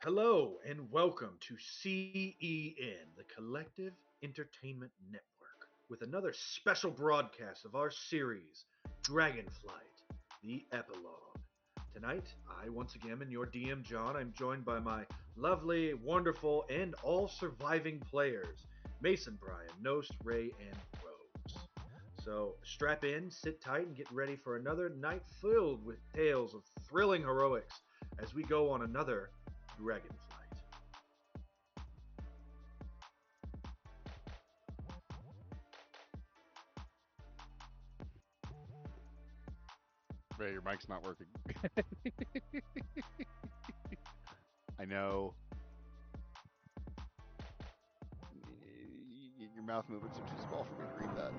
Hello and welcome to CEN, the Collective Entertainment Network, with another special broadcast of our series, Dragonflight, the Epilogue. Tonight, I once again am your DM John. I'm joined by my lovely, wonderful, and all surviving players, Mason, Brian, Nost, Ray, and Rose. So strap in, sit tight, and get ready for another night filled with tales of thrilling heroics as we go on another Dragonflight. Ray, your mic's not working. I know. Your mouth movements are too small for me to read that.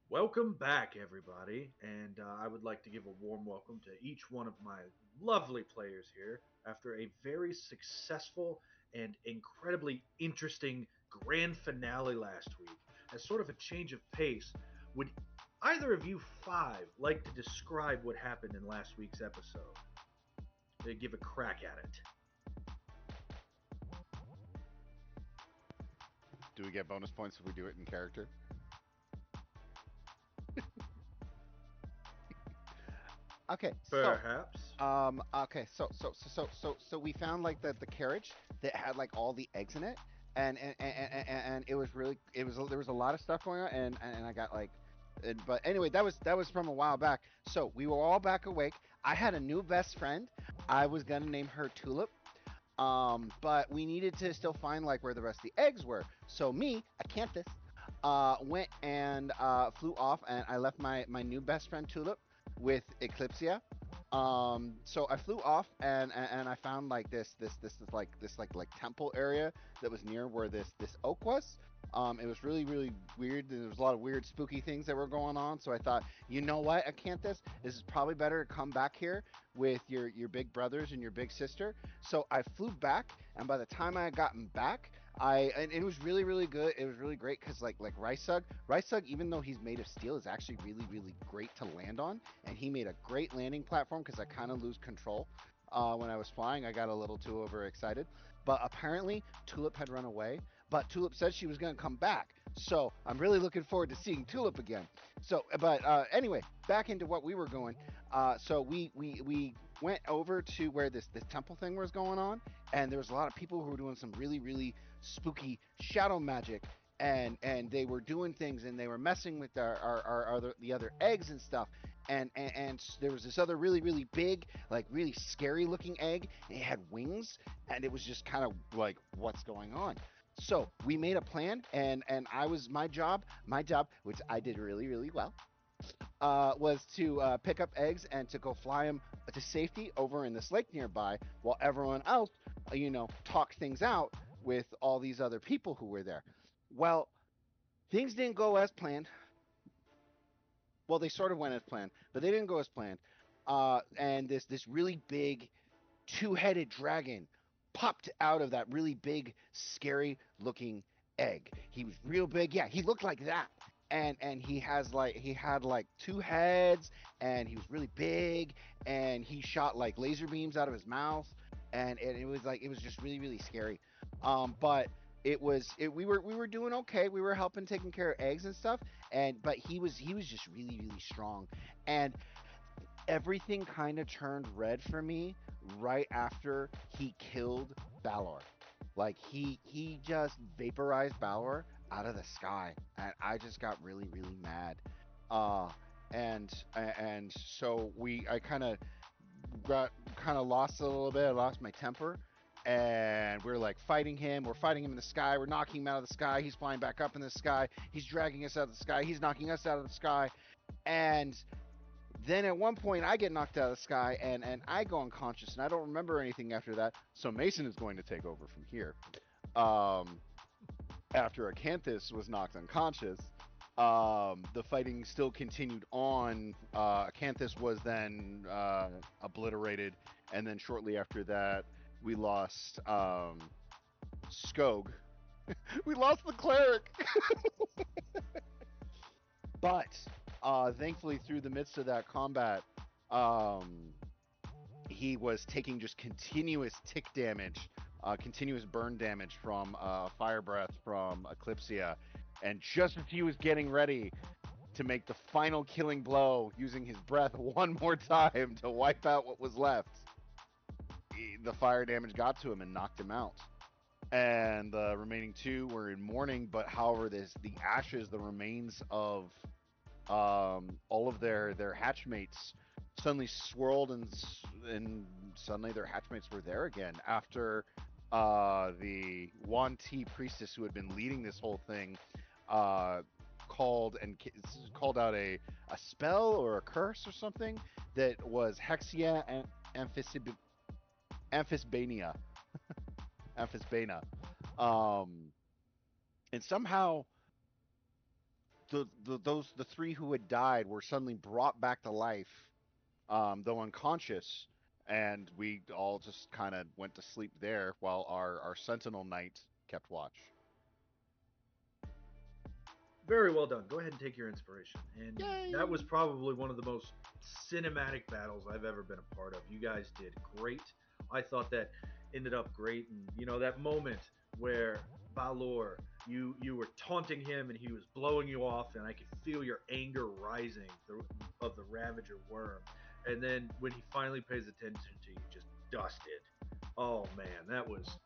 Welcome back, everybody, and I would like to give a warm welcome to each one of my lovely players here after a very successful and incredibly interesting grand finale last week. As sort of a change of pace, would either of you five like to describe what happened in last week's episode? Give a crack at it. Do we get bonus points if we do it in character? Okay, so Perhaps. okay, so we found like the carriage that had like all the eggs in it, and it was really there was a lot of stuff going on, and I got like. But anyway, that was from a while back. So we were all back awake. I had a new best friend. I was gonna name her Tulip. But we needed to still find like where the rest of the eggs were. So me, Acanthus, went and flew off, and I left my new best friend Tulip with Eclipsia. So I flew off, and I found like this temple area that was near where this oak was. It was really weird. There was a lot of weird spooky things that were going on. So I thought, you know what, Acanthus, this is probably better to come back here with your big brothers and your big sister. So I flew back, and by the time I had gotten back, and it was really good. It was really great because like Rysug, even though he's made of steel, is actually really great to land on, and he made a great landing platform because I kind of lose control. When I was flying, I got a little too overexcited. But apparently, Tulip had run away. But Tulip said she was going to come back. So I'm really looking forward to seeing Tulip again. So, but anyway, back into what we were going. So we went over to where this temple thing was going on, and there was a lot of people who were doing some really spooky shadow magic, and they were doing things, and they were messing with the other eggs and stuff. And there was this other really big, like really scary looking egg, and it had wings, and it was just kind of like, what's going on? So we made a plan, and I was my job, which I did really well, was to pick up eggs and to go fly them to safety over in this lake nearby, while everyone else, talked things out with all these other people who were there. Well, things didn't go as planned. Well, they sort of went as planned, but they didn't go as planned. And this really big two-headed dragon popped out of that really big, scary looking egg. He was real big. Yeah, he looked like that. And he had like two heads, and he was really big, and he shot like laser beams out of his mouth, and it was like it was just really really scary. But we were doing okay. We were helping taking care of eggs and stuff, and but he was just really really strong, and everything kind of turned red for me right after he killed Balor. Like he just vaporized Balor out of the sky, and I just got really really mad. Uh, and so we I kind of lost a little bit. I lost my temper, and we're like fighting him. We're fighting him in the sky. We're knocking him out of the sky. He's flying back up in the sky. He's dragging us out of the sky. He's knocking us out of the sky, and then at one point, I get knocked out of the sky and I go unconscious, and I don't remember anything after that. So Mason is going to take over from here. Um, After Acanthus was knocked unconscious, the fighting still continued on. Acanthus was then obliterated, and then shortly after that, we lost Skog. We lost the cleric. But thankfully, through the midst of that combat, um, he was taking just continuous tick damage, continuous burn damage from fire breath from Eclipsia. And just as he was getting ready to make the final killing blow using his breath one more time to wipe out what was left, the fire damage got to him and knocked him out. And the remaining two were in mourning, but however, the ashes, the remains of all of their hatchmates suddenly swirled, and suddenly their hatchmates were there again after the Wan Ti priestess who had been leading this whole thing uh, called out a spell or a curse or something that was Hexia and Amphisbania. Amphisbana. Um, and somehow the three who had died were suddenly brought back to life, though unconscious, and we all just kind of went to sleep there while our Sentinel Knight kept watch. Very well done. Go ahead and take your inspiration. And that was Yay! probably one of the most cinematic battles I've ever been a part of. You guys did great. I thought that ended up great. And you know that moment where Balor, you were taunting him and he was blowing you off, and I could feel your anger rising of the Ravager worm. And then when he finally pays attention to you, just dusted. Oh man, that was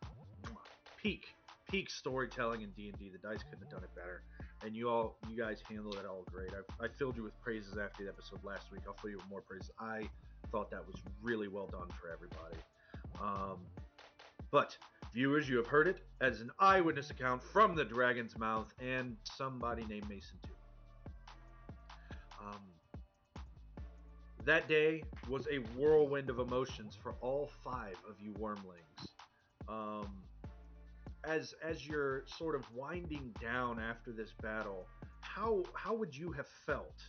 peak peak storytelling in D&D. The dice couldn't have done it better, and you guys handled it all great. I filled you with praises after the episode last week. I'll fill you with more praises. I thought that was really well done for everybody. Um, but viewers, you have heard it as an eyewitness account from the dragon's mouth and somebody named Mason too. Um, that day was a whirlwind of emotions for all five of you wormlings. Um, as you're sort of winding down after this battle, how would you have felt?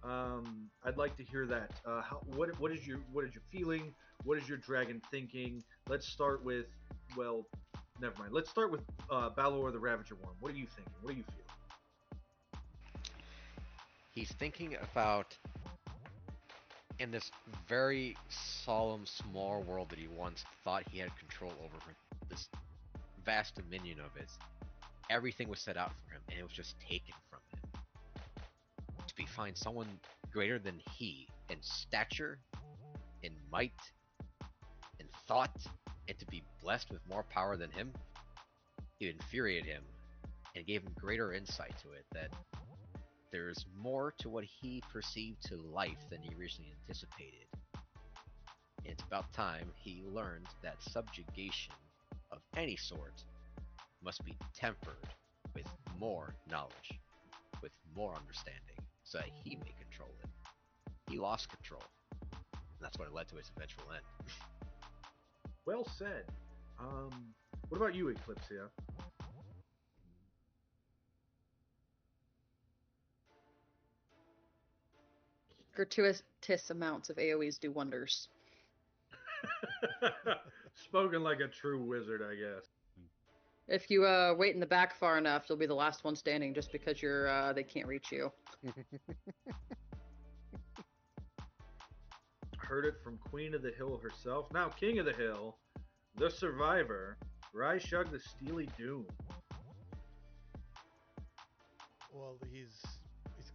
I'd like to hear that. What is your feeling? What is your dragon thinking? Let's start with well, never mind. Let's start with Balor the Ravager Worm. What are you thinking? What are you feeling? He's thinking about in this very solemn, small world that he once thought he had control over, for this vast dominion of his. Everything was set out for him, and it was just taken from him. To be find someone greater than he in stature, in might, in thought, and to be blessed with more power than him, it infuriated him and gave him greater insight to it that there's more to what he perceived to life than he originally anticipated. And it's about time he learned that subjugation of any sort must be tempered with more knowledge, with more understanding, so that he may control it. He lost control, and that's what led to his eventual end. Well said. Um, What about you, Eclipsia? Gratuitous amounts of AoEs do wonders. Spoken like a true wizard, I guess. If you wait in the back far enough, you'll be the last one standing just because they can't reach you. Heard it from Queen of the Hill herself, now King of the Hill, the survivor, Ryshug the Steely Doom. Well, he's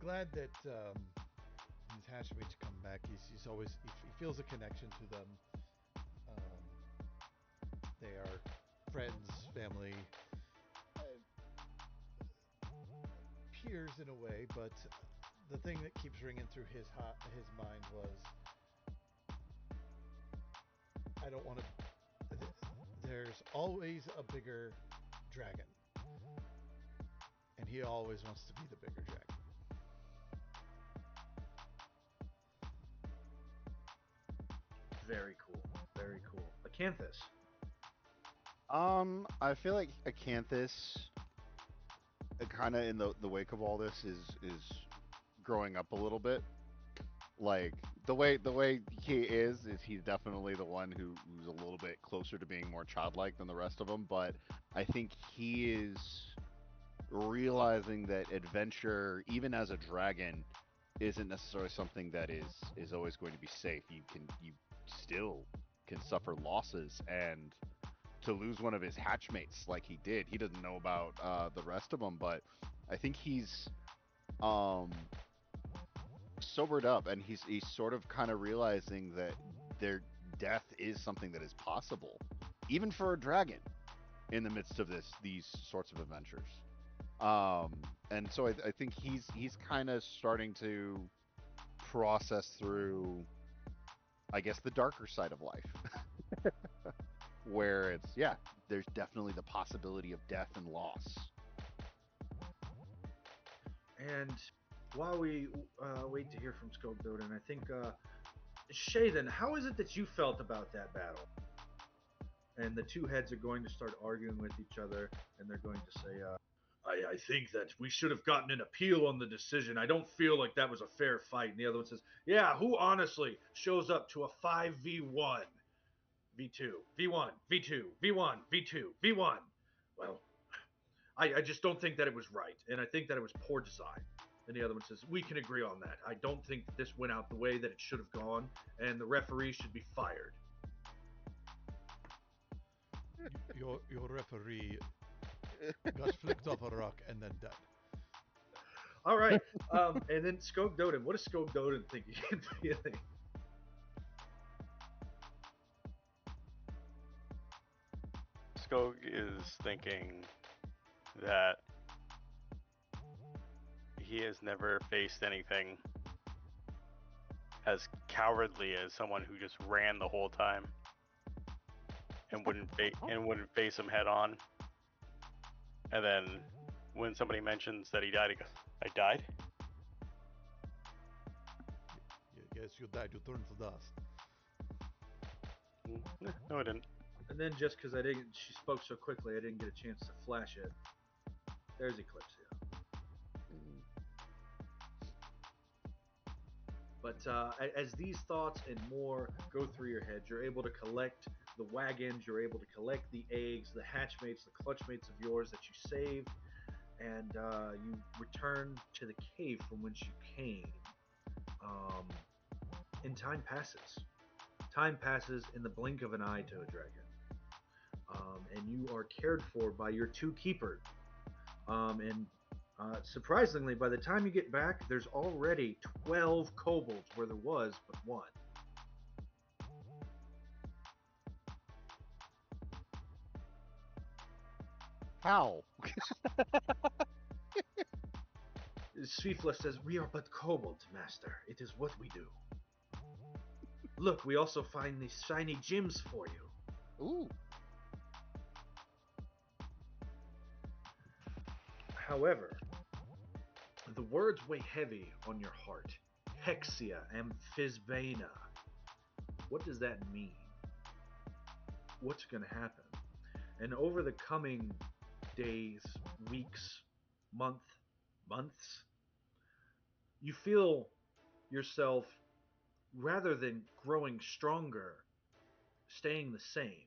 glad that his hatchmates come back. He's always he feels a connection to them. Um, they are friends, family, peers in a way. But the thing that keeps ringing through his mind was, I don't want to. There's always a bigger dragon, and he always wants to be the bigger dragon. Very cool. Very cool. Acanthus. I feel like Acanthus, kind of in the wake of all this, is growing up a little bit. Like the way he is he's definitely the one who's a little bit closer to being more childlike than the rest of them. But I think he is realizing that adventure, even as a dragon, isn't necessarily something that is always going to be safe. You still can suffer losses, and to lose one of his hatchmates like he did, he doesn't know about the rest of them. But I think he's um, sobered up, and he's sort of kind of realizing that their death is something that is possible, even for a dragon, in the midst of these sorts of adventures. And so I think he's kind of starting to process through, I guess, the darker side of life, where it's, yeah, there's definitely the possibility of death and loss. And while we wait to hear from Scope Doden, I think, Shaden, how is it that you felt about that battle? And the two heads are going to start arguing with each other, and they're going to say, I think that we should have gotten an appeal on the decision. I don't feel like that was a fair fight. And the other one says, yeah, who honestly shows up to a 5v1? V2, V1, V2, V1, V2, V1. Well, I just don't think that it was right. And I think that it was poor design. And the other one says, we can agree on that. I don't think that this went out the way that it should have gone, and the referee should be fired. Your referee got flicked off a rock and then died. All right. And then Skog Doden. What is Skog Doden thinking and feeling? Skog is thinking that he has never faced anything as cowardly as someone who just ran the whole time and wouldn't face him head on. And then when somebody mentions that he died, he goes, "I died." Yes, you died. You turned to dust. No, I didn't. And then just because she spoke so quickly, I didn't get a chance to flash it. There's Eclipsia. But as these thoughts and more go through your head, you're able to collect the wagons, you're able to collect the eggs, the hatchmates, the clutchmates of yours that you saved, and you return to the cave from whence you came. Um, and time passes. Time passes in the blink of an eye to a dragon. And you are cared for by your two keepers. And surprisingly, by the time you get back, there's already 12 kobolds where there was but one. How? Swiftla says, we are but kobolds, master. It is what we do. Look, we also find these shiny gems for you. Ooh. However, the words weigh heavy on your heart. Hexia Amphisbana. What does that mean? What's going to happen? And over the coming days, weeks, months, you feel yourself, rather than growing stronger, staying the same.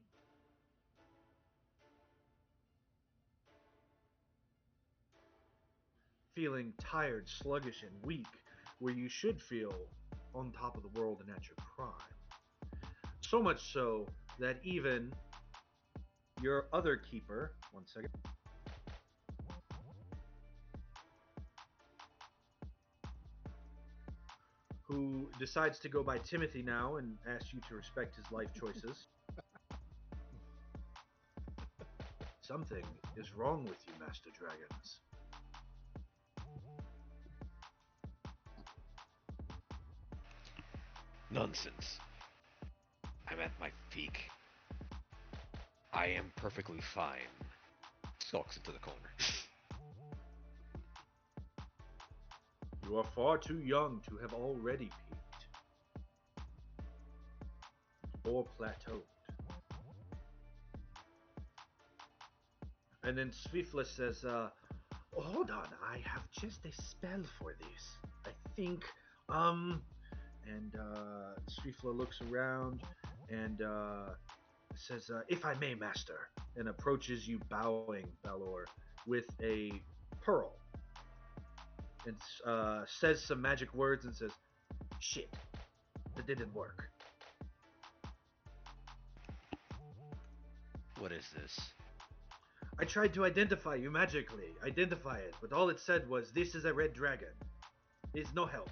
Feeling tired, sluggish, and weak, where you should feel on top of the world and at your prime. So much so that even your other keeper, one second, who decides to go by Timothy now and asks you to respect his life choices. Something is wrong with you, Master Dragons. Nonsense. I'm at my peak. I am perfectly fine. Stalks into the corner. You are far too young to have already peaked or plateaued. And then Svifla says, hold on, I have just a spell for this. I think, and Svifla looks around and says, if I may, Master, and approaches you bowing, Balor, with a pearl. And says some magic words and says, shit, that didn't work. What is this? I tried to identify you magically, identify it, but all it said was, this is a red dragon. It's no help.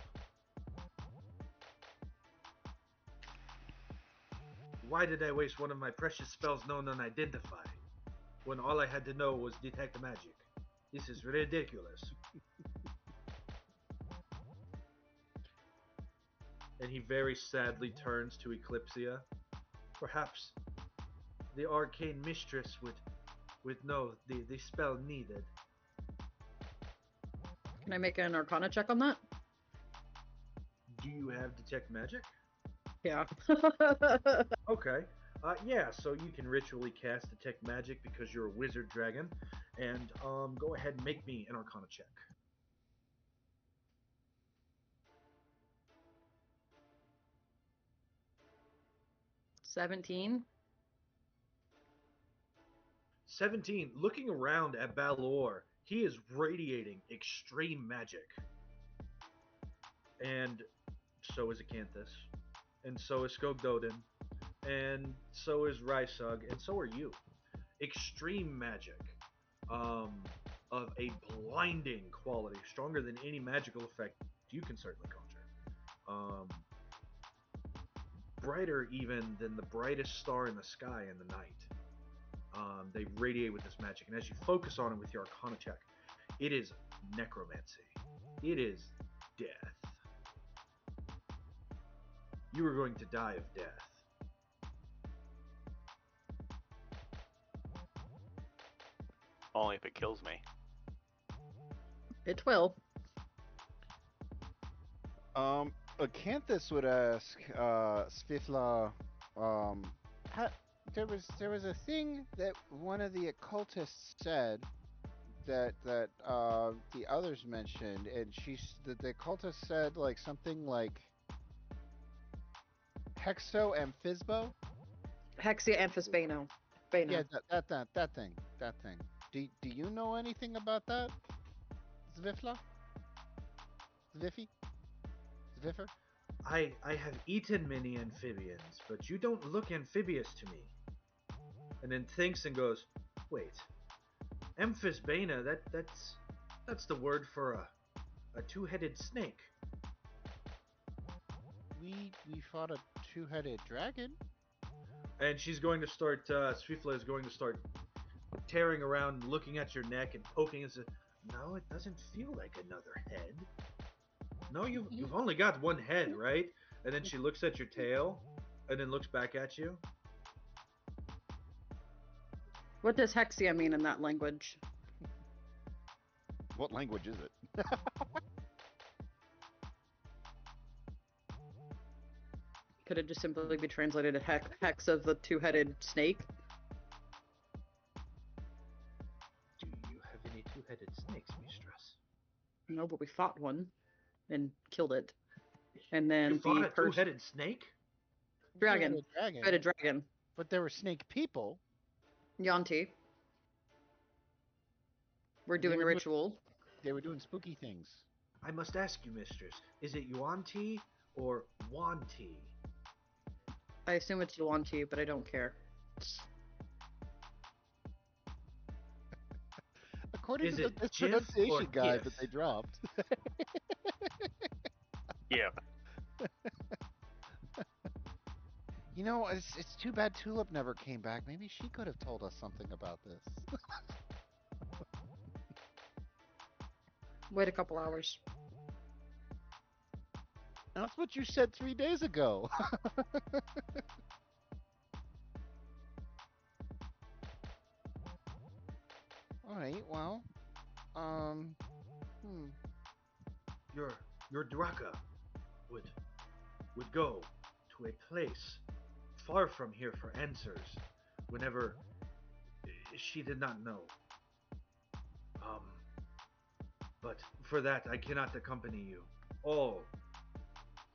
Why did I waste one of my precious spells known unidentify, when all I had to know was detect magic? This is ridiculous. And he very sadly turns to Eclipsia. Perhaps the arcane mistress would know the spell needed. Can I make an Arcana check on that? Do you have detect magic? Yeah. Okay. Yeah, so you can ritually cast detect magic because you're a wizard dragon. And go ahead and make me an Arcana check. 17. 17. Looking around at Balor, he is radiating extreme magic. And so is Acanthus. And so is Skogdoden. And so is Rysug. And so are you. Extreme magic. Um, of a blinding quality, stronger than any magical effect you can certainly conjure. Brighter even than the brightest star in the sky in the night. They radiate with this magic, and as you focus on it with your Arcana check, it is necromancy. It is death. You are going to die of death. Only if it kills me. It will. Acanthus would ask, Svifla, how, there was a thing that one of the occultists said that the others mentioned, and that the occultist said like something like hexo and fisbo. Hexia Amphis Bano. Bano. Yeah, that thing. Do you know anything about that, Zvifla? Zviffy? Zviffer? I have eaten many amphibians, but you don't look amphibious to me. And then thinks and goes, wait, Amphisbana, that's the word for a two-headed snake. We fought a two-headed dragon. And she's going to start, Swiftla is going to start tearing around, looking at your neck and poking and says, no, it doesn't feel like another head. No, you've only got one head, right? And then she looks at your tail, and then looks back at you. What does Hexia mean in that language? What language is it? Could it just simply be translated as hex of the two-headed snake? No, but we fought one and killed it. And You then fought the a two-headed snake? dragon, Two-headed dragon, red dragon, but there were snake people, Yanti. We're and doing a ritual. they were doing spooky things. I must ask you, mistress, is it Yuan Ti or Wan Ti? I assume it's Yanti, but I don't care. According Is to the it Jif or mispronunciation guide that Gif? they dropped. Yeah. You know, it's too bad Tulip never came back. Maybe she could have told us something about this. Wait a couple hours. That's what you said 3 days ago. All right, well, um, hmm. Your your Draka would go to a place far from here for answers whenever she did not know. Um, but for that I cannot accompany you. All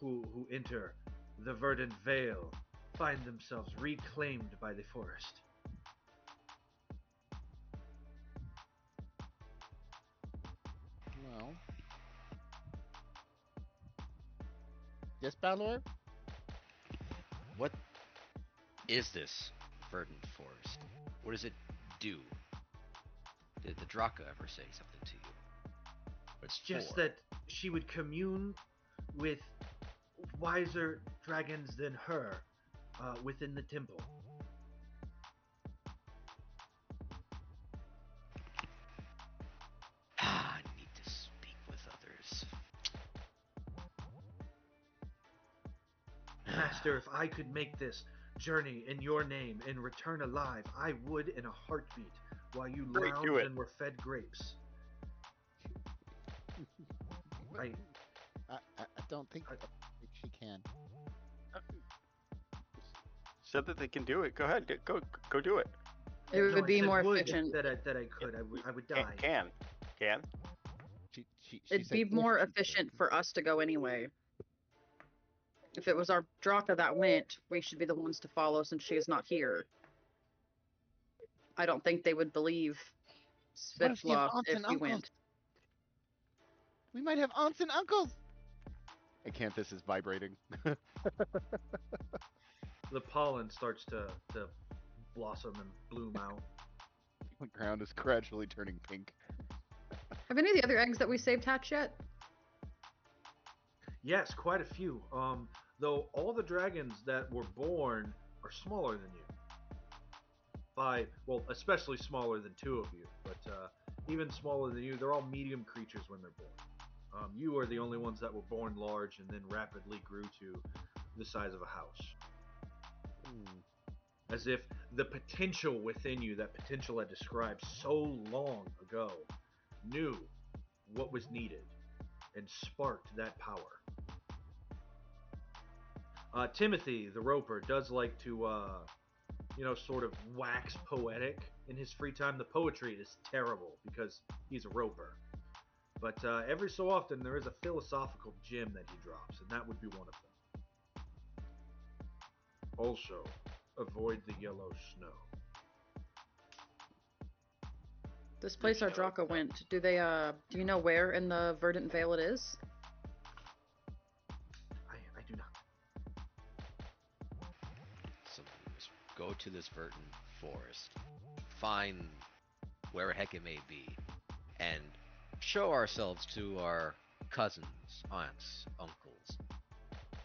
who enter the verdant vale find themselves reclaimed by the forest. Well, yes, Balor? What is this verdant forest? What does it do? Did the Draka ever say something to you? What It's it's just for? that she would commune with wiser dragons than her within the temple. I need to speak with others. Master, if I could make this journey in your name and return alive, I would in a heartbeat while you Great, do lounged it. and were fed grapes. I, I don't think, I she can. Said that they can do it. Go ahead. Go do it. It no, would I be said more would efficient. that I could. I would Can die. can. She It'd said be if more she could. efficient for us to go anyway. If it was our Draka that went, we should be the ones to follow since she is not here. I don't think they would believe What if we have Svitfla aunts if and we uncles? went. We might have aunts and uncles. Acanthus is vibrating. The pollen starts to blossom and bloom out. The ground is gradually turning pink. Have any of the other eggs that we saved hatched yet? Yes, quite a few. Though all the dragons that were born are smaller than you. Well, especially smaller than two of you, but even smaller than you, they're all medium creatures when they're born. You are the only ones that were born large and then rapidly grew to the size of a house. Hmm. As if the potential within you, that potential I described so long ago, knew what was needed and sparked that power. Timothy, the roper, does like to, sort of wax poetic in his free time. The poetry is terrible because he's a roper. But every so often, there is a philosophical gem that he drops, and that would be one of them. Also, avoid the yellow snow. This place our Yellow Draka snow. went, do you know where in the Verdant Vale it is? I do not. So we must go to this verdant forest, find where heck it may be, and show ourselves to our cousins, aunts, uncles,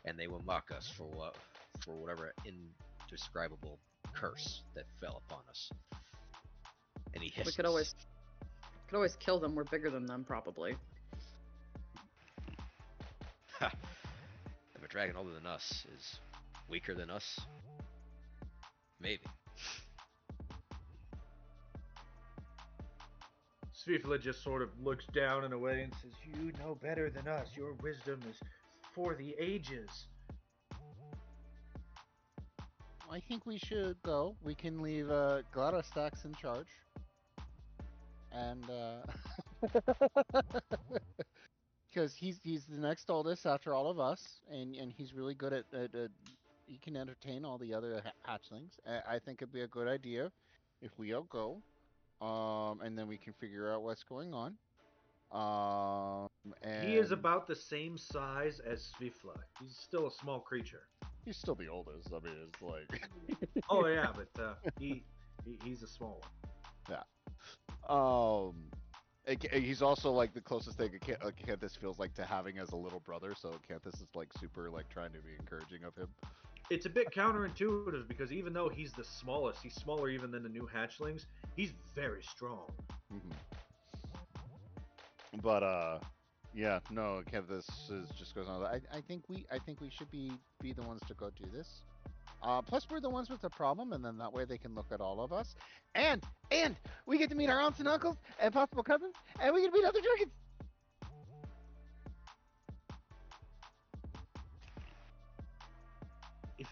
and they will mock us for whatever indescribable curse that fell upon us. And he We hisses. could always kill them. We're bigger than them, probably. If a dragon older than us is weaker than us, maybe. Sviefla just sort of looks down and away and says, "You know better than us. Your wisdom is for the ages." I think we should go. We can leave Gladostax in charge. And because he's the next oldest after all of us, and he's really good at he can entertain all the other hatchlings. I think it'd be a good idea if we all go, and then we can figure out what's going on. He is And about the same size as Svifla. He's still a small creature. he's still the oldest. I mean, it's like, Oh yeah, but he's a small one. yeah. Um, he's also like the closest thing Acanthus feels like to having as a little brother. So Acanthus is like super like trying to be encouraging of him. It's a bit counterintuitive because even though he's the smallest, he's smaller even than the new hatchlings. He's very strong. Hmm. But yeah, no, Acanthus is just goes on. I think we should be the ones to go do this. Plus, we're the ones with the problem, and then that way they can look at all of us, and we get to meet our aunts and uncles and possible cousins, and we get to meet other dragons.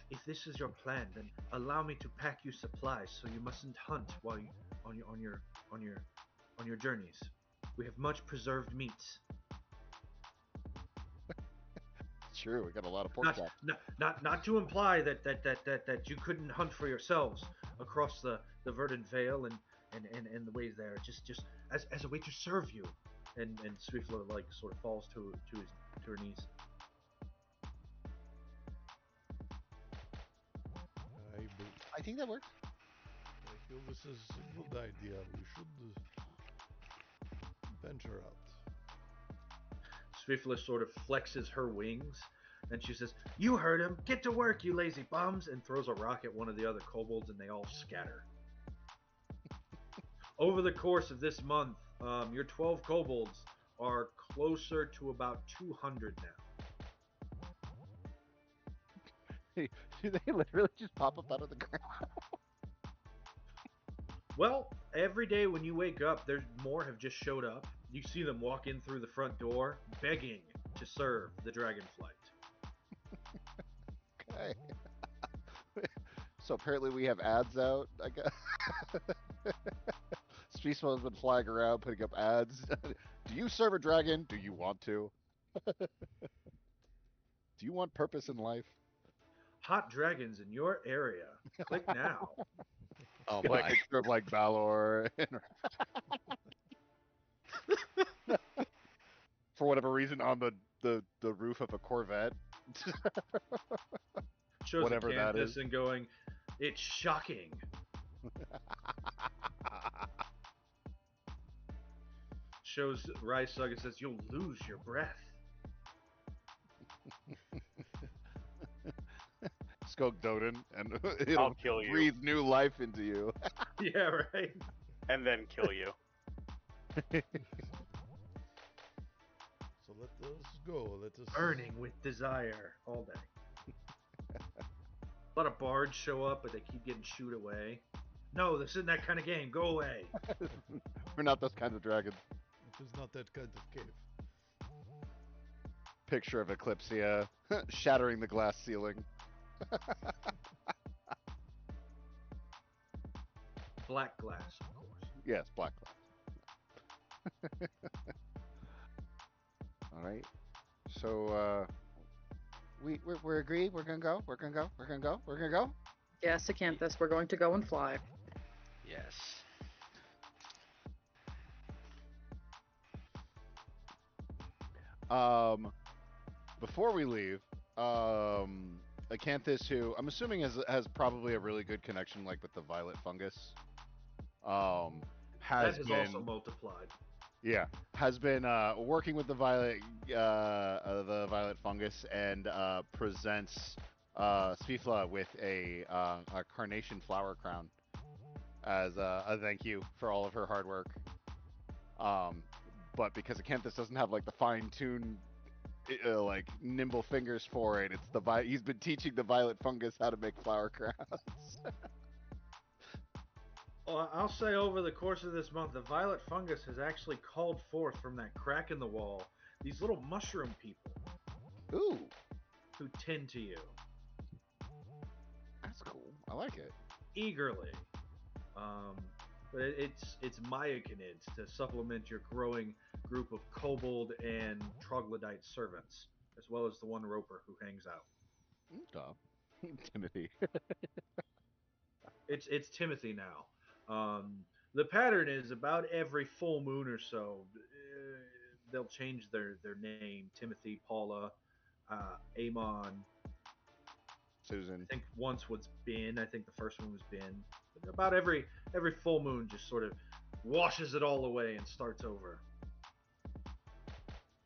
If this is your plan, then allow me to pack you supplies so you mustn't hunt while you on your on your journeys. We have much preserved meats. Sure, we got a lot of pork Not chops. not to imply that you couldn't hunt for yourselves across the verdant vale and the ways there. Just as a way to serve you. And Swiftler like sort of falls to her knees. I, be- I think that works. I feel this is a good idea. We should venture out. Swiftler sort of flexes her wings, and she says, "You heard him. Get to work, you lazy bums!" and throws a rock at one of the other kobolds, and they all scatter. Over the course of this month, your 12 kobolds are closer to about 200 now. Do they literally just pop up out of the ground? Well, every day when you wake up, there's more have just showed up. You see them walk in through the front door, begging to serve the dragonflight. Okay. So apparently we have ads out. I guess. Streetsmo has been flying around putting up ads. Do you serve a dragon? Do you want to? Do you want purpose in life? Hot dragons in your area. Click now. Oh Like my. picture of like Balor for whatever reason on the roof of a Corvette. Shows Whatever that Acanthus is. and going, "It's shocking." Shows Rysug and says, "You'll lose your breath." Skog Doden, and I'll it'll kill you breathe new life into you. Yeah, right. and then kill you. So let us go. Let us. Burning with desire all day. A lot of bards show up, but they keep getting shooed away. No, this isn't that kind of game. Go away. We're not those kinds of dragons. It is not that kind of cave. Picture of Eclipsia shattering the glass ceiling. Black glass, of course. Yes, black glass. All right. So we're agreed. We're gonna go. We're gonna go. We're gonna go. We're gonna go. Yes, Acanthus, we're going to go and fly. Yes. Um, before we leave, Acanthus, who I'm assuming has probably a really good connection, like with the violet fungus, um, That has has also been multiplied. yeah has been working with the violet fungus and presents Sfifla with a carnation flower crown as a thank you for all of her hard work. Um, but because Acanthus doesn't have like the fine tuned like nimble fingers for it. It's he's been teaching the violet fungus how to make flower crowns. Well, I'll say over the course of this month, the violet fungus has actually called forth from that crack in the wall these little mushroom people Ooh, who tend to you that's cool. I like it. eagerly. Um, but it's myoconids to supplement your growing group of kobold and troglodyte servants, as well as the one roper who hangs out. Okay. Timothy. It's Timothy now. The pattern is about every full moon or so, they'll change their name. Timothy, Paula, Amon. I Susan. think once was Ben. I think the first one was Ben. But about every full moon, just sort of washes it all away and starts over.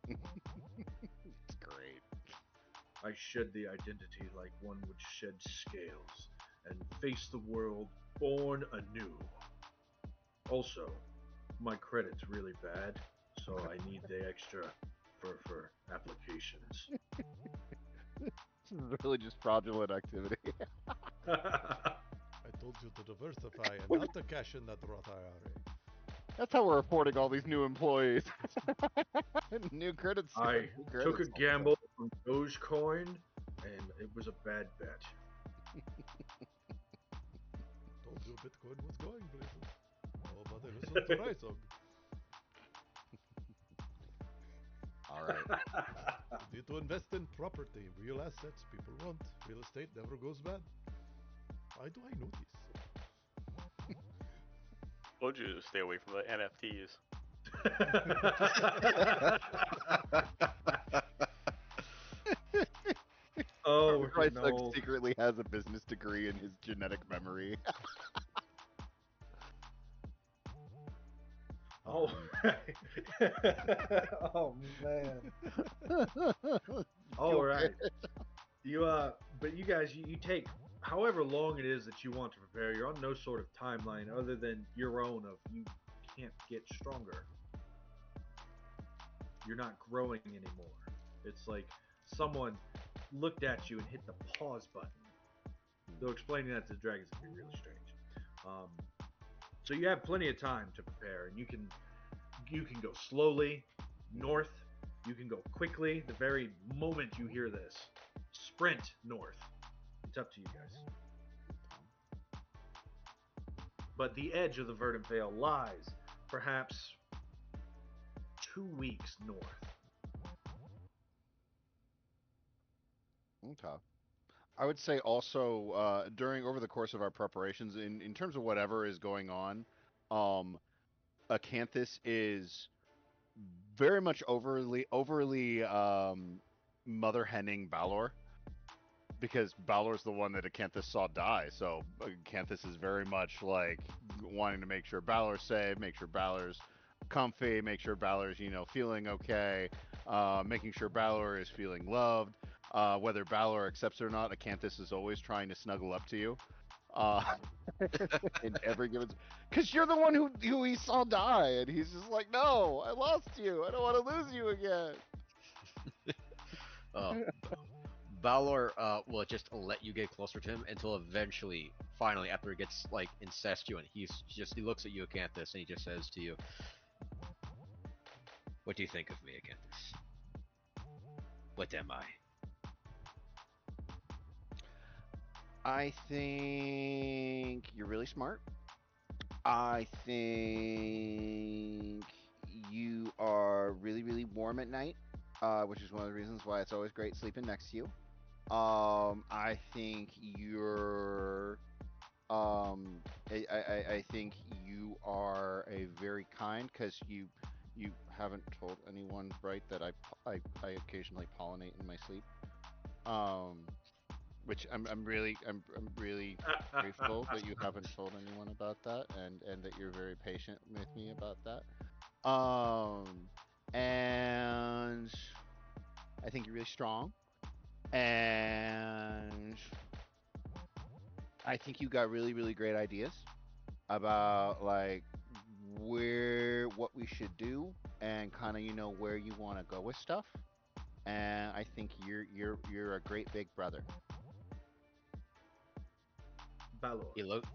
It's great. I shed the identity like one would shed scales and face the world born anew. Also, my credit's really bad, so I need the extra for applications. This is really just fraudulent activity. I told you to diversify and not to cash in that Roth IRA. That's how we're affording all these new employees. New credits. I New took a credits. gamble on Dogecoin, and it was a bad bet. Told you Bitcoin was going places. Oh, but I listened to Rysog. All right. You need to invest in property, real assets people want. Real estate never goes bad. Why do I know this? Told you to stay away from the NFTs. Oh, we're Bryce getting old. secretly has a business degree in his genetic memory. Oh, oh man. All right. But you guys, you take however long it is that you want to prepare. You're on no sort of timeline other than your own of you can't get stronger. You're not growing anymore. It's like someone looked at you and hit the pause button. Though explaining that to the dragons can be really strange. Um, so you have plenty of time to prepare, and you can go slowly north. You can go quickly. The very moment you hear this, sprint north. It's up to you guys. But the edge of the Verdant Vale lies perhaps 2 weeks north. Okay. I would say also during over the course of our preparations, in terms of whatever is going on, um, Acanthus is very much overly mother henning Balor because Balor's the one that Acanthus saw die. So Acanthus is very much like wanting to make sure Balor's safe, make sure Balor's comfy, make sure Balor's feeling okay, making sure Balor is feeling loved. Whether Balor accepts it or not, Acanthus is always trying to snuggle up to you. Uh, in every given, because you're the one who he saw die, and he's just like, no, I lost you. I don't want to lose you again. Uh, Balor will just let you get closer to him until eventually, finally, after he gets like incestuous, he looks at you, Acanthus, and he just says to you, "What do you think of me, Acanthus? What am I?" I think you're really smart. I think you are really, really warm at night, which is one of the reasons why it's always great sleeping next to you. I think you're, I think you are a very kind because you haven't told anyone, right, that I occasionally pollinate in my sleep. Um, which I'm really grateful that you haven't told anyone about that, and that you're very patient with me about that. Um, and I think you're really strong, and I think you got really, really great ideas about like what we should do, and kind of where you want to go with stuff. And I think you're a great big brother. Balor, He look.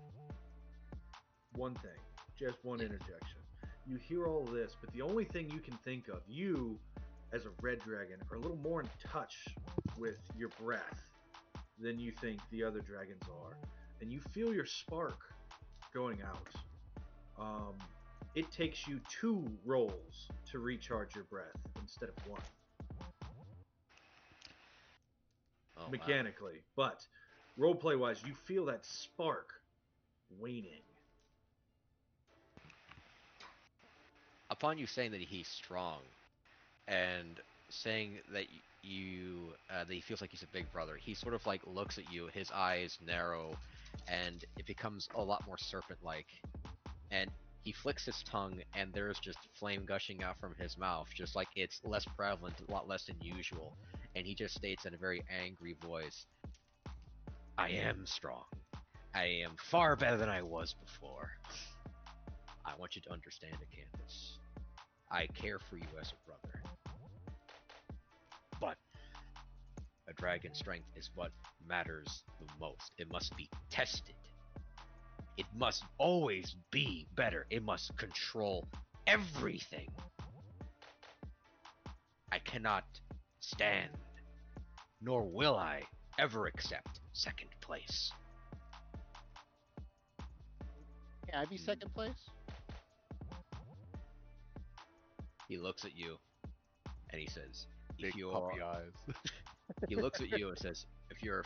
one thing, just one Yeah. interjection. You hear all this, but the only thing you can think of, you as a red dragon, are a little more in touch with your breath than you think the other dragons are. And you feel your spark going out. Um, it takes you 2 rolls to recharge your breath instead of one, Oh wow. mechanically. But roleplay wise, you feel that spark waning. Upon you saying that he's strong and saying that you that he feels like he's a big brother, he sort of like looks at you, his eyes narrow, and it becomes a lot more serpent-like. And he flicks his tongue, and there's just flame gushing out from his mouth, just like it's less prevalent, a lot less than usual. And he just states in a very angry voice, "I am strong. I am far better than I was before. I want you to understand, Acanthus. I care for you as a brother. But a dragon's strength is what matters the most. It must be tested. It must always be better. It must control everything. I cannot stand, nor will I ever accept second place." Can I be second place? He looks at you and he says, Big "If you are," puppy eyes. he looks at you and says, if you're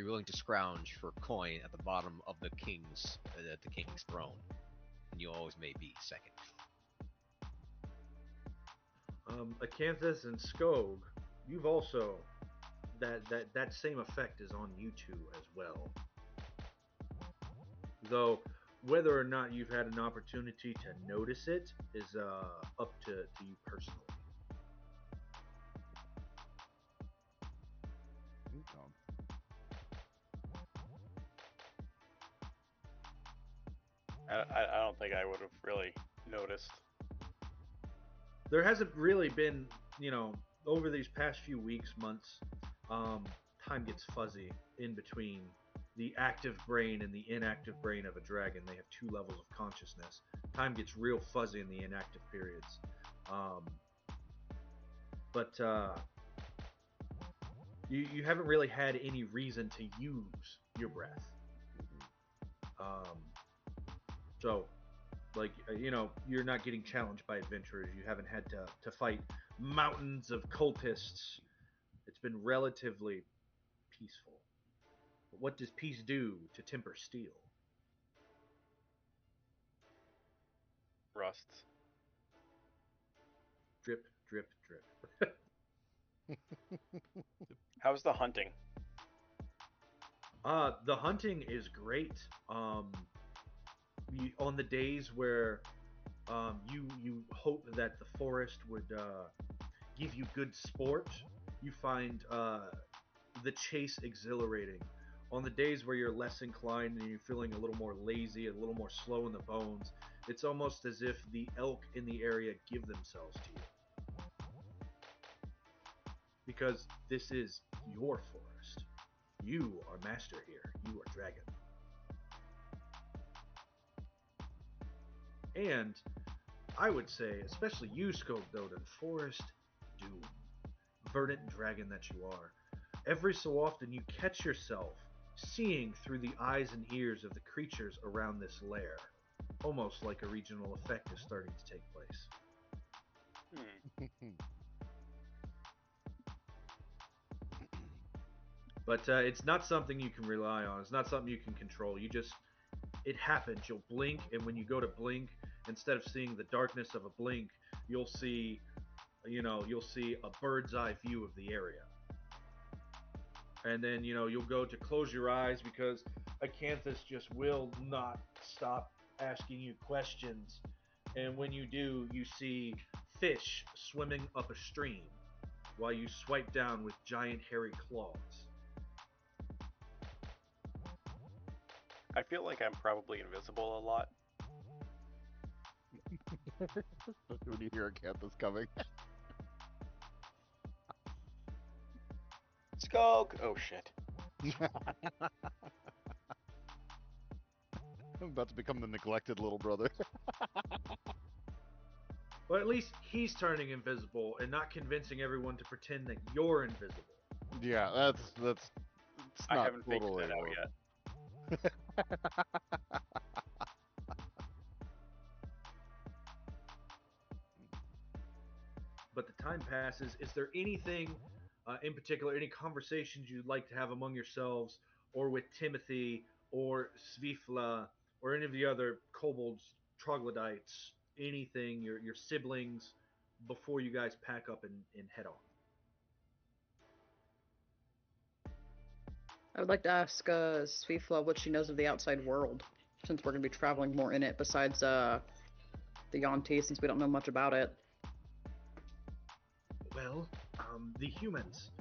willing to scrounge for coin at the bottom of the king's throne, then you always may be second." Acanthus and Skog, you've also that same effect is on you two as well. Though whether or not you've had an opportunity to notice it is up to you personally. Okay. I don't think I would have really noticed. There hasn't really been, you know, over these past few weeks, months, um, time gets fuzzy in between the active brain and the inactive brain of a dragon. They have 2 levels of consciousness. Time gets real fuzzy in the inactive periods. Um, but you haven't really had any reason to use your breath. Um, so, like, you're not getting challenged by adventurers. You haven't had to fight mountains of cultists. It's been relatively peaceful. But what does peace do to temper steel? Rusts. Drip, drip, drip. How's the hunting? The hunting is great. On the days where you hope that the forest would give you good sport, you find the chase exhilarating. On the days where you're less inclined and you're feeling a little more lazy, a little more slow in the bones, it's almost as if the elk in the area give themselves to you. Because this is your forest. You are master here. You are dragon. And I would say, especially you, Skogoden, forest doom. Verdant dragon that you are. Every so often you catch yourself seeing through the eyes and ears of the creatures around this lair. Almost like a regional effect is starting to take place. Hmm. But it's not something you can rely on. It's not something you can control. It happens. You'll blink, and when you go to blink, instead of seeing the darkness of a blink, you'll see, you'll see a bird's eye view of the area. And then, you'll go to close your eyes because Acanthus just will not stop asking you questions. And when you do, you see fish swimming up a stream while you swipe down with giant hairy claws. I feel like I'm probably invisible a lot. When you hear a campus coming. Skulk! Oh shit. I'm about to become the neglected little brother. But at least he's turning invisible and not convincing everyone to pretend that you're invisible. Yeah, that's it's I not haven't figured totally that out horrible. yet. passes. Is there anything in particular, any conversations you'd like to have among yourselves, or with Timothy, or Svifla, or any of the other kobolds, troglodytes, anything, your siblings, before you guys pack up and head on? I would like to ask Svifla what she knows of the outside world, since we're going to be traveling more in it, besides the Yonti, since we don't know much about it. Well, the humans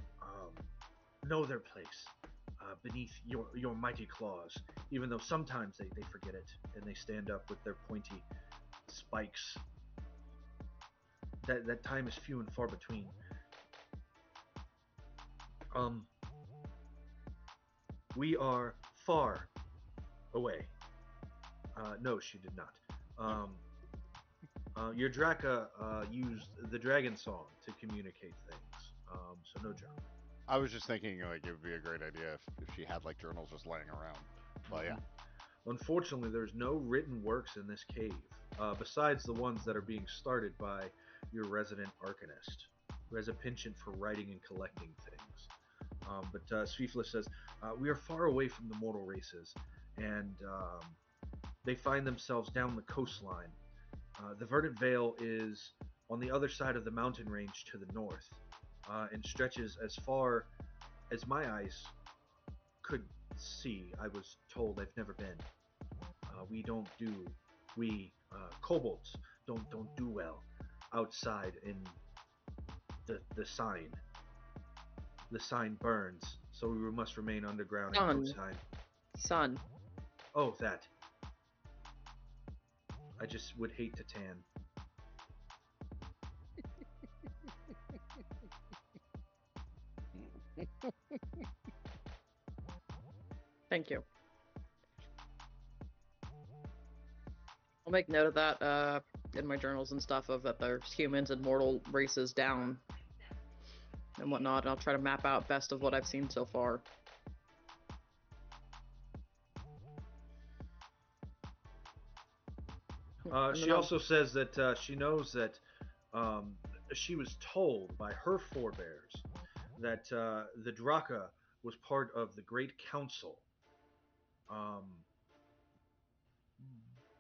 know their place beneath your mighty claws, even though sometimes they forget it and they stand up with their pointy spikes. That time is few and far between. Um, we are far away. No, she did not. Your Draka used the dragon song to communicate things. So no journal. I was just thinking like it would be a great idea if she had like journals just laying around. But yeah. Unfortunately, there's no written works in this cave, besides the ones that are being started by your resident arcanist, who has a penchant for writing and collecting things. But Svifla says, we are far away from the mortal races, and they find themselves down the coastline. The Verdant Vale is on the other side of the mountain range to the north, and stretches as far as my eyes could see. I was told I've never been. We don't do, we kobolds don't do well outside in the sign. The sign burns, so we must remain underground in Sun. Kotsheim. Sun. Oh, that. I just would hate to tan. Thank you. I'll make note of that in my journals and stuff of that there's humans and mortal races down and whatnot. And I'll try to map out best of what I've seen so far. She also says that she knows that um, she was told by her forebears that the Draka was part of the Great Council, um,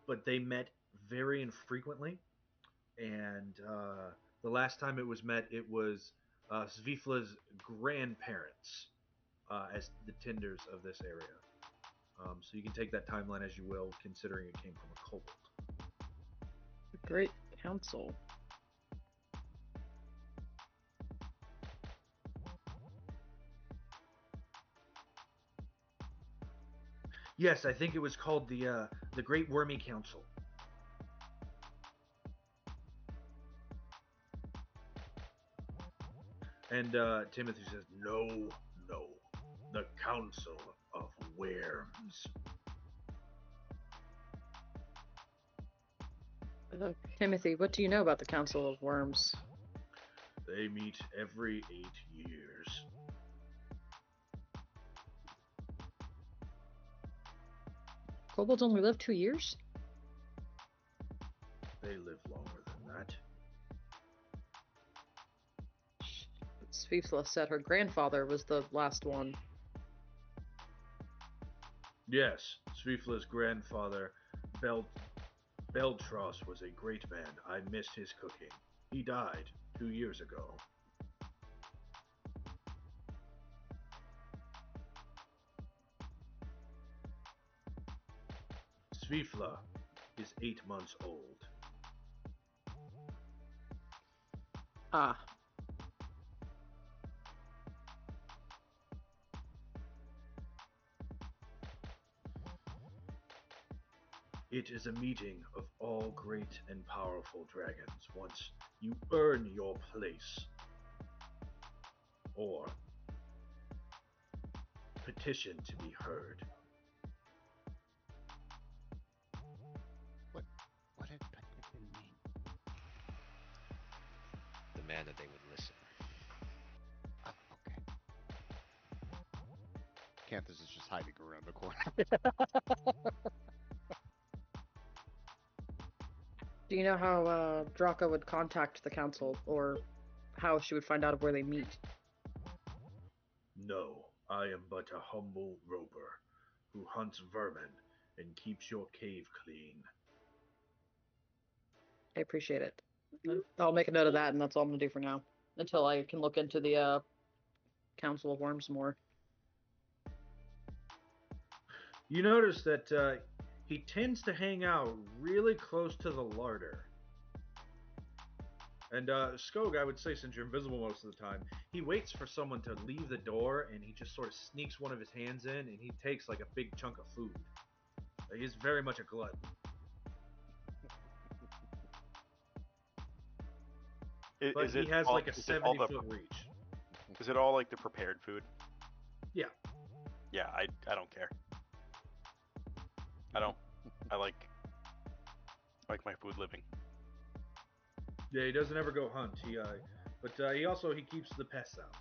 but they met very infrequently. And the last time it was met, it was Svifla's grandparents as the tenders of this area. So you can take that timeline as you will, considering it came from a kobold. Great Council. Yes, I think it was called the Great Wormy Council. And Timothy says, "No, no, the Council of Worms." Timothy, what do you know about the Council of Worms? They meet every 8 years. Kobolds only live 2 years? They live longer than that. Svifla said her grandfather was the last one. Yes, Svifla's grandfather, Beltros, was a great man. I missed his cooking. He died 2 years ago. Svifla is 8 months old. Ah. It is a meeting of all great and powerful dragons once you earn your place, or petition to be heard. What did petition mean? Demand that they would listen. Oh, okay. Canthus is just hiding around the corner. Do you know how Draka would contact the council, or how she would find out of where they meet. No, I am but a humble roper who hunts vermin and keeps your cave clean. I appreciate it. I'll make a note of that, and that's all I'm gonna do for now until I can look into the Council of Worms more. You notice that he tends to hang out really close to the larder. And Skog, I would say, since you're invisible most of the time, he waits for someone to leave the door, and he just sort of sneaks one of his hands in, and he takes like a big chunk of food. He's very much a glutton. But Is he it has all, like a is it all 70-foot reach. is it all like the prepared food? Yeah. Yeah, I don't care. I don't. I like my food living. Yeah, he doesn't ever go hunt. But he also he keeps the pests out.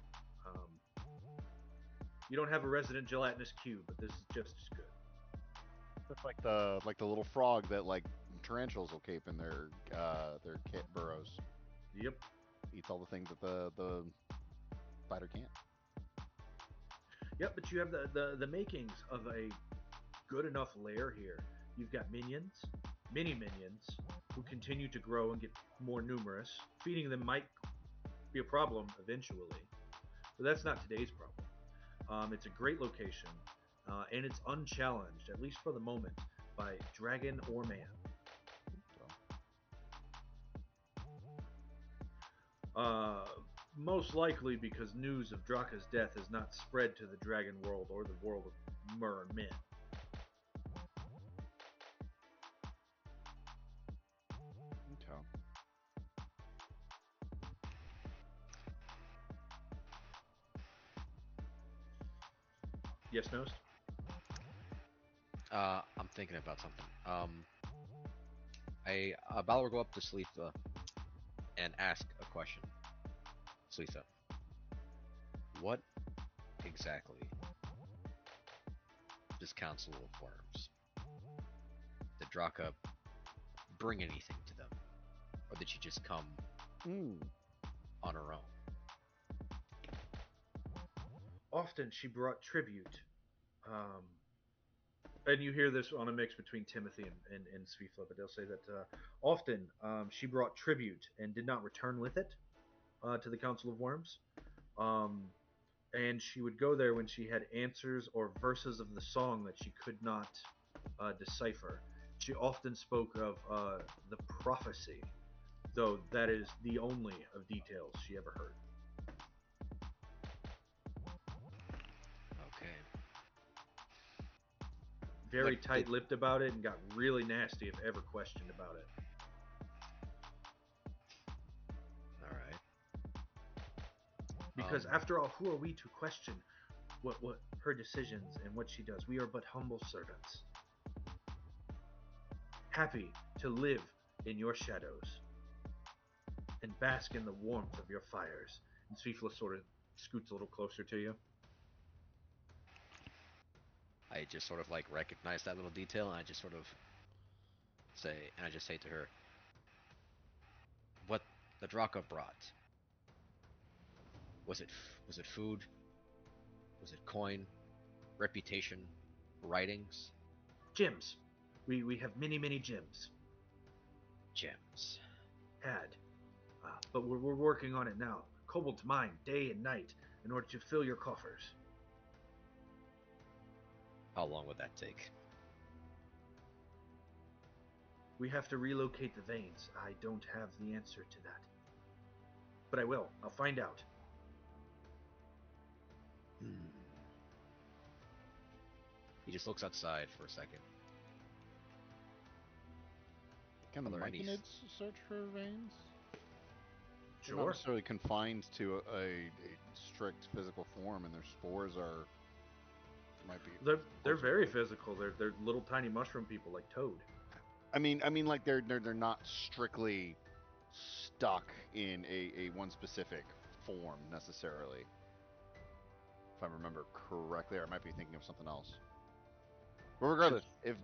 You don't have a resident gelatinous cube, but this is just as good. It's like the little frog that like tarantulas will keep in their kit burrows. Yep. Eats all the things that the spider can't. Yep, but you have the makings of a good enough lair here. You've got minions, mini minions, who continue to grow and get more numerous. Feeding them might be a problem eventually, but that's not today's problem. It's a great location, and it's unchallenged, at least for the moment, by dragon or man. Uh, Most likely because news of Draka's death has not spread to the dragon world or the world of Mer and men. Okay. Yes, Nost? I'm thinking about something. Balor will go up to Sleetha and ask a question. Sleetha, what exactly does Council of Worms? Did Draka bring anything to them, or did she just come on her own? Often she brought tribute. Um, and you hear this on a mix between Timothy and Svifla, but they'll say that often she brought tribute and did not return with it to the Council of Worms. Um, and she would go there when she had answers or verses of the song that she could not decipher. She often spoke of the prophecy, though that is the only of details she ever heard. Okay. Very Like, tight-lipped about it and got really nasty if ever questioned about it. all right. Because after all, who are we to question what her decisions and what she does? We are but humble servants, happy to live in your shadows and bask in the warmth of your fires. And Svifla sort of scoots a little closer to you. I just sort of like recognize that little detail, and I just sort of say, and I just say to her, what the Draka brought. Was it food? Was it coin? Reputation? Writings? Gems. We have many gems. Gems. Had. But we're working on it now. Kobold's mine, day and night, in order to fill your coffers. How long would that take? We have to relocate the veins. I don't have the answer to that. But I will. I'll find out. He just looks outside for a second. Can the Are there any- myconids search for veins? They're not Sure. necessarily confined to a strict physical form, and their spores are might be. They're very physical. They're little tiny mushroom people like Toad. I mean, like they're not strictly stuck in a one specific form necessarily. If I remember correctly, or I might be thinking of something else. But regardless, if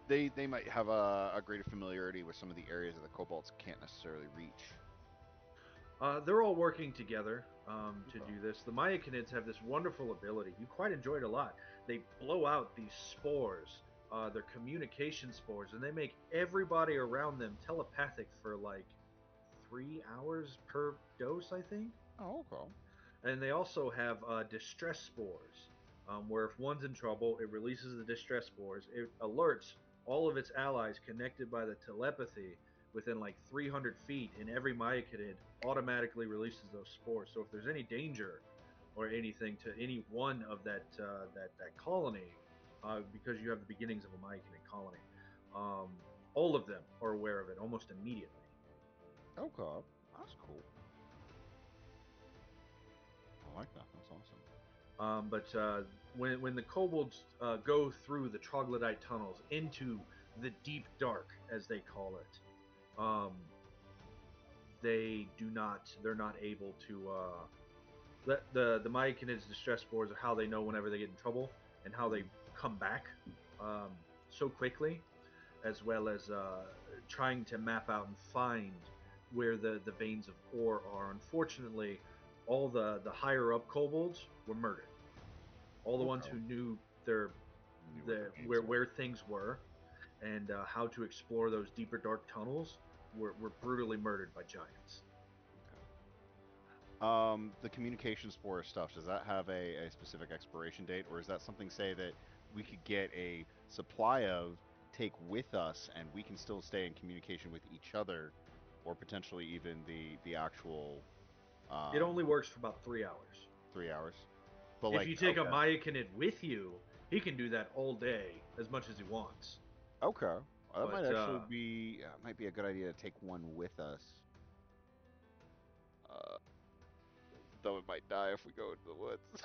they might have a greater familiarity with some of the areas that the kobolds can't necessarily reach. They're all working together to Okay. do this. The Mayakinids have this wonderful ability. You quite enjoy it a lot. They blow out these spores, they're communication spores, and they make everybody around them telepathic for like 3 hours per dose, I think. Oh, okay. And they also have distress spores, where if one's in trouble, it releases the distress spores. It alerts all of its allies connected by the telepathy within like 300 feet, and every Myakinid automatically releases those spores. So if there's any danger or anything to any one of that colony, because you have the beginnings of a Myakinid colony, all of them are aware of it almost immediately. Okay. That's cool. I like that. That's awesome. But when the kobolds go through the troglodyte tunnels into the deep dark, as they call it, um, they do not. They're not able to. The Myakinids distress spores are how they know whenever they get in trouble and how they come back um, so quickly, as well as trying to map out and find where the veins of ore are. Unfortunately, all the higher up kobolds were murdered. All the ones Okay. who knew their Knew what the their games where are. things were and how to explore those deeper dark tunnels were brutally murdered by giants. The communication spore stuff, does that have a specific expiration date, or is that something, say, that we could get a supply of, take with us, and we can still stay in communication with each other, or potentially even the actual It only um, works for about 3 hours. 3 hours? But If like, you take a okay, Mayakinid with you, he can do that all day as much as he wants. okay, well, that might But actually be might be a good idea to take one with us. Uh, though it might die if we go into the woods.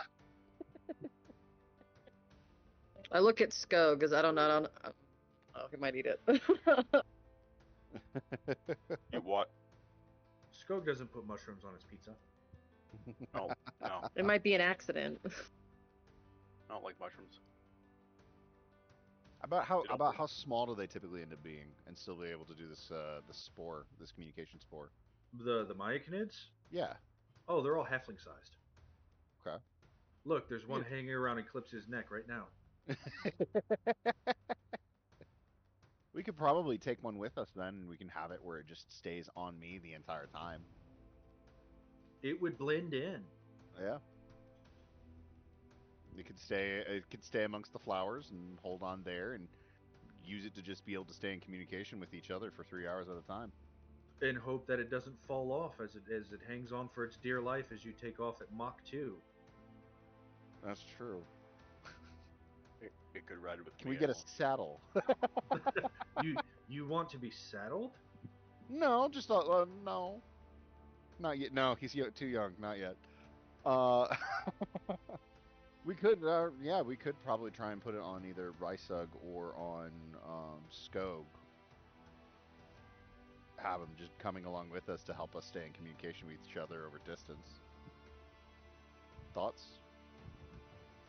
I look at Sko because I don't know. Oh, he might eat it. You what? Skog doesn't put mushrooms on his pizza. No, no, It might be an accident. I don't like mushrooms. About They don't work. how small do they typically end up being, and still be able to do this spore, this communication spore? The Mayakinids? Yeah. Oh, they're all halfling sized. Okay. Look, there's one Yeah. hanging around Eclipse's neck right now. We could probably take one with us then, and we can have it where it just stays on me the entire time. It would blend in. Yeah. It could stay amongst the flowers and hold on there, and use it to just be able to stay in communication with each other for 3 hours at a time. And hope that it doesn't fall off as it hangs on for its dear life as you take off at Mach 2. That's true. It could ride with Can me. we get a saddle? You want to be saddled? No, just no, not yet. No, he's too young. Not yet. Uh, we could, yeah, we could probably try and put it on either Rysug or on Skog. Have him just coming along with us to help us stay in communication with each other over distance. Thoughts?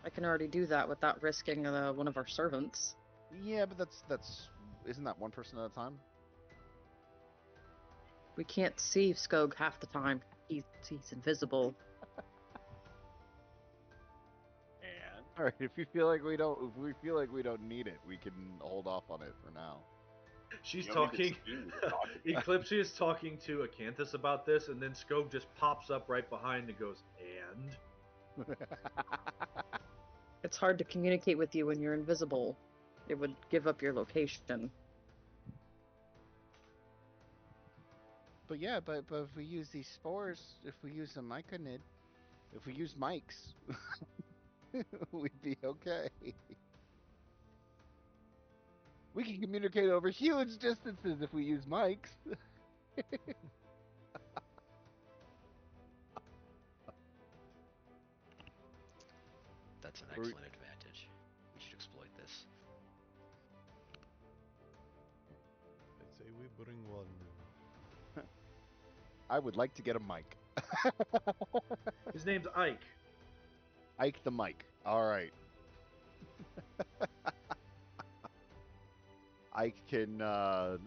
I can already do that without risking one of our servants. Yeah, but that's isn't that one person at a time? We can't see Skog half the time. He's invisible. And All right, if we feel like we don't need it, we can hold off on it for now. She's you don't need to talking. see me talking. Eclipse is talking to Acanthus about this, and then Skog just pops up right behind and goes, and? It's hard to communicate with you when you're invisible. It would give up your location. But yeah, but if we use these spores, if we use a myconid, if we use mics, we'd be okay. We can communicate over huge distances if we use mics. That's an Or- excellent advantage. We should exploit this. I'd say we bring one. I would like to get a mic. His name's Ike. Ike the mic. All right. Ike can, I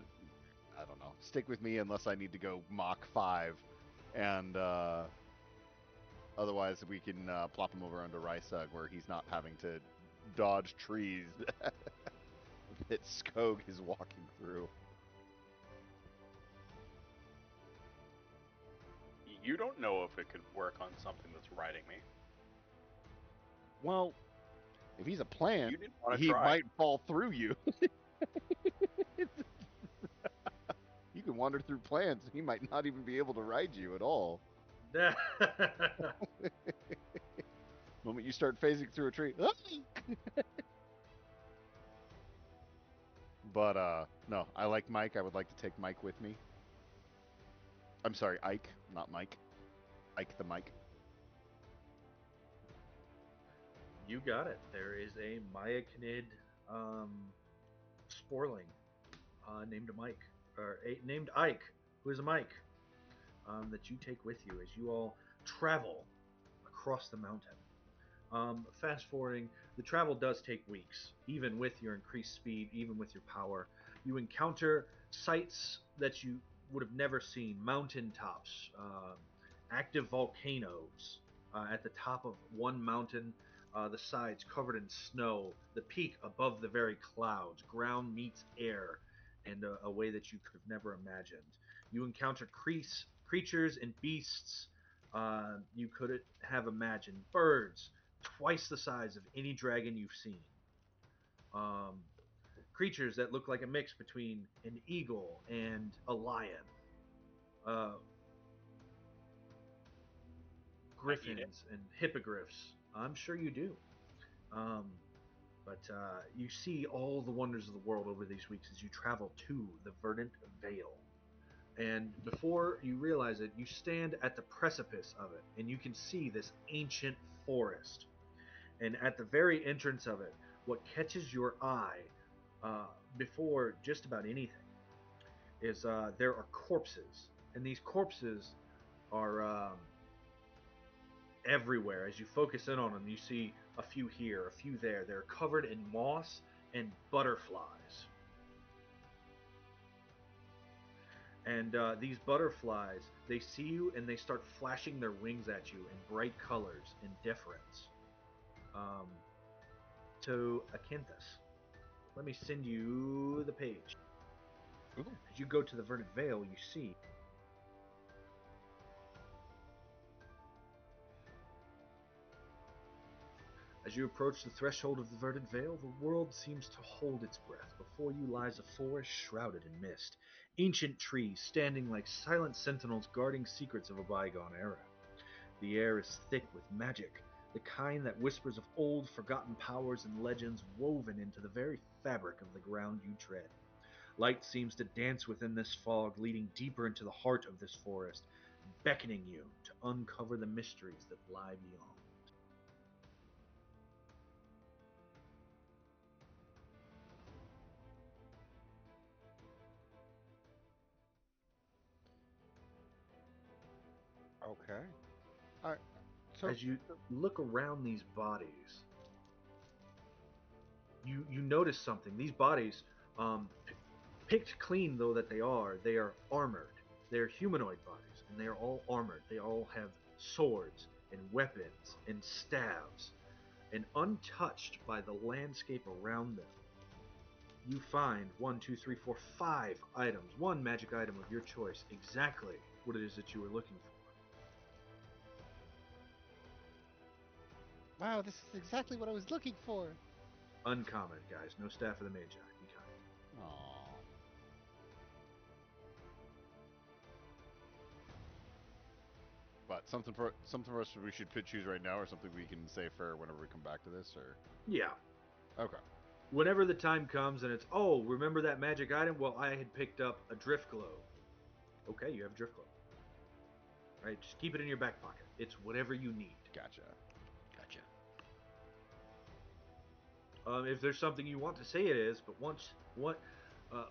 don't know, stick with me unless I need to go Mach 5 and otherwise we can plop him over under Rysug where he's not having to dodge trees that Skog is walking through. You don't know if it could work on something that's riding me. Well, if he's a plant, You didn't want to he try. might fall through you. You can wander through plants, he might not even be able to ride you at all. The moment you start phasing through a tree. But no, I like Mike. I would like to take Mike with me. I'm sorry, Ike, not Mike. Ike the Mike. You got it. There is a Mayacanid sporling named Mike, or named Ike, who is a Mike, that you take with you as you all travel across the mountain. Fast forwarding, the travel does take weeks, even with your increased speed, even with your power. You encounter sights that you would have never seen: mountaintops, active volcanoes at the top of one mountain, the sides covered in snow, the peak above the very clouds. Ground meets air in a way that you could have never imagined. You encounter creatures and beasts you couldn't have imagined. Birds, twice the size of any dragon you've seen. Um, Creatures that look like a mix between an eagle and a lion. Uh, Griffins and hippogriffs. I'm sure you do. Um, but you see all the wonders of the world over these weeks as you travel to the Verdant Vale. And before you realize it, you stand at the precipice of it, and you can see this ancient forest. And at the very entrance of it, what catches your eye before just about anything is there are corpses. And these corpses are everywhere. As you focus in on them, you see a few here, a few there. They're covered in moss and butterflies. And these butterflies, they see you and they start flashing their wings at you in bright colors in deference to Acanthus. Let me send you the page. Ooh. As you go to the Verdant Vale, you see as you approach the threshold of the Verdant Vale, the world seems to hold its breath. Before you lies a forest shrouded in mist, ancient trees standing like silent sentinels guarding secrets of a bygone era. The air is thick with magic, the kind that whispers of old forgotten powers and legends woven into the very fabric of the ground you tread. Light seems to dance within this fog, leading deeper into the heart of this forest, beckoning you to uncover the mysteries that lie beyond. Okay. All right. So As you look around these bodies, you notice something. These bodies, picked clean though that they are armored. They're humanoid bodies, and they are all armored. They all have swords and weapons and staves, and untouched by the landscape around them. You find one, two, three, four, five items, one magic item of your choice, exactly what it is that you were looking wow, this is exactly what I was looking for. for. Uncommon, guys. No staff of the Magi. Be kind. Aww. But something for us we should choose right now, or something we can say for whenever we come back to this, or Yeah. okay. Whenever the time comes and it's, oh, remember that magic item? Well, I had picked up a drift globe. Okay, you have a drift globe. Right? Just keep it in your back pocket. It's whatever you need. Gotcha. Gotcha. If there's something you want to say, it is. But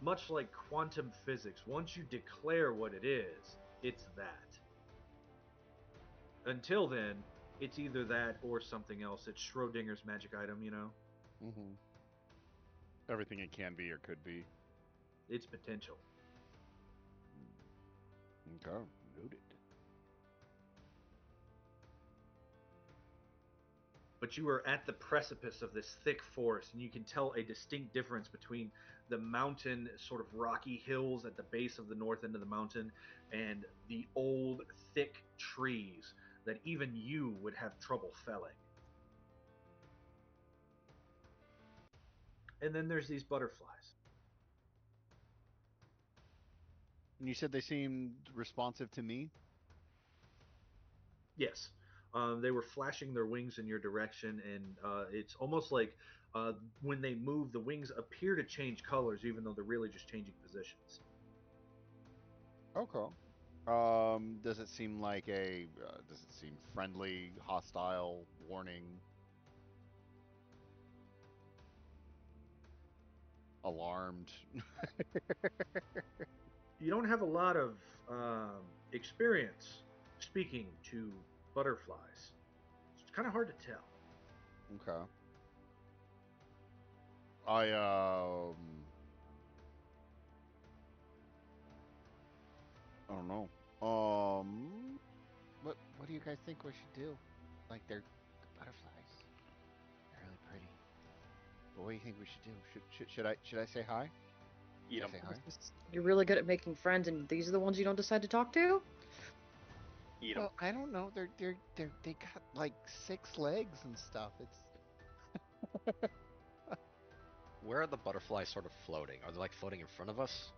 much like quantum physics, once you declare what it is, it's that. Until then, it's either that or something else. It's Schrodinger's magic item, you know. Mm-hmm. Everything it can be or could be. It's potential. Okay, noted. but you are at the precipice of this thick forest, and you can tell a distinct difference between the mountain, sort of rocky hills at the base of the north end of the mountain, and the old, thick trees that even you would have trouble felling. And then there's these butterflies. And you said they seemed responsive to me. Yes. They were flashing their wings in your direction, and it's almost like when they move, the wings appear to change colors, even though they're really just changing positions. Okay. Does it seem like a? Does it seem friendly, hostile, warning, alarmed? You don't have a lot of experience speaking to butterflies. It's kind of hard to tell. Okay. I I don't know. What do you guys think we should do? Like the butterflies. They're really pretty. But what do you think we should do? Should I say hi? Eat Should I them. say hi? You're really good at making friends, and these are the ones you don't decide to talk to? Eat them. Well, I don't know. They got like 6 legs and stuff. It's Where are the butterflies sort of floating? Are they like floating in front of us?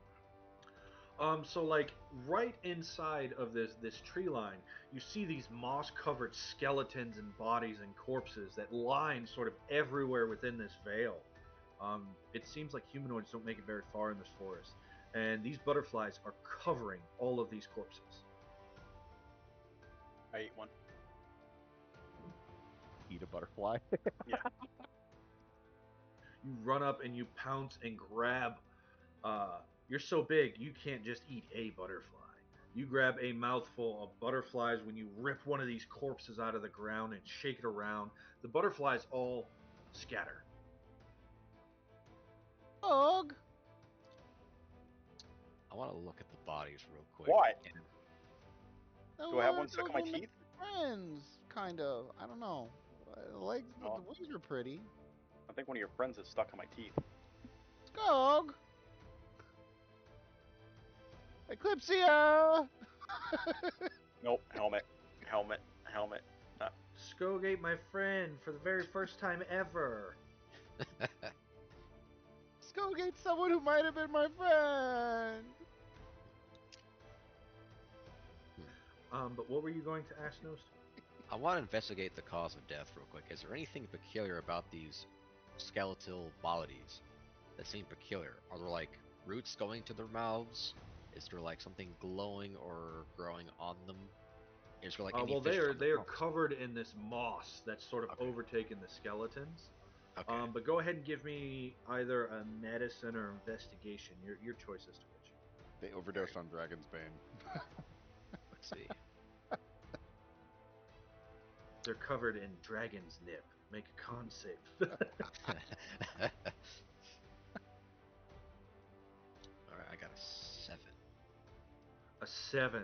So like right inside of this tree line, you see these moss-covered skeletons and bodies and corpses that line sort of everywhere within this veil. It seems like humanoids don't make it very far in this forest, and these butterflies are covering all of these corpses. I ate one. eat a butterfly. Yeah. You run up and you pounce and grab. You're so big you can't just eat a butterfly. You grab a mouthful of butterflies when you rip one of these corpses out of the ground and shake it around. The butterflies all scatter. Dog. I want to look at the bodies real quick. Why? And Do I have one stuck in my Those are teeth? friends, kind of. I don't know. The legs, Oh. the wings are pretty. I think one of your friends is stuck in my teeth. Skog. Eclipsia. Nope. Helmet. Helmet. Helmet. Skogate, my friend, for the very first time ever. Skogate, someone who might have been my friend. But what were you going to ask, Nost? I want to investigate the cause of death real quick. Is there anything peculiar about these skeletal bodies that seem peculiar? Are there like roots going to their mouths? Is there like something glowing or growing on them? Is there like any Well, fish on the they are bones? covered in this moss that's sort of Okay. overtaken the skeletons. Okay. But go ahead and give me either a medicine or investigation. Your choice as to which. They overdosed on Dragon's Bane. Let's see. They're covered in dragon's nip. Make a con save. Alright, I got a 7. A 7.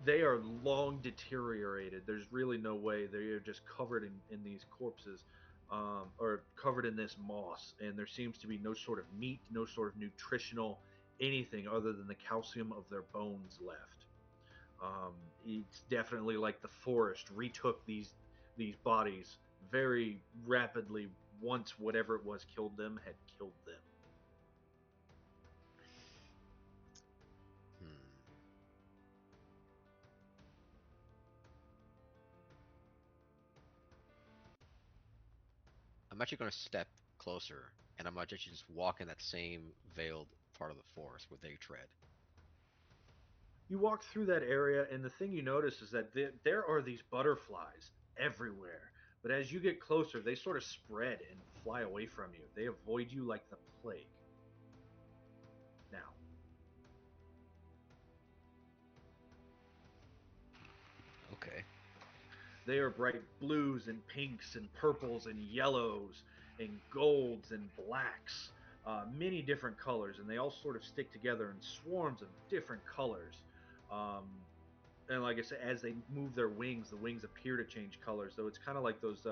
They are long deteriorated. There's really no way. They are just covered in these corpses, or covered in this moss, and there seems to be no sort of meat, no sort of nutritional anything other than the calcium of their bones left. It's definitely like the forest retook these bodies very rapidly once whatever it was killed them had killed them. Hmm. I'm actually going to step closer, and I'm actually just walk in that same veiled part of the forest where they tread. You walk through that area, and the thing you notice is that there are these butterflies everywhere. But as you get closer, they sort of spread and fly away from you. They avoid you like the plague. Now, Okay. they are bright blues and pinks and purples and yellows and golds and blacks, many different colors, and they all sort of stick together in swarms of different colors. Um, and like I said, as they move their wings, the wings appear to change colors. So it's kind of like those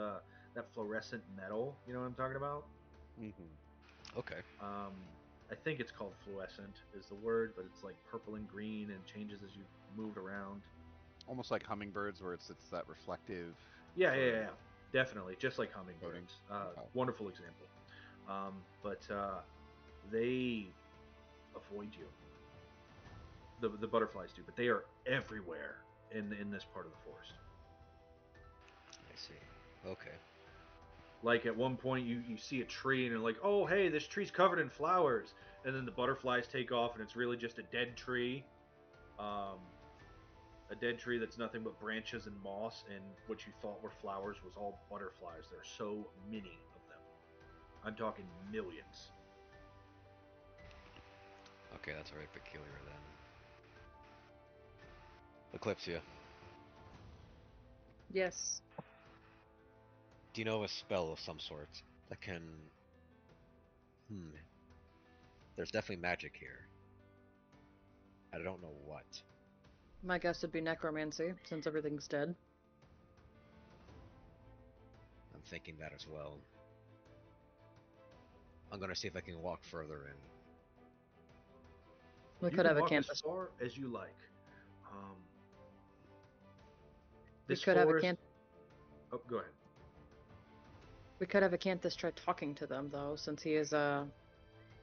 that fluorescent metal. You know what I'm talking about? Okay. I think it's called fluorescent is the word, but it's like purple and green and changes as you move around. Almost like hummingbirds, where it's that reflective. Yeah, sort yeah, of yeah. Definitely, just like coating. hummingbirds. Okay. Wonderful example. But they avoid you. The butterflies do, but they are everywhere in this part of the forest. I see. Okay. Like at one point, you see a tree and you're like, oh hey, this tree's covered in flowers, and then the butterflies take off and it's really just a dead tree. A dead tree that's nothing but branches and moss, and what you thought were flowers was all butterflies. There are so many of them. I'm talking millions. Okay, that's very peculiar then. Eclipsia, Yes. do you know of a spell of some sort that can... There's definitely magic here. I don't know what. My guess would be necromancy, since everything's dead. I'm thinking that as well. I'm gonna see if I can walk further in. We You could can have a walk as campus. far as you like. We This could have a forest. camp. Oh, go ahead. We could have Acanthus try talking to them, though, since he is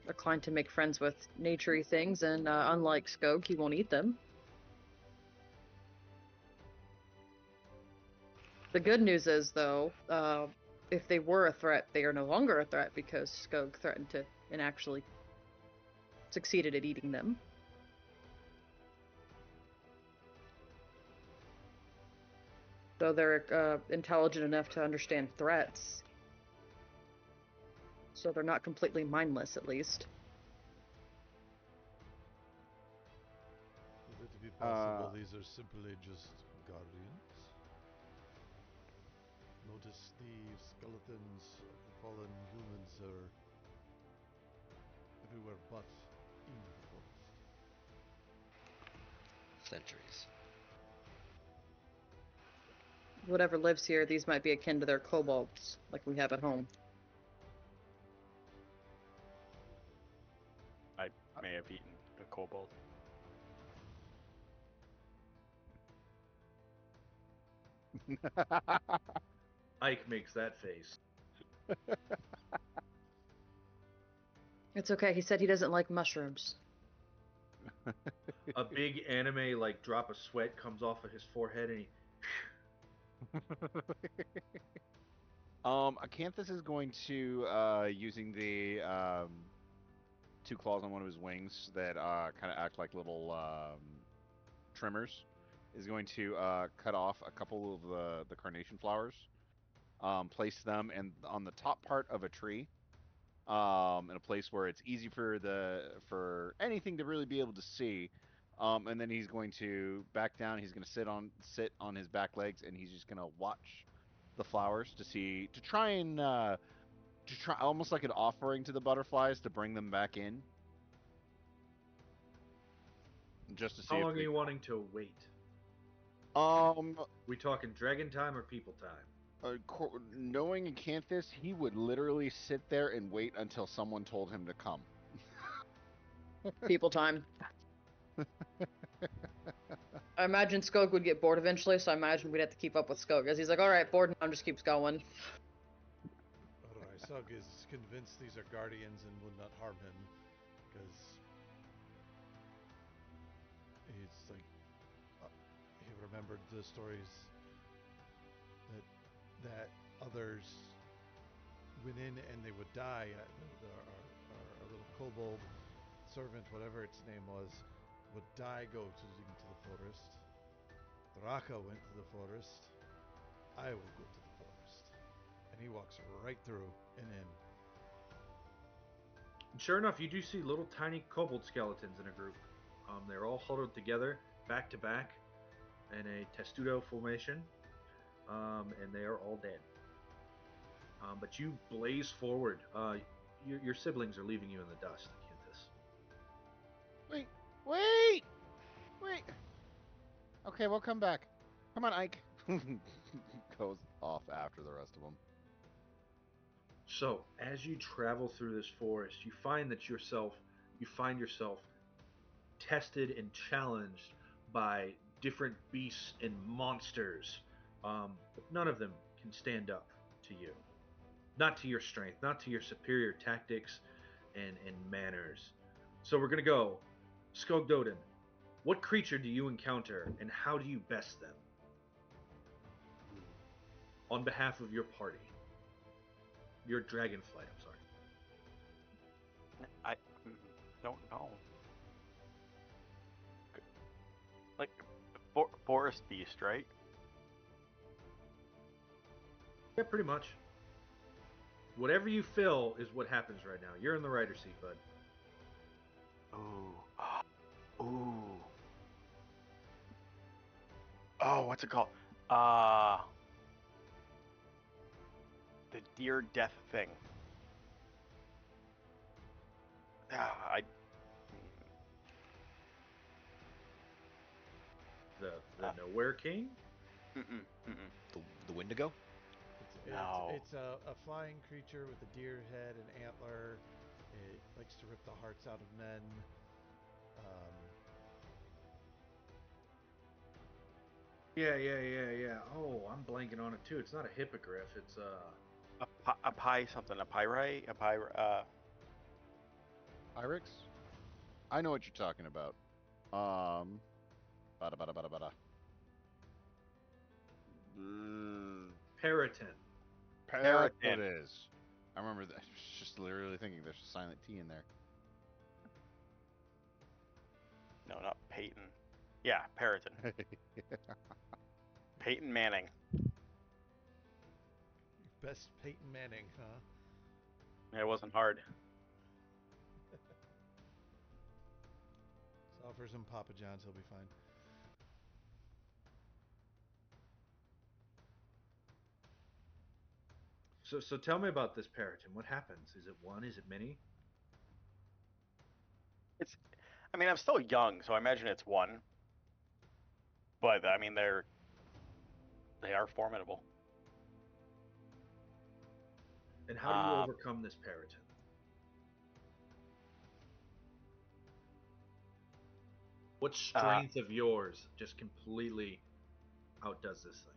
inclined to make friends with naturey things, and unlike Skog, he won't eat them. The good news is, though, if they were a threat, they are no longer a threat because Skog threatened to and actually succeeded at eating them. So they're intelligent enough to understand threats. So they're not completely mindless, at least. Would it be possible these are simply just guardians? Notice the skeletons of the fallen humans are everywhere but in the forest. Centuries. Whatever lives here, these might be akin to their kobolds, like we have at home. I may have eaten a kobold. Ike makes that face. It's okay, he said he doesn't like mushrooms. A big anime like drop of sweat comes off of his forehead, and he. Acanthus is going to using the two claws on one of his wings that kind of act like little trimmers, is going to cut off a couple of the carnation flowers, place them on the top part of a tree, in a place where it's easy for anything to really be able to see. And then he's going to back down. He's going to sit on his back legs, and he's just going to watch the flowers to try and to try almost like an offering to the butterflies to bring them back in, just to How see if long are they. you wanting to wait? Um, We talking dragon time or people time? Knowing Acanthus, he would literally sit there and wait until someone told him to come. People time. I imagine Skog would get bored eventually, so I imagine we'd have to keep up with Skog, as he's like, alright, bored now, just keeps going. Sug is convinced these are guardians and would not harm him, because he's like, he remembered the stories that others went in and they would die. Our little kobold servant, whatever its name was, would die into the forest. Draka went to the forest. I will go to the forest. And he walks right through and in. And sure enough, you do see little tiny kobold skeletons in a group. They're all huddled together, back to back, in a testudo formation, and they are all dead. But you blaze forward. Your siblings are leaving you in the dust, Acanthus. Wait, wait, wait. Okay, we'll come back. Come on, Ike. Goes off after the rest of them. So, as you travel through this forest, you find yourself tested and challenged by different beasts and monsters, but none of them can stand up to you. Not to your strength, not to your superior tactics and manners. So we're gonna go, Skogdoden. What creature do you encounter, and how do you best them on behalf of your party? Your dragonflight, I'm sorry. I don't know. Like forest beast, right? Yeah, pretty much. Whatever you fill is what happens right now. You're in the writer's seat, bud. Ooh. Ooh. Oh, what's it called? Uh the deer death thing. I The Nowhere King? mm-mm. The Wendigo? No. It's a flying creature with a deer head and antler. It likes to rip the hearts out of men. Um, Yeah. Oh, I'm blanking on it too. It's not a hippogriff. It's A pie something, a pyrite, a py Pyrex? I know what you're talking about. Um, bada bada bada bada. Periton. That's what it Periton. is. I remember that. I was just literally thinking there's a silent T in there. No, not Peyton. Yeah, Periton. Peyton Manning. best Peyton Manning, huh? It wasn't hard. So offer some Papa John's, he'll be fine. So tell me about this Periton. What happens? Is it one? Is it many? I mean, I'm still young, so I imagine it's one. But I mean, they are formidable. And how do you overcome this Periton? What strength of yours just completely outdoes this thing?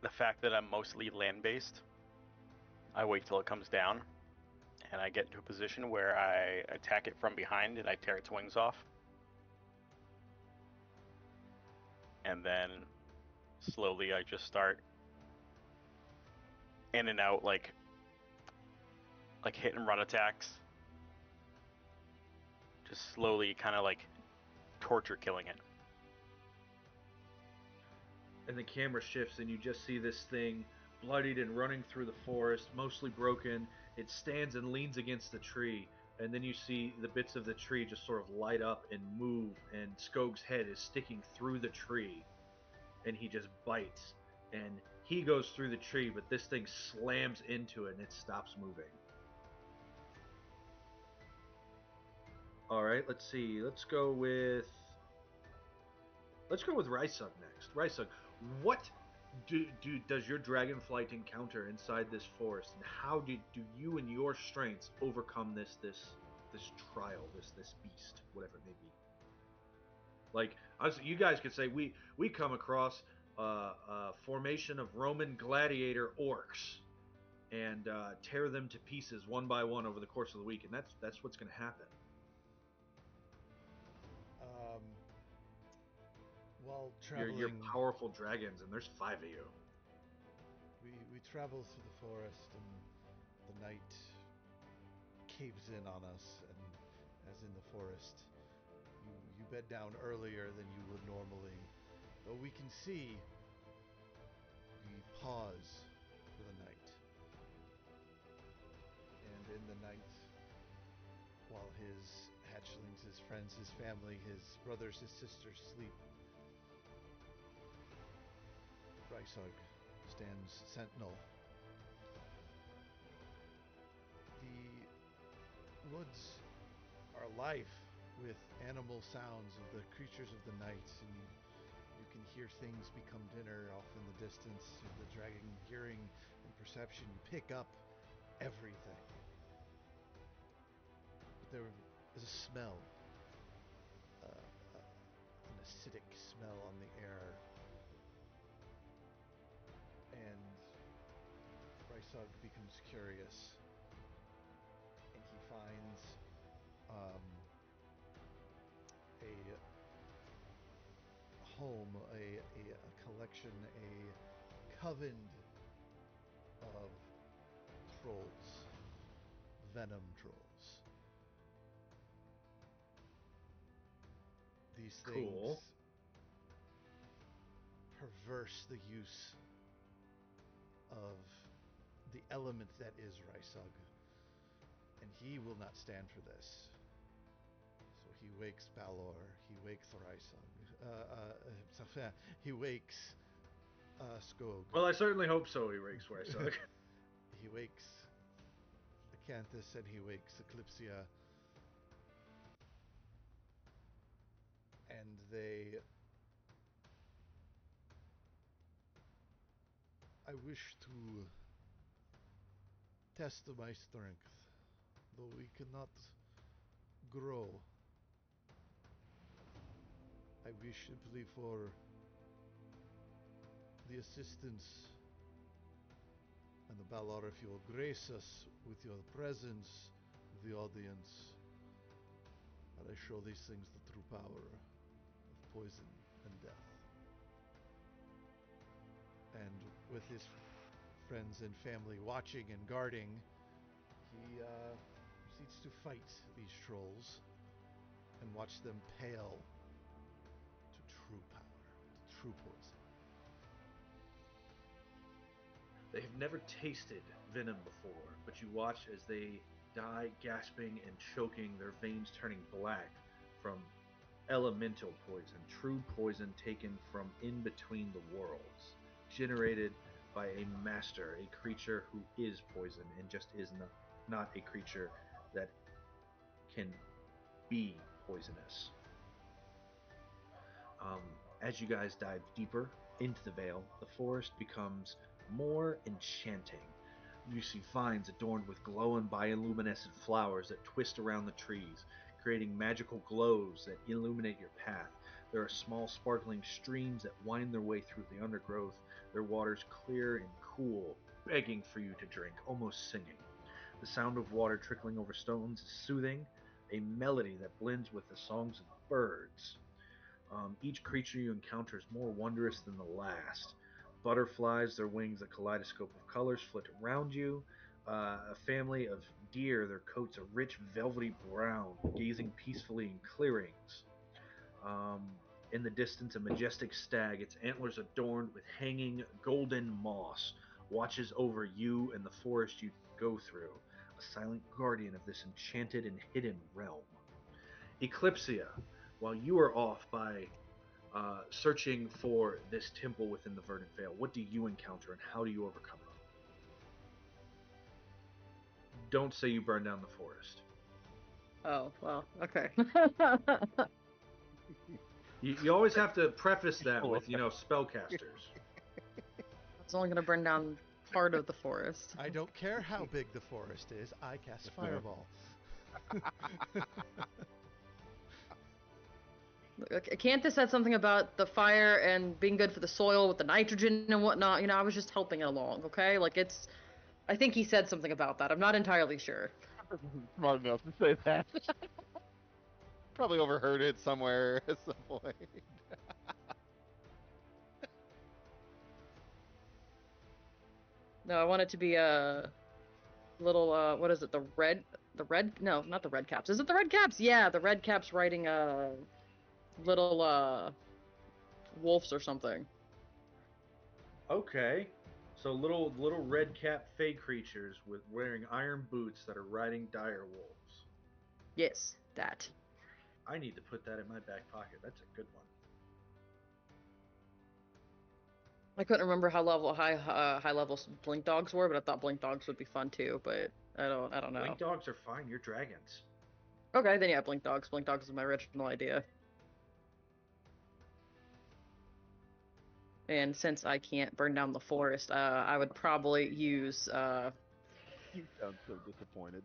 The fact that I'm mostly land-based, I wait till it comes down, and I get into a position where I attack it from behind and I tear its wings off. And then slowly I just start in and out like hit and run attacks. Just slowly kind of like torture killing it. And the camera shifts and you just see this thing bloodied and running through the forest, mostly broken. It stands and leans against the tree, and then you see the bits of the tree just sort of light up and move, and Skog's head is sticking through the tree, and he just bites, and he goes through the tree, but this thing slams into it and it stops moving. All right, let's see. Let's go with Rysug next. Rysug, what does your dragonflight encounter inside this forest, and how do you and your strengths overcome this trial, this beast, whatever it may be? Like you guys could say we come across a formation of Roman gladiator orcs and tear them to pieces one by one over the course of the week, and that's what's going to happen. Um, while You're traveling, powerful dragons, and there's 5 of you. we travel through the forest, and the night caves in on us, and as in the forest, you bed down earlier than you would normally. Though we can see, we pause for the night. And in the night, while his hatchlings, his friends, his family, his brothers, his sisters sleep, Rysug stands sentinel. The woods are alive with animal sounds of the creatures of the night, and you can hear things become dinner off in the distance. The dragon hearing and perception. You pick up everything. But there is a smell, an acidic smell on the air, and Rysug becomes curious, and he finds a home, a collection, a coven of trolls, venom trolls. These things Cool. perverse the use of the element that is Rysug, and he will not stand for this. So he wakes Balor, he wakes Rysug, he wakes Skog. Well, I certainly hope so, he wakes Rysug. He wakes Acanthus and he wakes Eclipsia, and they... I wish to test my strength, though we cannot grow. I wish simply for the assistance and the Balor, if you will grace us with your presence, the audience, and I show these things the true power of poison and death. And with his friends and family watching and guarding, he proceeds to fight these trolls and watch them pale to true power, to true poison. They've never tasted venom before, but you watch as they die gasping and choking, their veins turning black from elemental poison, true poison taken from in between the worlds, generated by a master, a creature who is poison and just is not a creature that can be poisonous. As you guys dive deeper into the veil, the forest becomes more enchanting. You see vines adorned with glowing bioluminescent flowers that twist around the trees, creating magical glows that illuminate your path. There are small sparkling streams that wind their way through the undergrowth, their waters clear and cool, begging for you to drink, almost singing. The sound of water trickling over stones is soothing, a melody that blends with the songs of birds. Each creature you encounter is more wondrous than the last. Butterflies, their wings a kaleidoscope of colors, flit around you. A family of deer, their coats a rich velvety brown, gazing peacefully in clearings. Um, in the distance, a majestic stag, its antlers adorned with hanging golden moss, watches over you and the forest you go through, a silent guardian of this enchanted and hidden realm. Eclipsia, while you are off by searching for this temple within the Verdant Vale, what do you encounter and how do you overcome it? Don't say you burn down the forest. Oh, well, okay. You always have to preface that with, spellcasters. It's only going to burn down part of the forest. I don't care how big the forest is, I cast Fireball. Acanthus said something about the fire and being good for the soil with the nitrogen and whatnot. I was just helping it along, okay? I think he said something about that. I'm not entirely sure. Smart enough to say that. Probably overheard it somewhere at some point. No, I want it to be a little, what is it? No, not the red caps. Is it the red caps? Yeah, the red caps riding, little, wolves or something. Okay. So little red cap fey creatures with wearing iron boots that are riding dire wolves. Yes, that. I need to put that in my back pocket. That's a good one. I couldn't remember high level blink dogs were, but I thought blink dogs would be fun too. But I don't know. Blink dogs are fine. You're dragons. Okay, then yeah, blink dogs. Blink dogs is my original idea. And since I can't burn down the forest, I would probably use You sound so disappointed.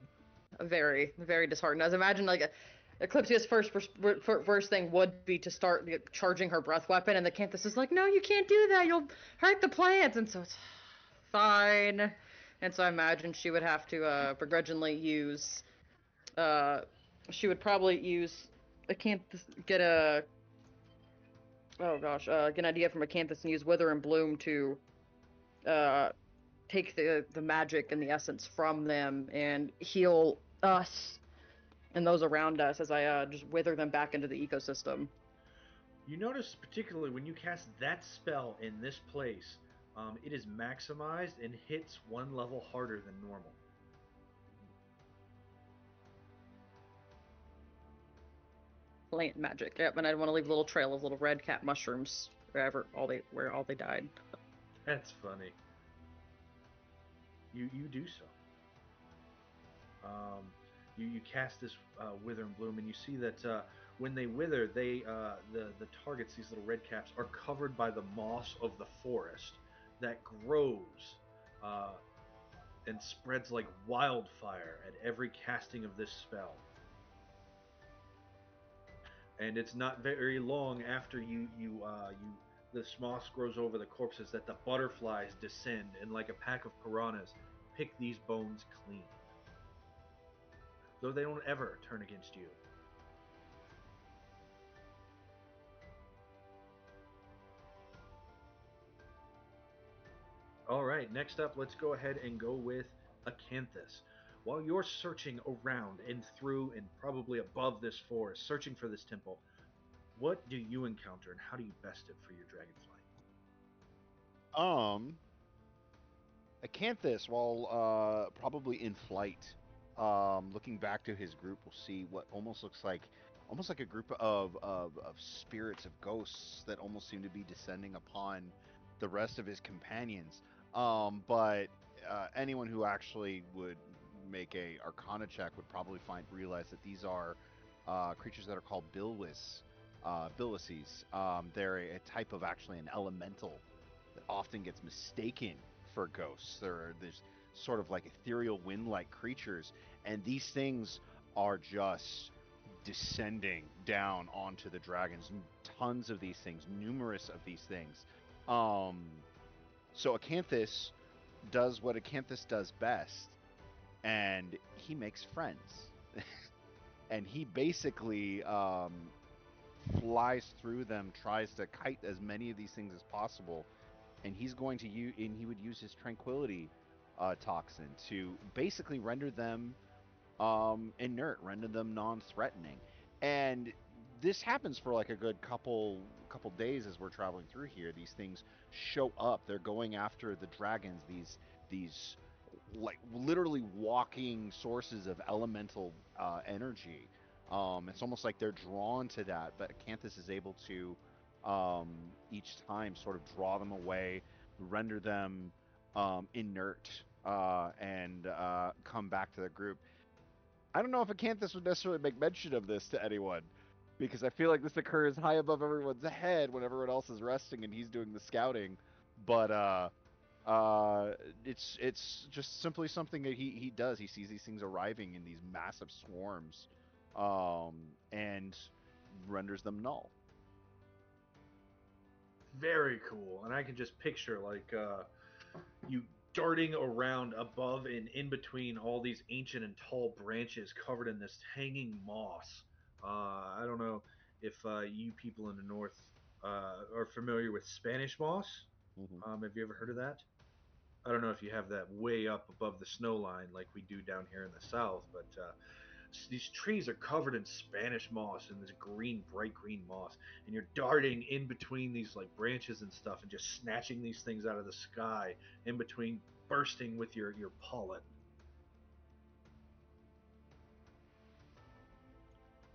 very, very disheartened. As imagine like Eclipsia's first thing would be to start charging her breath weapon, and the Canthus is like, "No, you can't do that. You'll hurt the plants." And so it's fine. And so I imagine she would have to begrudgingly use. Uh, she would probably use a Canthus, get a oh gosh, get an idea from a Canthus and use Wither and Bloom to uh take the magic and the essence from them and heal us and those around us as I just wither them back into the ecosystem. You notice, particularly when you cast that spell in this place, it is maximized and hits one level harder than normal. Plant magic. Yep, and I'd want to leave a little trail of little red cat mushrooms where all they died. That's funny. You do so. You cast this wither and bloom, and you see that when they wither, the targets, these little red caps, are covered by the moss of the forest that grows and spreads like wildfire at every casting of this spell. And it's not very long after this moss grows over the corpses that the butterflies descend and, like a pack of piranhas, pick these bones clean. Though they don't ever turn against you. All right, next up, let's go ahead and go with Acanthus. While you're searching around and through and probably above this forest, searching for this temple, what do you encounter and how do you best it for your dragonflight? Acanthus, while probably in flight, looking back to his group, will see what almost like a group of spirits of ghosts that almost seem to be descending upon the rest of his companions. But anyone who actually would make a Arcana check would probably realize that these are creatures that are called Billises. They're a type of actually an elemental that often gets mistaken for ghosts. There's sort of like ethereal wind-like creatures, and these things are just descending down onto the dragons. Tons of these things, numerous of these things. So Acanthus does what Acanthus does best, and he makes friends. And he basically flies through them, tries to kite as many of these things as possible, and he's going to use, and he would use his tranquility toxin to basically render them inert, render them non-threatening. And this happens for like a good couple days as we're traveling through here. These things show up. They're going after the dragons. These like literally walking sources of elemental energy. It's almost like they're drawn to that, but Acanthus is able to each time sort of draw them away, render them inert, and come back to the group. I don't know if Acanthus would necessarily make mention of this to anyone, because I feel like this occurs high above everyone's head when everyone else is resting and he's doing the scouting. But it's just simply something that he does. He sees these things arriving in these massive swarms, and renders them null. Very cool. And I can just picture like you darting around above and in between all these ancient and tall branches covered in this hanging moss. I don't know if you people in the north are familiar with Spanish moss. Hmm. Have you ever heard of that? I don't know if you have that way up above the snow line like we do down here in the south, but these trees are covered in Spanish moss and this green, bright green moss, and you're darting in between these like branches and stuff, and just snatching these things out of the sky in between, bursting with your pollen.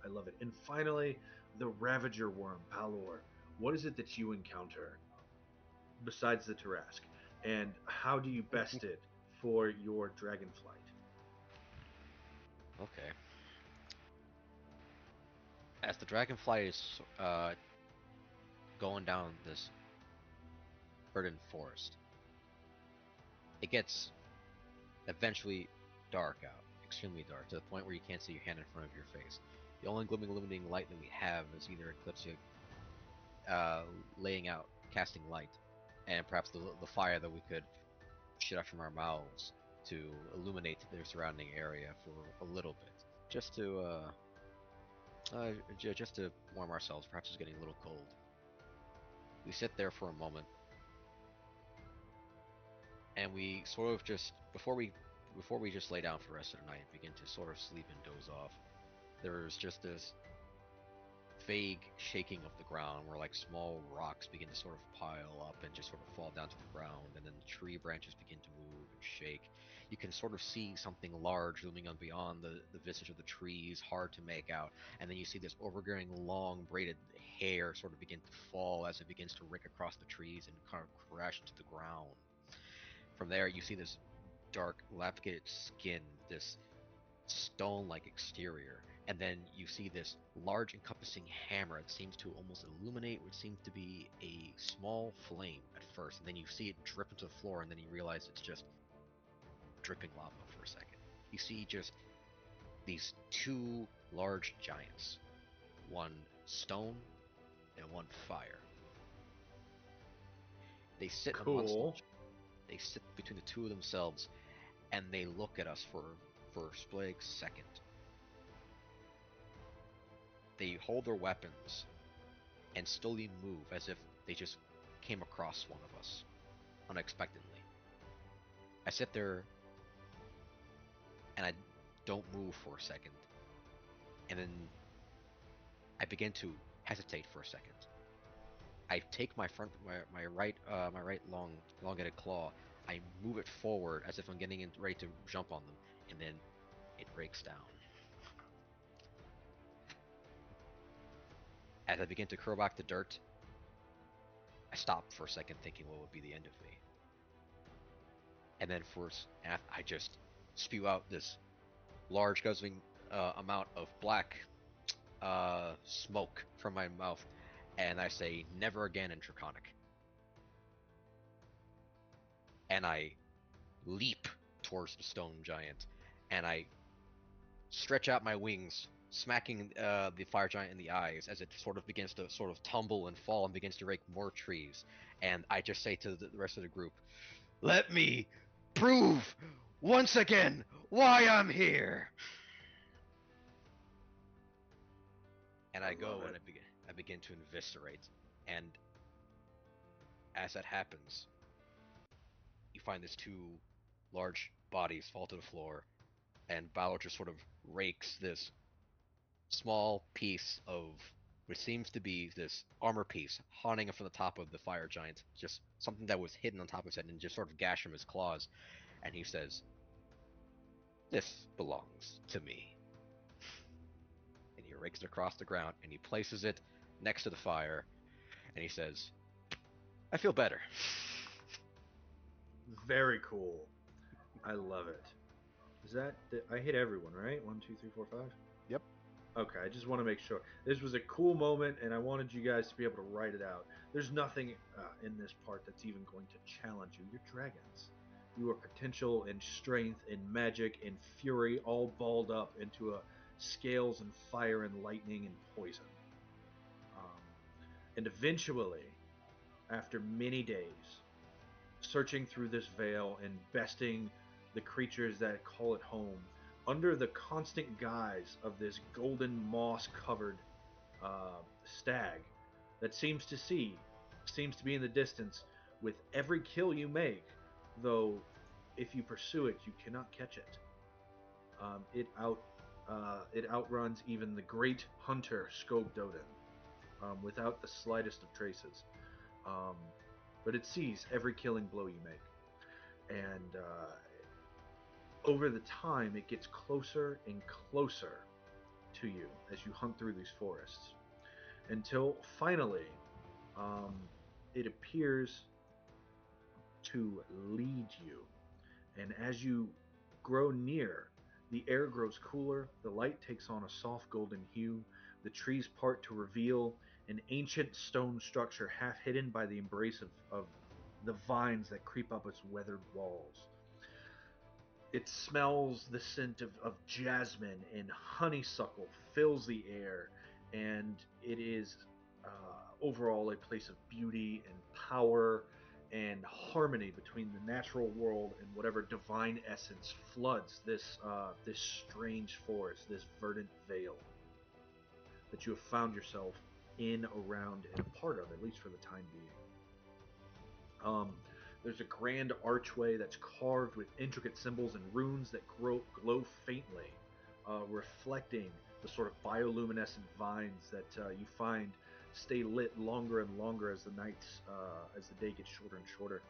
I love it. And finally, the Ravager worm, Palor. What is it that you encounter besides the Tarask, and how do you best it for your dragonflight? Okay. As the dragonfly is going down this covered in forest. It gets eventually dark out, extremely dark, to the point where you can't see your hand in front of your face. The only glimmering, illuminating light that we have is either Eclipse laying out, casting light, and perhaps the fire that we could shoot out from our mouths to illuminate their surrounding area for a little bit, just to warm ourselves. Perhaps it's getting a little cold. We sit there for a moment, and we sort of just before we just lay down for the rest of the night and begin to sort of sleep and doze off. There's just this vague shaking of the ground where like small rocks begin to sort of pile up and just sort of fall down to the ground, and then the tree branches begin to move and shake. You can sort of see something large looming on beyond the visage of the trees, hard to make out, and then you see this overgrowing long braided hair sort of begin to fall as it begins to rake across the trees and kind of crash to the ground. From there you see this dark lapidated skin, this stone-like exterior, and then you see this large encompassing hammer that seems to almost illuminate what seems to be a small flame at first, and then you see it drip into the floor, and then you realize it's just dripping lava for a second. You see just these two large giants, one stone and one fire. They sit amongst Cool. they sit between the two of themselves, and they look at us for a split second. They hold their weapons and slowly move as if they just came across one of us unexpectedly. I sit there and I don't move for a second, and then I begin to hesitate for a second. I take my right elongated claw. I move it forward as if I'm getting ready to jump on them, and then it breaks down. As I begin to curl back the dirt, I stop for a second, thinking what would be the end of me. And then I just spew out this large guzzling amount of black smoke from my mouth, and I say, "Never again" in Draconic. And I leap towards the stone giant, and I stretch out my wings, smacking the fire giant in the eyes as it sort of begins to sort of tumble and fall and begins to rake more trees. And I just say to the rest of the group, "Let me prove once again why I'm here." And I go and I begin to eviscerate. And as that happens, you find these two large bodies fall to the floor, and Balor just sort of rakes this small piece of what seems to be this armor piece hanging from the top of the fire giant, just something that was hidden on top of his head, and just sort of gash him his claws. And he says, "This belongs to me." And he rakes it across the ground, and he places it next to the fire, and he says, "I feel better." Very cool. I love it. Is that I hit everyone, right? 1, 2, 3, 4, 5. Yep. Okay, I just want to make sure. This was a cool moment, and I wanted you guys to be able to write it out. There's nothing in this part that's even going to challenge you. You're dragons. You are potential and strength and magic and fury all balled up into a scales and fire and lightning and poison. Um, and eventually, after many days, searching through this veil and besting the creatures that call it home, under the constant guise of this golden moss covered stag that seems to be in the distance with every kill you make, though if you pursue it, you cannot catch it. It outruns even the great hunter Skog Doden without the slightest of traces. Um, but it sees every killing blow you make, and over the time, it gets closer and closer to you as you hunt through these forests, until finally, um, it appears to lead you. And as you grow near, the air grows cooler, the light takes on a soft golden hue, the trees part to reveal an ancient stone structure half hidden by the embrace of the vines that creep up its weathered walls. It smells the scent of jasmine and honeysuckle fills the air, and it is overall a place of beauty and power and harmony between the natural world and whatever divine essence floods this strange forest, this verdant vale that you have found yourself in, around, and a part of, at least for the time being. There's a grand archway that's carved with intricate symbols and runes that glow faintly, reflecting the sort of bioluminescent vines that you find stay lit longer and longer as as the day gets shorter and shorter.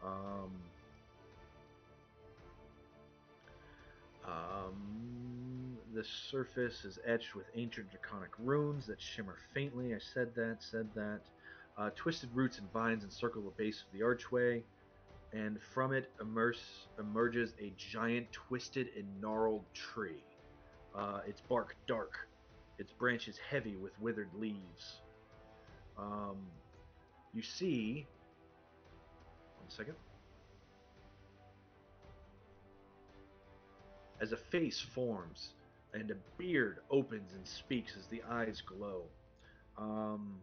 Um, the surface is etched with ancient draconic runes that shimmer faintly. I said that. Twisted roots and vines encircle the base of the archway, and from it emerges a giant, twisted, and gnarled tree. Its bark dark, its branches heavy with withered leaves. Um, you see. One second. As a face forms and a beard opens and speaks as the eyes glow. Um,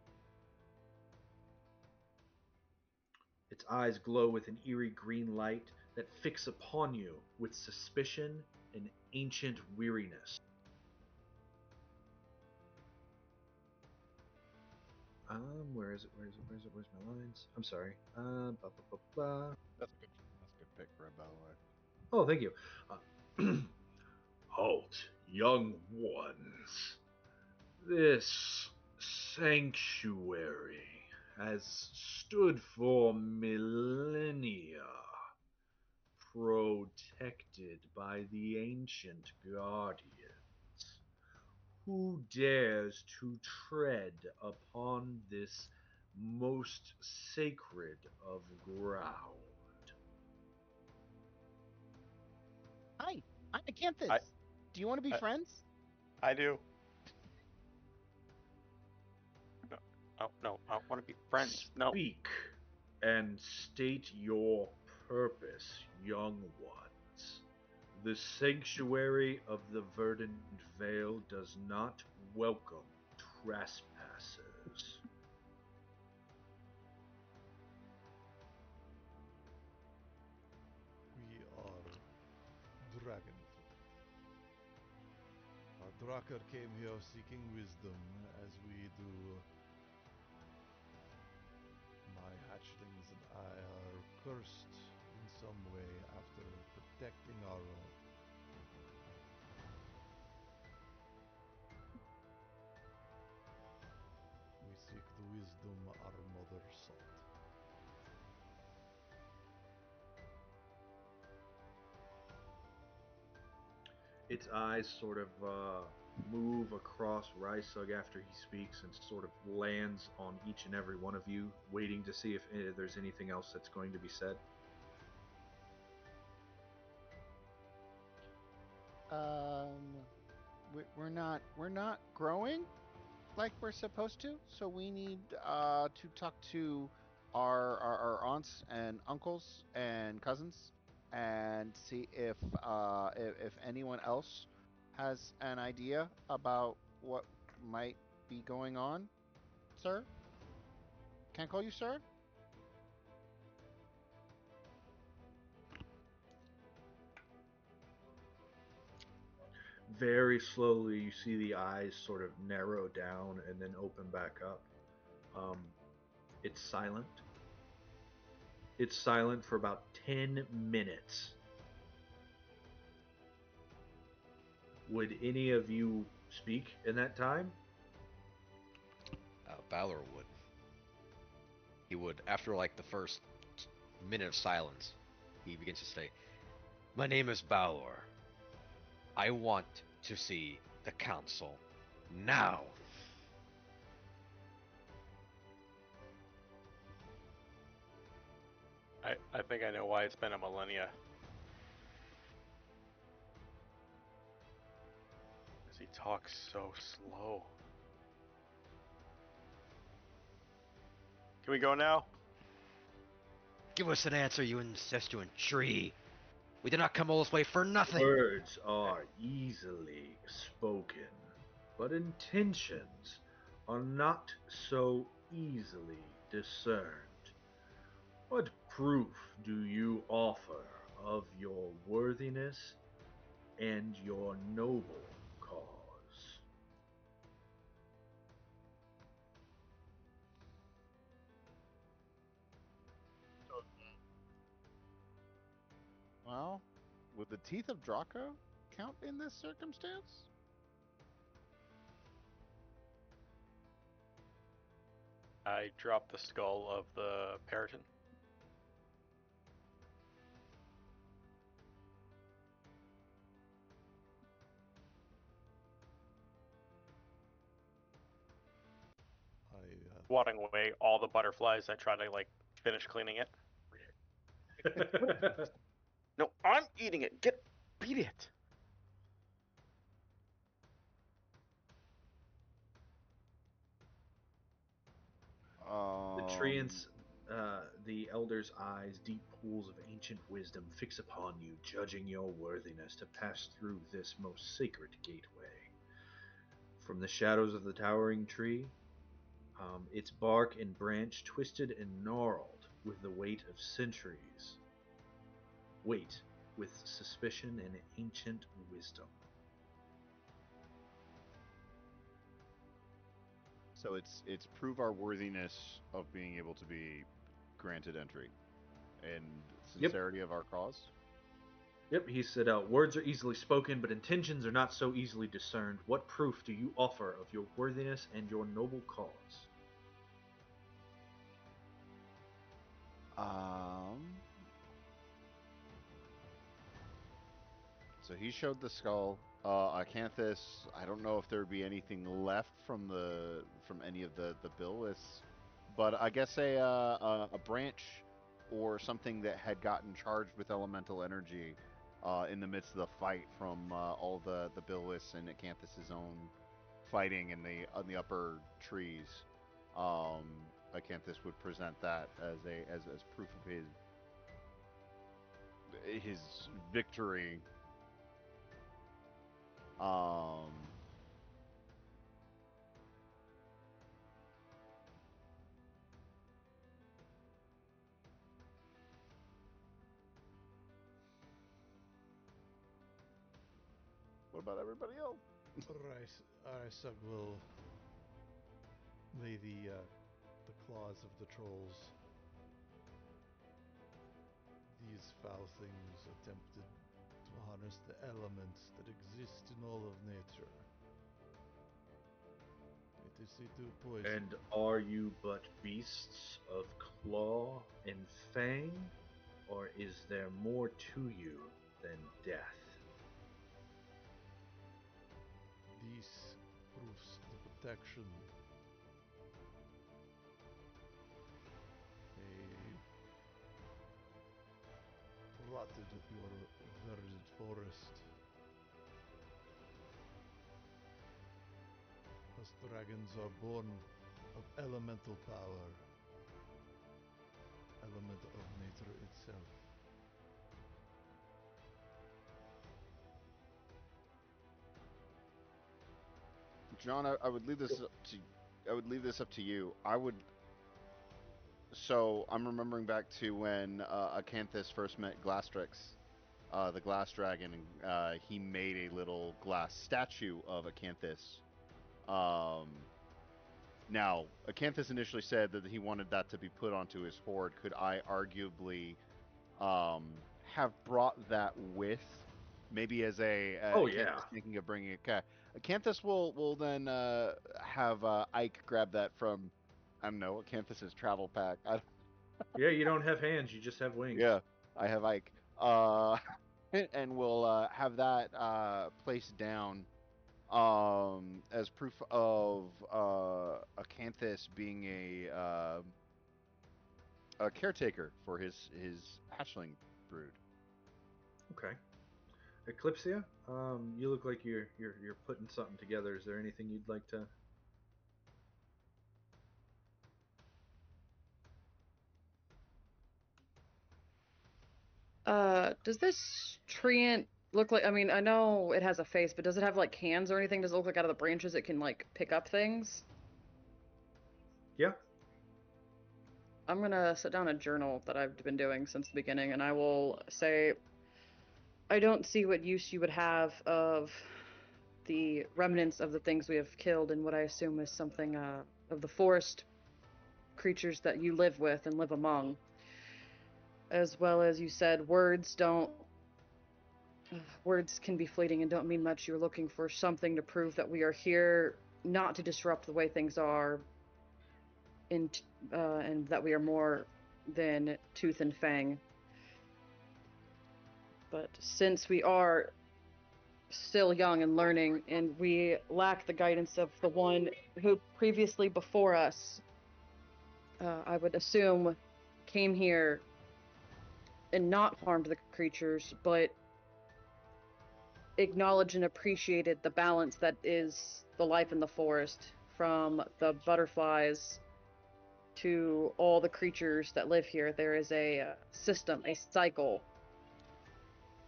its eyes glow with an eerie green light that fix upon you with suspicion and ancient weariness. Where is it? Where is it? Where is it? Where's my lines? I'm sorry. Blah, blah, blah, blah. That's a good pick, Red, by the way. Oh, thank you. Halt, young ones. This sanctuary has stood for millennia, protected by the ancient guardians. Who dares to tread upon this most sacred of ground? Hi, I'm Acanthus. I, Do you want to be I, friends? I do. No, oh, no, I don't want to be friends. No. Speak and state your purpose, young ones. The sanctuary of the Verdant Vale does not welcome trespassers. We are Dragonflight. Drakkar came here seeking wisdom, as we do. My hatchlings and I are cursed in some way after protecting our own. We seek the wisdom our mother sought. Its eyes sort of move across Rysug after he speaks and sort of lands on each and every one of you, waiting to see if there's anything else that's going to be said. We're not growing like we're supposed to, so we need to talk to our aunts and uncles and cousins and see if anyone else has an idea about what might be going on, sir. Can I call you sir? Very slowly, you see the eyes sort of narrow down and then open back up. Um, it's silent. It's silent for about 10 minutes. Would any of you speak in that time? Balor would. He would, after like the first minute of silence, he begins to say, "My name is Balor. I want to see the council now." I think I know why it's been a millennia. Because he talks so slow. Can we go now? Give us an answer, you incestuous tree. We did not come all this way for nothing. Words are easily spoken, but intentions are not so easily discerned. What proof do you offer of your worthiness and your noble cause? Well, would the teeth of Draco count in this circumstance? I dropped the skull of the Periton. I Swatting away all the butterflies that try to like finish cleaning it. No, I'm eating it. Beat it. The treants, the elder's eyes, deep pools of ancient wisdom, fix upon you, judging your worthiness to pass through this most sacred gateway. From the shadows of the towering tree, its bark and branch twisted and gnarled with the weight of centuries, wait with suspicion and ancient wisdom. So it's prove our worthiness of being able to be granted entry and sincerity of our cause. Yep, he said, words are easily spoken, but intentions are not so easily discerned. What proof do you offer of your worthiness and your noble cause? Um. So he showed the skull. Acanthus. I don't know if there would be anything left from any of the Billiths, but I guess a branch or something that had gotten charged with elemental energy in the midst of the fight from all the Billiths and Acanthus's own fighting in the upper trees. Um, Acanthus would present that as proof of his victory. Um, what about everybody else? Arisug will lay the claws of the trolls. These foul things attempted to harness the elements that exist in all of nature. It is said to poison. And are you but beasts of claw and fang, or is there more to you than death? This proves the protection. They rotted your verdant forest. Us dragons are born of elemental power, element of nature itself. John, I would leave this up to you. I would. So I'm remembering back to when Acanthus first met Glastrix, the glass dragon, and he made a little glass statue of Acanthus. Um, Now, Acanthus initially said that he wanted that to be put onto his hoard. Could I arguably have brought that with, maybe as a Oh yeah. Acanthus thinking of bringing it? Okay, Acanthus will then have Ike grab that from, I don't know, Acanthus's travel pack. Yeah, you don't have hands, you just have wings. Yeah, I have Ike. And we'll have that placed down as proof of Acanthus being a caretaker for his hatchling brood. Okay. Eclipsia, you look like you're putting something together. Is there anything you'd like to? Does this treant look like? I mean, I know it has a face, but does it have like hands or anything? Does it look like out of the branches it can like pick up things? Yeah. I'm gonna set down a journal that I've been doing since the beginning, and I will say, I don't see what use you would have of the remnants of the things we have killed in what I assume is something of the forest creatures that you live with and live among. As well as you said, words can be fleeting and don't mean much. You're looking for something to prove that we are here, not to disrupt the way things are, and that we are more than tooth and fang. But since we are still young and learning, and we lack the guidance of the one who previously before us, I would assume, came here and not harmed the creatures, but acknowledged and appreciated the balance that is the life in the forest, from the butterflies to all the creatures that live here. There is a system, a cycle.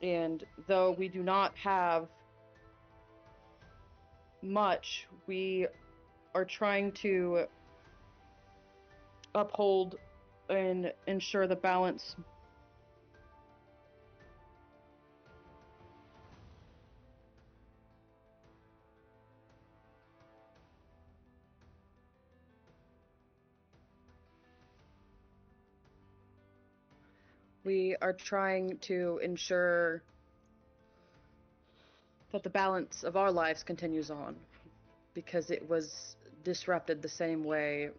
And though we do not have much, we are trying to uphold and ensure the balance. We are trying to ensure that the balance of our lives continues on, because it was disrupted the same way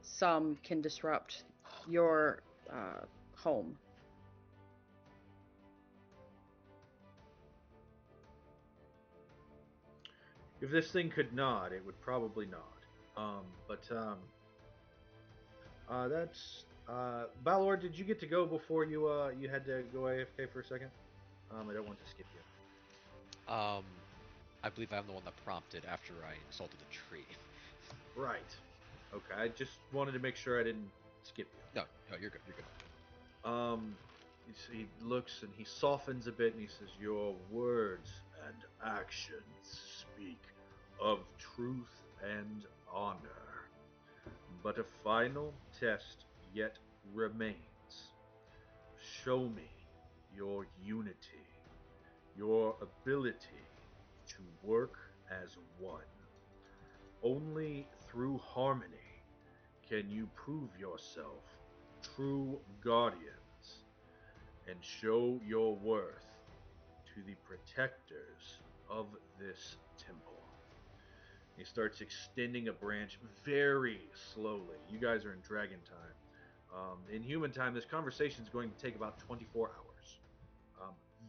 some can disrupt your home. If this thing could nod, it would probably nod. But that's Balor. Did you get to go before you had to go AFK for a second? I don't want to skip you. Um, I believe I'm the one that prompted after I insulted the tree. Right. Okay. I just wanted to make sure I didn't skip you. No, you're good. You're good. He looks and he softens a bit and he says, "Your words and actions speak of truth and honor. But a final test yet remains. Show me your unity, your ability to work as one. Only through harmony can you prove yourself true guardians and show your worth to the protectors of this temple." He starts extending a branch very slowly. You guys are in dragon time. In human time, this conversation is going to take about 24 hours.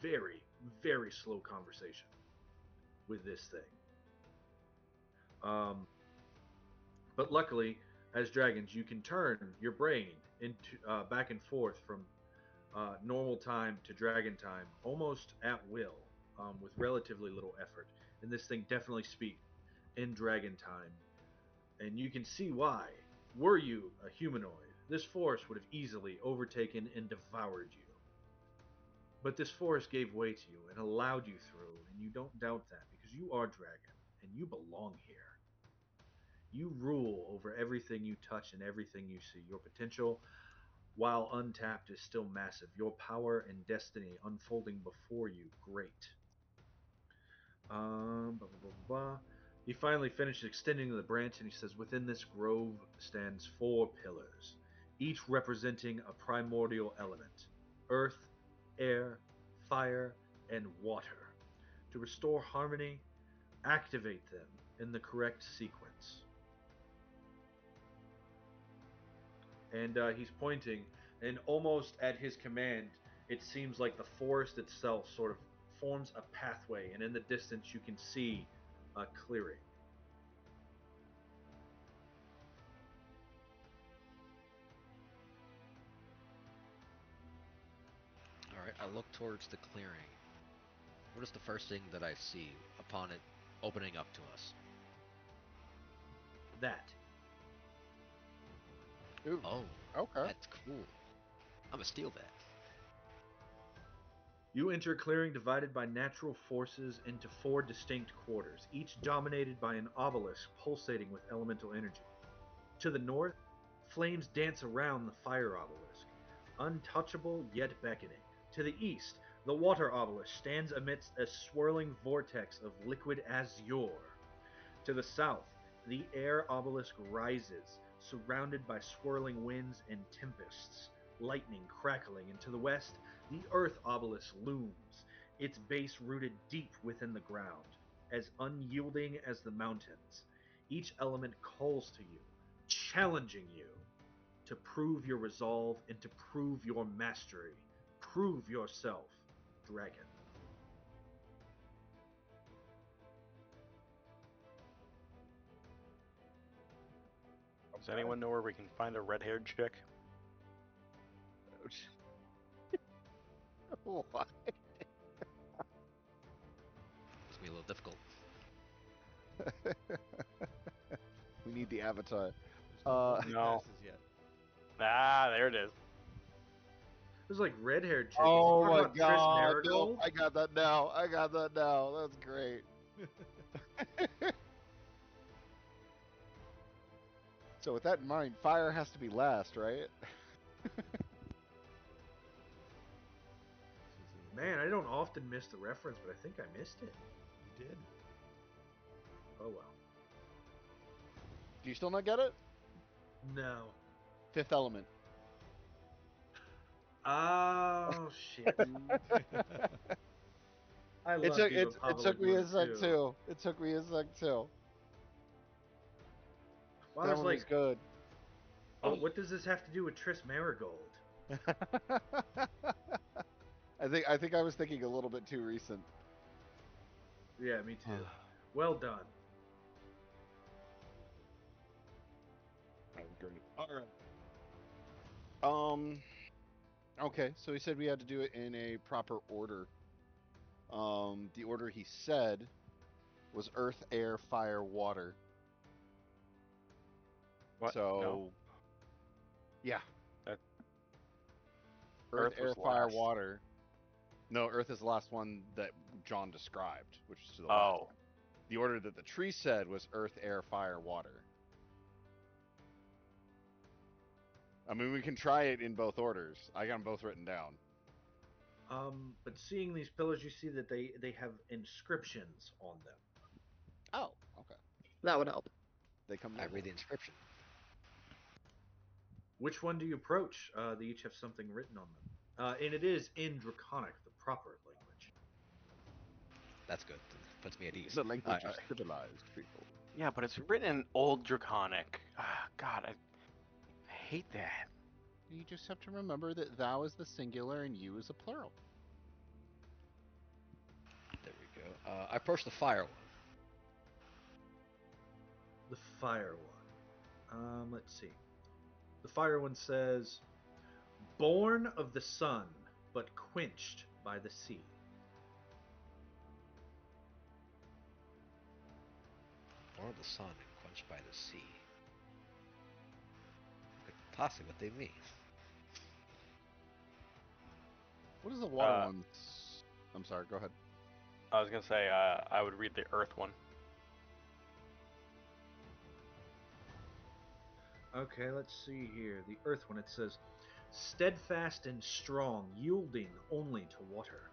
Very, very slow conversation with this thing. Um, but luckily, as dragons, you can turn your brain into back and forth from normal time to dragon time almost at will, with relatively little effort. And this thing definitely speaks in dragon time, and you can see why. Were you a humanoid, this forest would have easily overtaken and devoured you. But this forest gave way to you and allowed you through, and you don't doubt that because you are dragon and you belong here. You rule over everything you touch and everything you see. Your potential, while untapped, is still massive. Your power and destiny unfolding before you, great. Blah, blah, blah, blah. He finally finishes extending the branch and he says, "Within this grove stands 4 pillars, each representing a primordial element: earth, air, fire, and water. To restore harmony, activate them in the correct sequence." And he's pointing, and almost at his command, it seems like the forest itself sort of forms a pathway, and in the distance you can see a clearing. All right, I look towards the clearing. What is the first thing that I see upon it opening up to us? That. Ooh. Oh, Okay. that's cool. I'm gonna steal that. You enter a clearing divided by natural forces into four distinct quarters, each dominated by an obelisk pulsating with elemental energy. To the north, flames dance around the fire obelisk, untouchable yet beckoning. To the east, the water obelisk stands amidst a swirling vortex of liquid azure. To the south, the air obelisk rises, surrounded by swirling winds and tempests, lightning crackling, and to the west, the earth obelisk looms, its base rooted deep within the ground, as unyielding as the mountains. Each element calls to you, challenging you to prove your resolve and to prove your mastery. Prove yourself, dragon. Does anyone know where we can find a red-haired chick? What? It's gonna be a little difficult. We need the avatar. No. No. Passes yet. Ah, there it is. It was like red-haired chick. Oh Talking my about Triss god! Marigold? No, I got that now. I got that now. That's great. So with that in mind, fire has to be last, right? Man, I don't often miss the reference, but I think I missed it. You did. Oh well. Do you still not get it? No. Fifth element. Oh shit. I It love took Diva it took me a sec too. too. It took me a sec too. Well, I That was one was like, good. oh, what does this have to do with Triss Marigold? I think I was thinking a little bit too recent. Yeah, me too. Well done. That was great. All right. Okay, so he said we had to do it in a proper order. The order he said was earth, air, fire, water. What? So, No. yeah. That- Earth, Earth air, was fire, last. water. No, earth is the last one that John described, which is to the Oh. left. The order that the tree said was earth, air, fire, water. I mean, we can try it in both orders. I got them both written down. But seeing these pillars, you see that they have inscriptions on them. Oh, okay. That would help. They come I later. read the inscription. Which one do you approach? They each have something written on them. And it is in Draconic, the proper language. That's good. Puts me at ease. The language I- of civilized people. Yeah, but it's written in Old Draconic. Ah, God, I hate that. You just have to remember that thou is the singular and you is a plural. There we go. I approach the fire one. The fire one. Let's see. The fire one says, "Born of the sun, but quenched by the sea." Born of the sun and quenched by the sea. Could possibly what they mean. What is the water Uh, one? I'm sorry, go ahead. I was gonna say I would read the Earth one. Okay, let's see here. The earth one, it says, "Steadfast and strong, yielding only to water."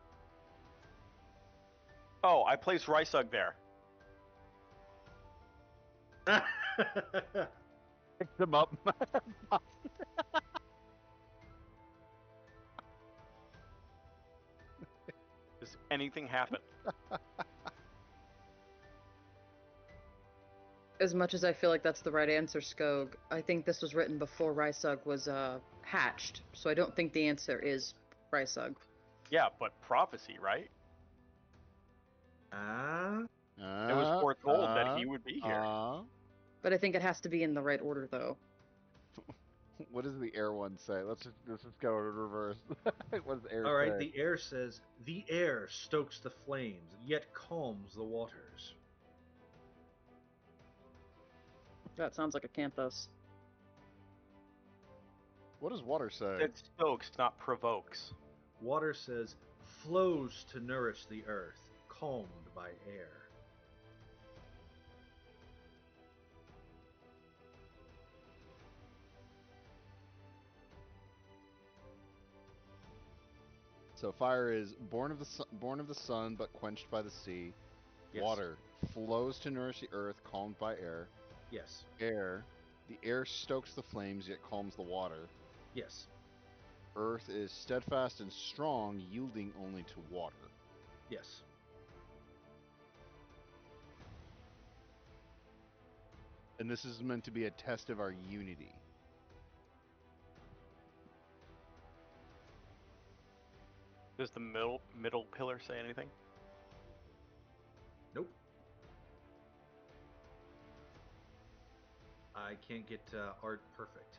Oh, I placed Rysug there. Pick them up. Does anything happen? As much as I feel like that's the right answer, Skog, I think this was written before Rysug was hatched, so I don't think the answer is Rysug. Yeah, but prophecy, right? Ah? It was foretold that he would be here. But I think it has to be in the right order, though. What does the air one say? Let's just go in reverse. What does air All right, say? the air says, "The air stokes the flames, yet calms the waters." That sounds like a Canthos. What does water say? It stokes, not provokes. Water says, flows to nourish the earth, calmed by air. So fire is born of the sun, but quenched by the sea. Yes. Water flows to nourish the earth, calmed by air. Yes. Air, the air stokes the flames, yet calms the water. Yes. Earth is steadfast and strong, yielding only to water. Yes. And this is meant to be a test of our unity. Does the middle pillar say anything? Nope. I can't get art perfect.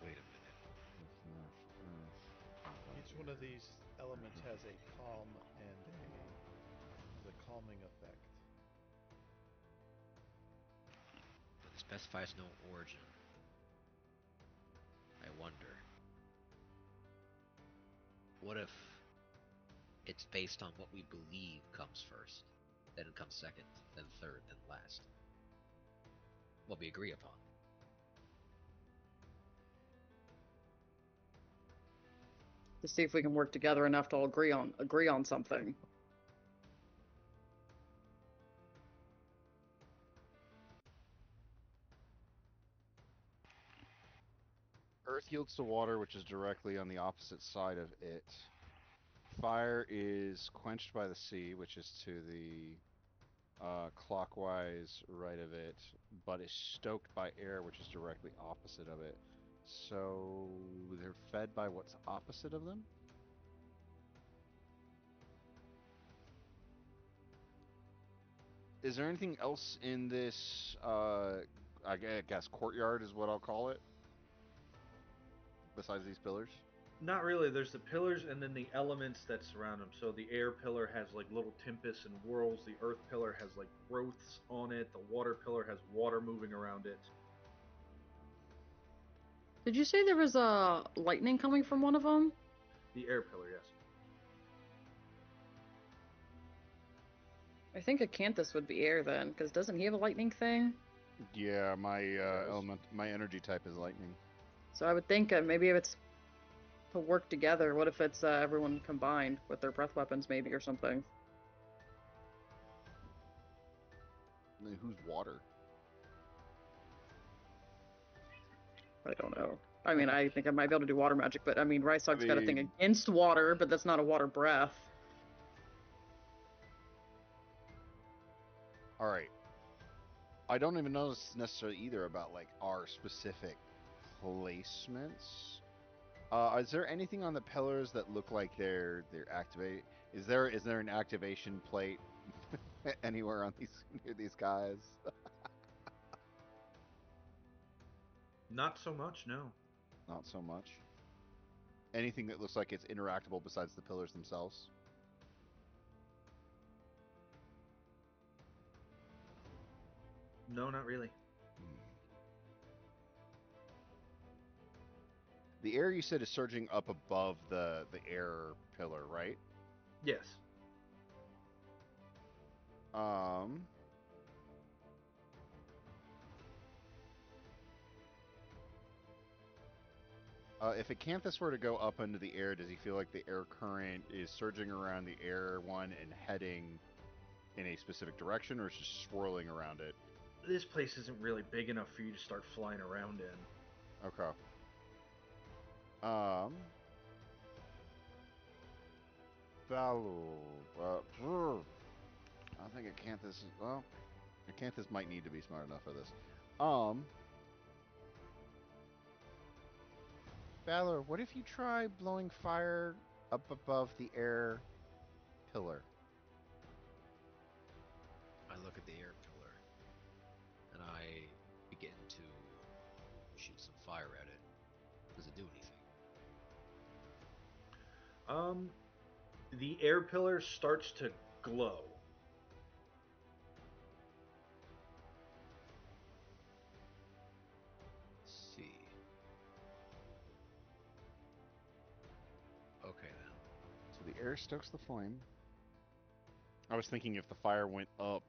Wait a minute. Each one of these elements has a calm and a calming effect. It specifies no origin. I wonder. What if it's based on what we believe comes first, then it comes second, then third, then last? What we agree upon. To see if we can work together enough to all agree on something. Earth yields to water, which is directly on the opposite side of it. Fire is quenched by the sea, which is to the clockwise right of it, but is stoked by air, which is directly opposite of it. So they're fed by what's opposite of them? Is there anything else in this, I guess, courtyard is what I'll call it, besides these pillars? Not really. There's the pillars and then the elements that surround them. So the air pillar has like little tempests and whirls. The earth pillar has like growths on it. The water pillar has water moving around it. Did you say there was lightning coming from one of them? The air pillar, yes. I think Acanthus would be air then, because doesn't he have a lightning thing? Yeah, my does. element, my energy type is lightning. So I would think maybe if it's to work together, what if it's everyone combined with their breath weapons maybe or something? I mean, who's water? I don't know. I mean, I think I might be able to do water magic, but I mean, Rysog's got a thing mean- against water, but that's not a water breath. All right. I don't even know necessarily either about like our specific placements. Is there anything on the pillars that look like they're activate? Is there an activation plate anywhere on these near these guys? Not so much, no. Not so much. Anything that looks like it's interactable besides the pillars themselves? No, not really. The air you said is surging up above the air pillar, right? Yes. If Acanthus were to go up into the air, does he feel like the air current is surging around the air one and heading in a specific direction, or is just swirling around it? This place isn't really big enough for you to start flying around in. Okay. Valor. I think Acanthus is, well, Acanthus might need to be smart enough for this. Valor, what if you try blowing fire up above the air pillar? I look at the air pillar, and I begin to shoot some fire at it. Does it do anything? The air pillar starts to glow. Let's see. So the air stokes the flame. I was thinking if the fire went up,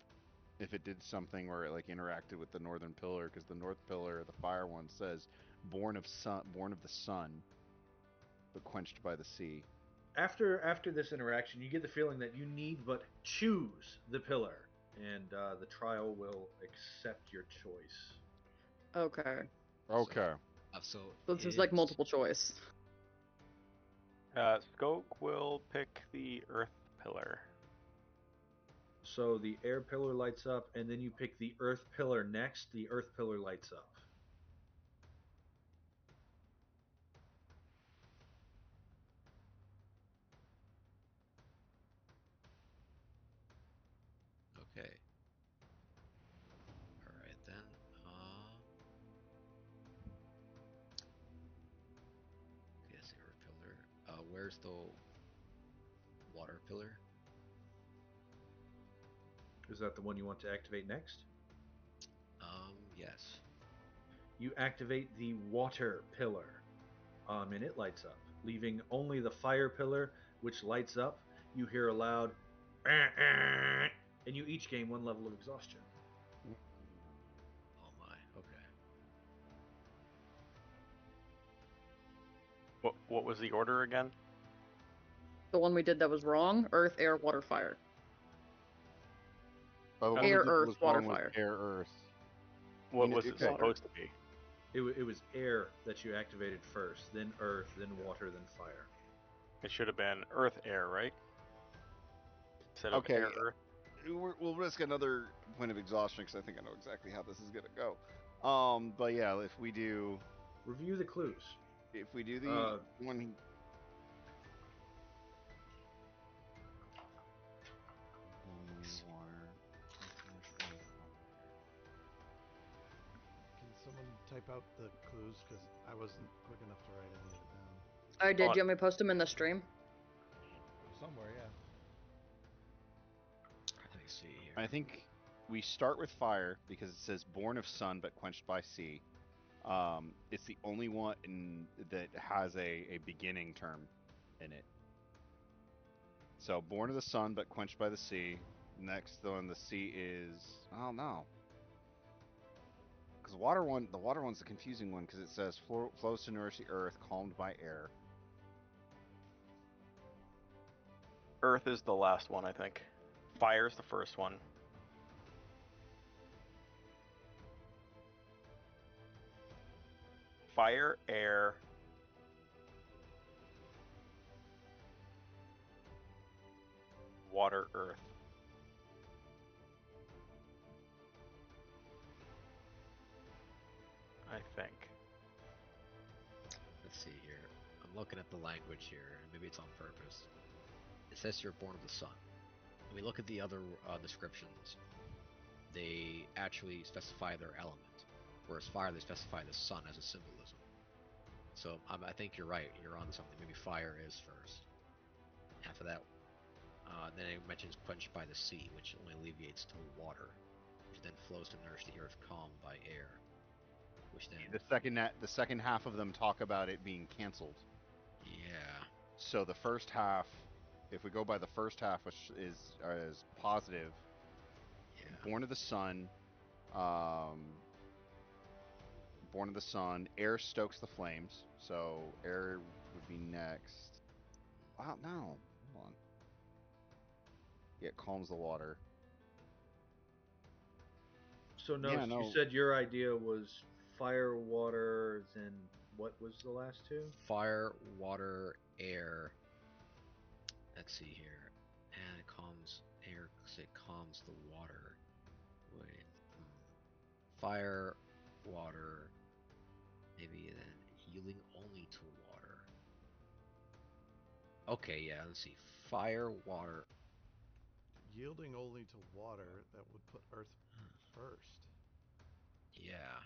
if it did something where it like interacted with the northern pillar, because the north pillar, the fire one says, born of the sun, but quenched by the sea. After this interaction, you get the feeling that you need but choose the pillar, and the trial will accept your choice. Okay. Okay. So So this is like it's- multiple choice. Skoke will pick the Earth Pillar. So the air pillar lights up, and then you pick the earth pillar next. The earth pillar lights up. Okay. All right then. Okay, that's the earth pillar. Where's the water pillar? Is that the one you want to activate next? Yes. You activate the water pillar, and it lights up, leaving only the fire pillar, which lights up. You hear a loud, and you each gain 1 level of exhaustion. Oh my. Okay. What was the order again? The one we did that was wrong: earth, air, water, fire. Oh, the one Air, we did earth, was water, wrong was fire. air, earth. What mean, was it okay. supposed to be? It was air that you activated first, then earth, then water, then fire. It should have been Earth Air, right? Instead of Okay. Air Earth. We'll risk another point of exhaustion because I think I know exactly how this is gonna go. But yeah, if we do Review the clues. the one. Can someone type out the clues? Because I wasn't quick enough to write any of it down. I did. Do you want me to post them in the stream? Somewhere, yeah. Let me see here. I think we start with fire because it says born of sun but quenched by sea. It's the only one that has a beginning term in it. So born of the sun but quenched by the sea. Next on the sea is oh no. Because the water one's the confusing one because it says flows to nourish the earth, calmed by air. Earth is the last one, I think. Fire's the first one. Fire, air, water, earth. I think. Let's see here. I'm looking at the language here, and maybe it's on purpose. It says you're born of the sun. When we look at the other descriptions, they actually specify their element. Whereas fire, they specify the sun as a symbolism. So I think you're right. You're on something. Maybe fire is first. After that, then it mentions quenched by the sea, which only alleviates to water, which then flows to nourish the earth, calmed by air. Which then The second half of them talk about it being canceled. yeah. So the first half, if we go by the first half, which is positive, Yeah. born of the sun, born of the sun, air stokes the flames, so air would be next. Wow, no, hold on. Yeah, it calms the water. So no, Yeah, you no. said your idea was fire, water, then what was the last two? Fire, water, air. Let's see here. And it calms air because it calms the water. Wait. Fire, water. Maybe then healing only to water. Okay, yeah, let's see. Fire, water. Yielding only to water, that would put Earth first. Yeah.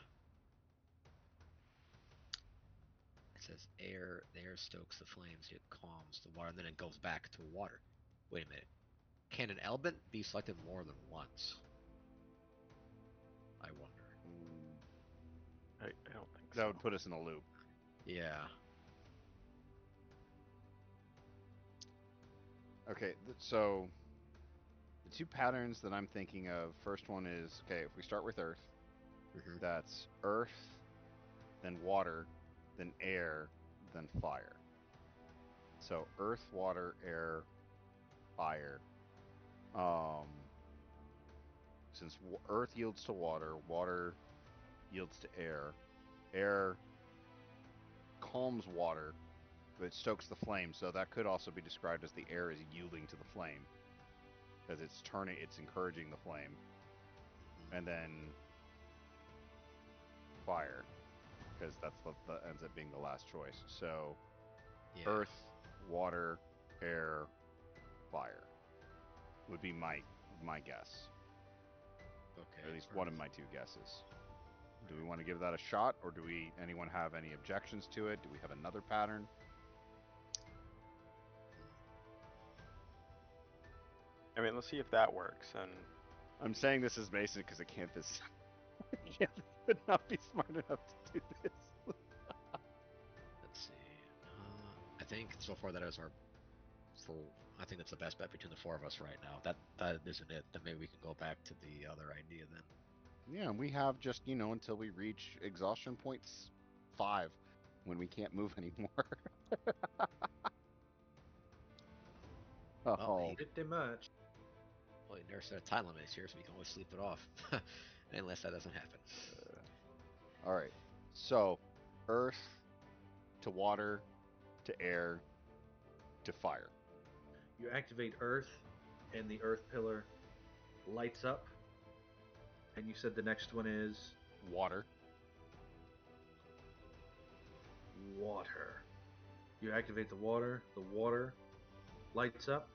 It says air, the air stokes the flames, it calms the water, and then it goes back to water. Wait a minute. Can an element be selected more than once? I wonder. I don't think That so. would put us in a loop. Yeah. Okay, so the two patterns that I'm thinking of, first one is, okay, if we start with Earth, Hmm. that's Earth, then water, then air, then fire. So Earth, water, air, fire. Um, since Earth yields to water, water yields to air. Air calms water, but it stokes the flame. So that could also be described as the air is yielding to the flame, because it's encouraging the flame. And then fire, because that's what ends up being the last choice. So Yeah. Earth, water, air, fire would be my guess, Okay. or at least one of my two guesses. Do we want to give that a shot, or do anyone have any objections to it? Do we have another pattern? I mean, let's see if that works. And I'm saying this is basic because the campus would not be smart enough to do this. Let's see. I think so far that is our for. I think that's the best bet between the four of us right now. That isn't it. Then maybe we can go back to the other idea then. Yeah, and we have just, until we reach exhaustion points 5 when we can't move anymore. Well, Oh, Pretty much. well, you never set a time limit here, so we can always sleep it off, unless that doesn't happen. all right. So, earth to water to air to fire. You activate Earth, and the Earth pillar lights up. And you said the next one is Water. water. You activate the water lights up.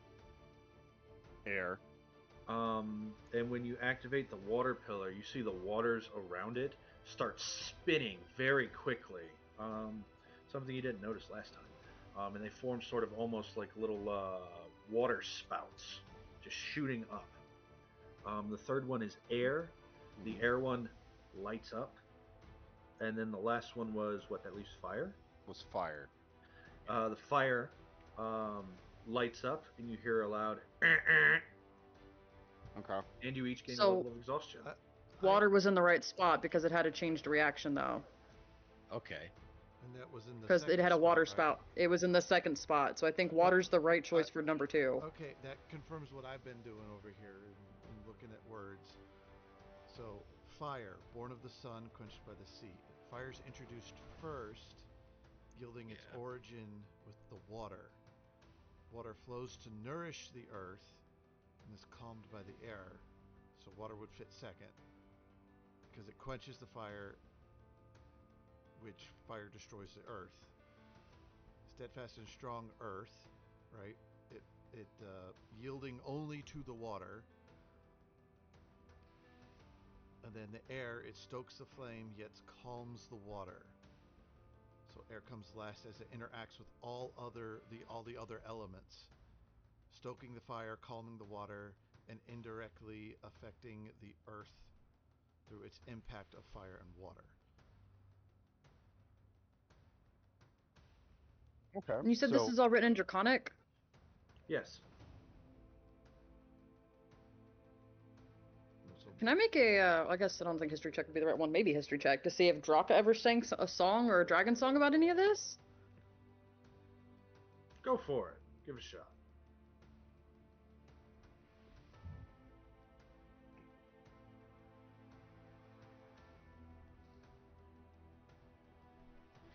Air. And when you activate the water pillar, you see the waters around it start spinning very quickly. Something you didn't notice last time. And they form sort of almost like little water spouts, just shooting up. The third one is air. The air one lights up. And then the last one was what? That leaves fire? Was fire. The fire um, lights up, and you hear a loud, Okay. and you each gain a So- level of exhaustion. Water was in the right spot because it had a changed reaction though, Okay. And that was in the because it second had a water spot, right? spout. It was in the second spot, so I think water's the right choice for number 2. Okay, that confirms what I've been doing over here in looking at words. So, fire, born of the sun, quenched by the sea. Fire's introduced first, yielding its Yeah. origin with the water. Water flows to nourish the earth and is calmed by the air. So water would fit second because it quenches the fire, which fire destroys the earth. Steadfast and strong earth, right? It yielding only to the water. And then the air, it stokes the flame yet calms the water. So air comes last as it interacts with all the other elements, stoking the fire, calming the water, and indirectly affecting the earth through its impact of fire and water. Okay. And you said this is all written in Draconic? Yes. So Can I make I guess I don't think history check would be the right one. Maybe history check to see if Draka ever sang a song or a dragon song about any of this? Go for it. Give it a shot.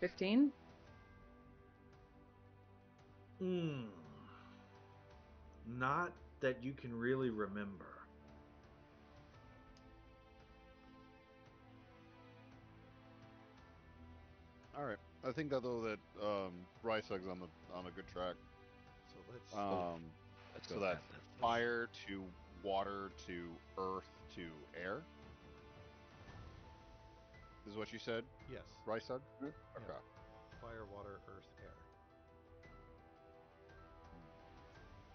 $15? Not that you can really remember. All right. I think that though that Rysug's on a good track. let's Let's So go that's with that then. fire to water to earth to air. Is what you said, yes, Rysug? Okay. fire, water, earth, air.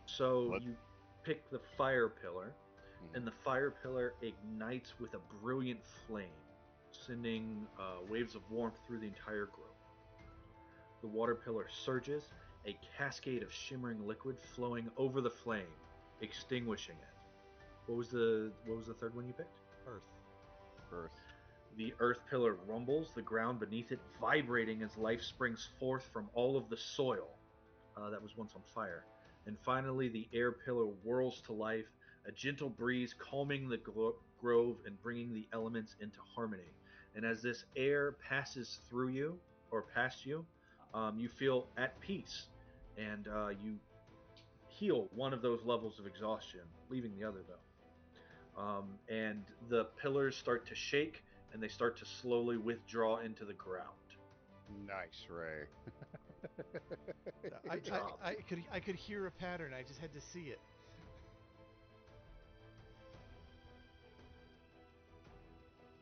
So Let- you pick the fire pillar, Mhm. and the fire pillar ignites with a brilliant flame, sending waves of warmth through the entire group. The water pillar surges, a cascade of shimmering liquid flowing over the flame, extinguishing it. What was the third one you picked? Earth. Earth. The earth pillar rumbles, the ground beneath it vibrating as life springs forth from all of the soil that was once on fire. And finally, the air pillar whirls to life, a gentle breeze calming the grove and bringing the elements into harmony. And as this air passes through you, or past you, you feel at peace, and you heal one of those levels of exhaustion, leaving the other though. And the pillars start to shake, and they start to slowly withdraw into the ground. Nice, Ray. I, Good job. I could hear a pattern. I just had to see it.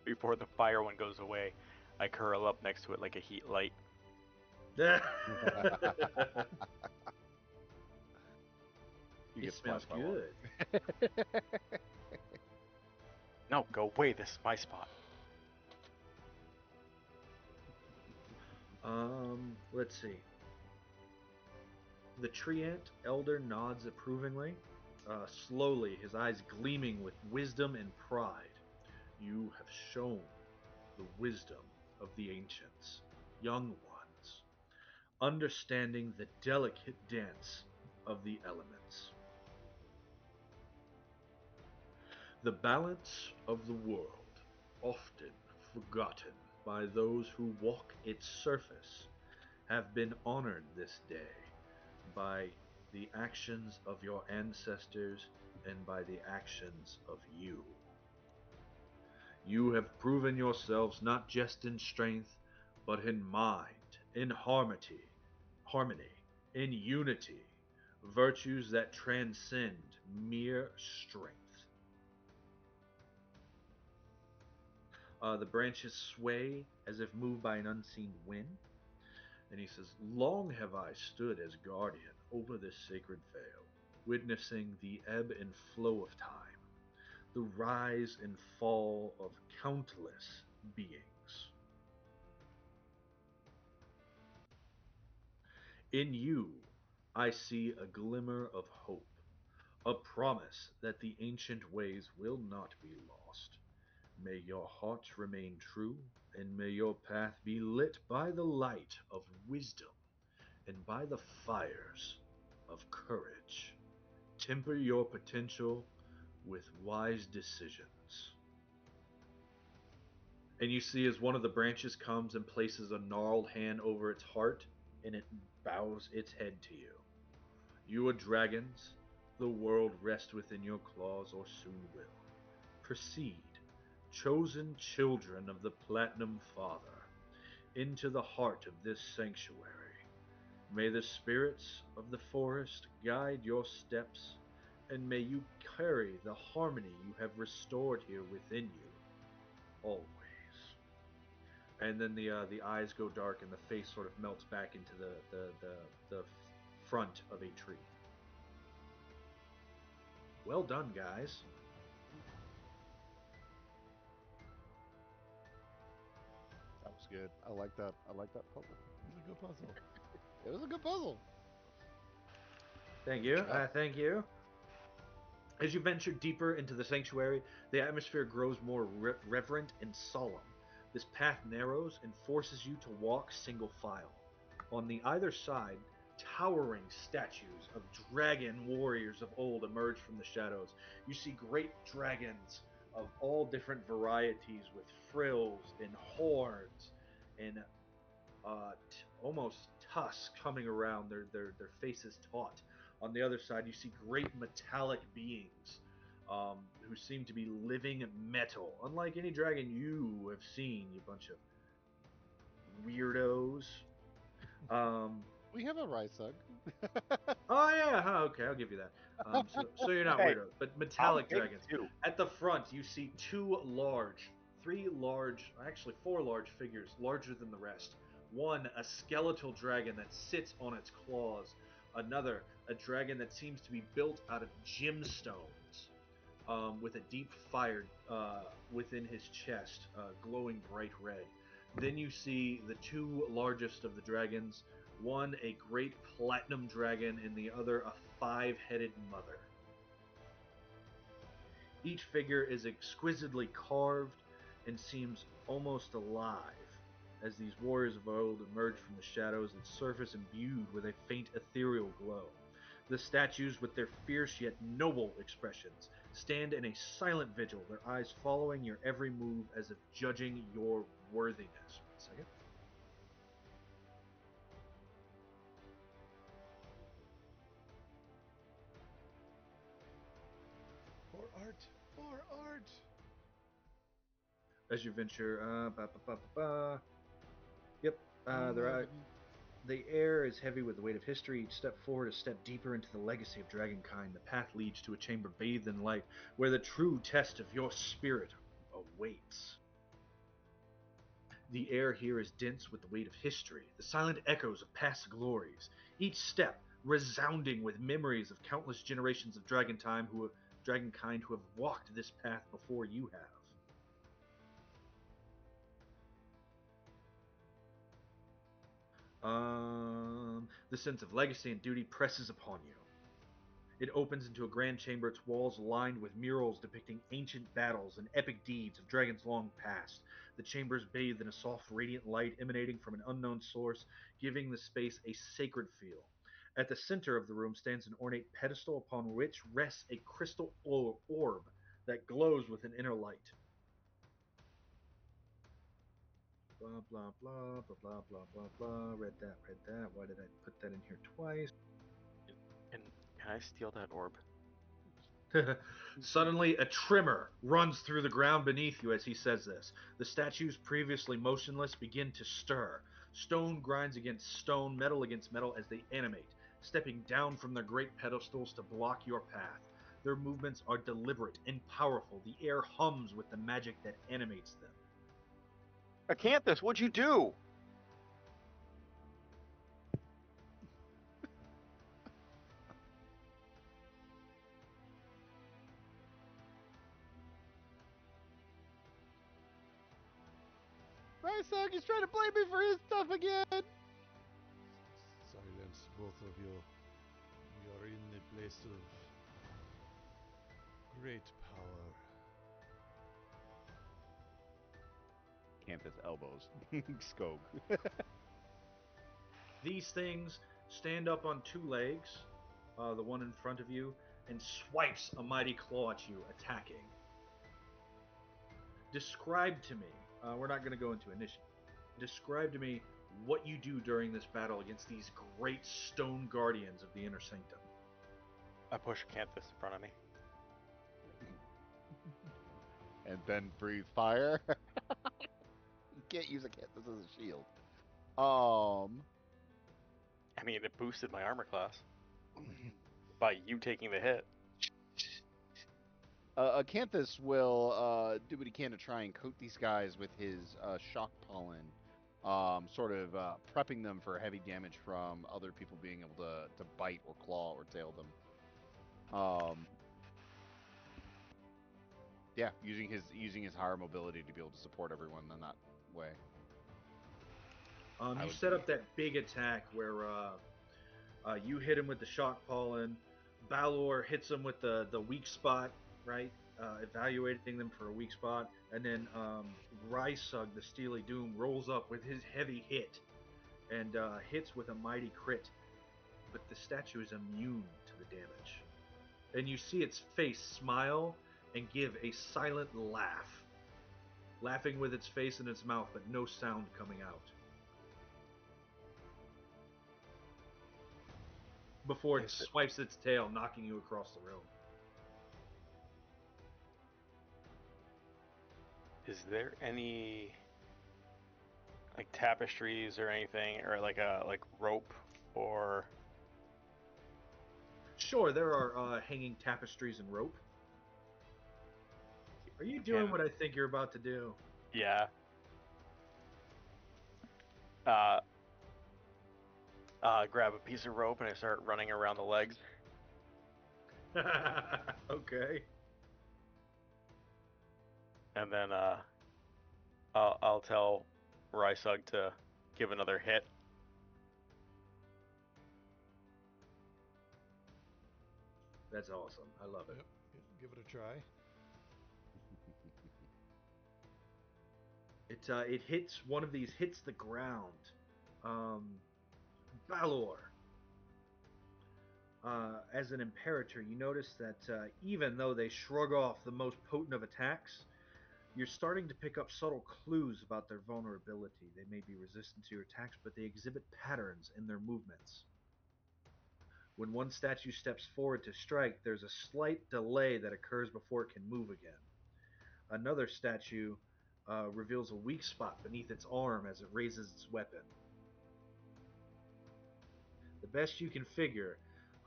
Before the fire one goes away, I curl up next to it like a heat light. You It get smells splashed by water. good. No, go away. This is my spot. Let's see. The treant elder nods approvingly, slowly, his eyes gleaming with wisdom and pride. You have shown the wisdom of the ancients, young ones, understanding the delicate dance of the elements. The balance of the world, often forgotten by those who walk its surface, have been honored this day by the actions of your ancestors and by the actions of you. You have proven yourselves not just in strength, but in mind, in harmony, in unity, virtues that transcend mere strength. The branches sway as if moved by an unseen wind. And he says, "Long have I stood as guardian over this sacred vale, witnessing the ebb and flow of time, the rise and fall of countless beings. In you, I see a glimmer of hope, a promise that the ancient ways will not be lost. May your heart remain true, and may your path be lit by the light of wisdom and by the fires of courage. Temper your potential with wise decisions." And you see as one of the branches comes and places a gnarled hand over its heart, and it bows its head to you. You are dragons. The world rests within your claws, or soon will. Proceed, chosen children of the Platinum Father, into the heart of this sanctuary. May the spirits of the forest guide your steps, and may you carry the harmony you have restored here within you, always. And then the eyes go dark, and the face sort of melts back into the front of a tree. Well done, guys. That was good. I like that. I like that puzzle. It's a good puzzle. It was a good puzzle. Thank you. Good job. Thank you. As you venture deeper into the sanctuary, the atmosphere grows more reverent and solemn. This path narrows and forces you to walk single file. On the either side, towering statues of dragon warriors of old emerge from the shadows. You see great dragons of all different varieties with frills and horns and almost tusks coming around their faces taut. On the other side, you see great metallic beings who seem to be living metal, unlike any dragon you have seen, you bunch of weirdos. We have a Rysug. Oh yeah, huh, okay, I'll give you that. So you're not Hey, weirdos, but I'm metallic big dragons. too. At the front, you see actually four large figures, larger than the rest. One, a skeletal dragon that sits on its claws. Another, a dragon that seems to be built out of gemstones, with a deep fire within his chest, glowing bright red. Then you see the two largest of the dragons one a great platinum dragon and the other a five-headed mother. Each figure is exquisitely carved and seems almost alive as these warriors of old emerge from the shadows and surface imbued with a faint ethereal glow. The statues, with their fierce yet noble expressions, stand in a silent vigil, their eyes following your every move as if judging your worthiness. 1 second. For art! For art! As you venture, Yep, the air is heavy with the weight of history. Each step forward, a step deeper into the legacy of dragonkind. The path leads to a chamber bathed in light, where the true test of your spirit awaits. The air here is dense with the weight of history, the silent echoes of past glories. Each step resounding with memories of countless generations of dragonkind who have walked this path before you have. The sense of legacy and duty presses upon you. It opens into a grand chamber, its walls lined with murals depicting ancient battles and epic deeds of dragons long past. The chamber is bathed in a soft, radiant light emanating from an unknown source, giving the space a sacred feel. At the center of the room stands an ornate pedestal upon which rests a crystal orb that glows with an inner light. Blah, blah, blah, blah, blah, blah, blah, blah. Read that. Why did I put that in here twice? Can I steal that orb? Suddenly, a tremor runs through the ground beneath you as he says this. The statues, previously motionless, begin to stir. Stone grinds against stone, metal against metal as they animate, stepping down from their great pedestals to block your path. Their movements are deliberate and powerful. The air hums with the magic that animates them. Acanthus, what'd you do? Rysog is trying to blame me for his stuff again. Silence, both of you. You are in a place of great power. Canthus elbows. Skog. These things stand up on two legs, the one in front of you, and swipes a mighty claw at you, attacking. Describe to me, we're not going to go into initiative. Describe to me what you do during this battle against these great stone guardians of the inner sanctum. I push Acanthus in front of me. And then breathe fire. You can't use Acanthus as a shield. I mean, it boosted my armor class by you taking the hit. Acanthus will do what he can to try and coat these guys with his shock pollen, sort of prepping them for heavy damage from other people being able to bite or claw or tail them. Yeah, using his higher mobility to be able to support everyone in that way. You set up that big attack where you hit him with the shock pollen. Balor hits him with the weak spot, right? Evaluating them for a weak spot. And then Rysug, the Steely Doom, rolls up with his heavy hit and hits with a mighty crit. But the statue is immune to the damage. And you see its face smile and give a silent laugh. Laughing with its face and its mouth, but no sound coming out. Before it swipes its tail, knocking you across the room. Is there any like tapestries or anything, or like a rope or? Sure, there are hanging tapestries and rope. Are you doing what I think you're about to do? Yeah. Grab a piece of rope and I start running around the legs. Okay. And then I'll tell Rysug to give another hit. That's awesome. I love it. Yep. Give it a try. It hits one of these hits the ground. Um, Balor. As an Imperator, you notice that even though they shrug off the most potent of attacks, you're starting to pick up subtle clues about their vulnerability. They may be resistant to your attacks, but they exhibit patterns in their movements. When one statue steps forward to strike, there's a slight delay that occurs before it can move again. Another statue reveals a weak spot beneath its arm as it raises its weapon. The best you can figure,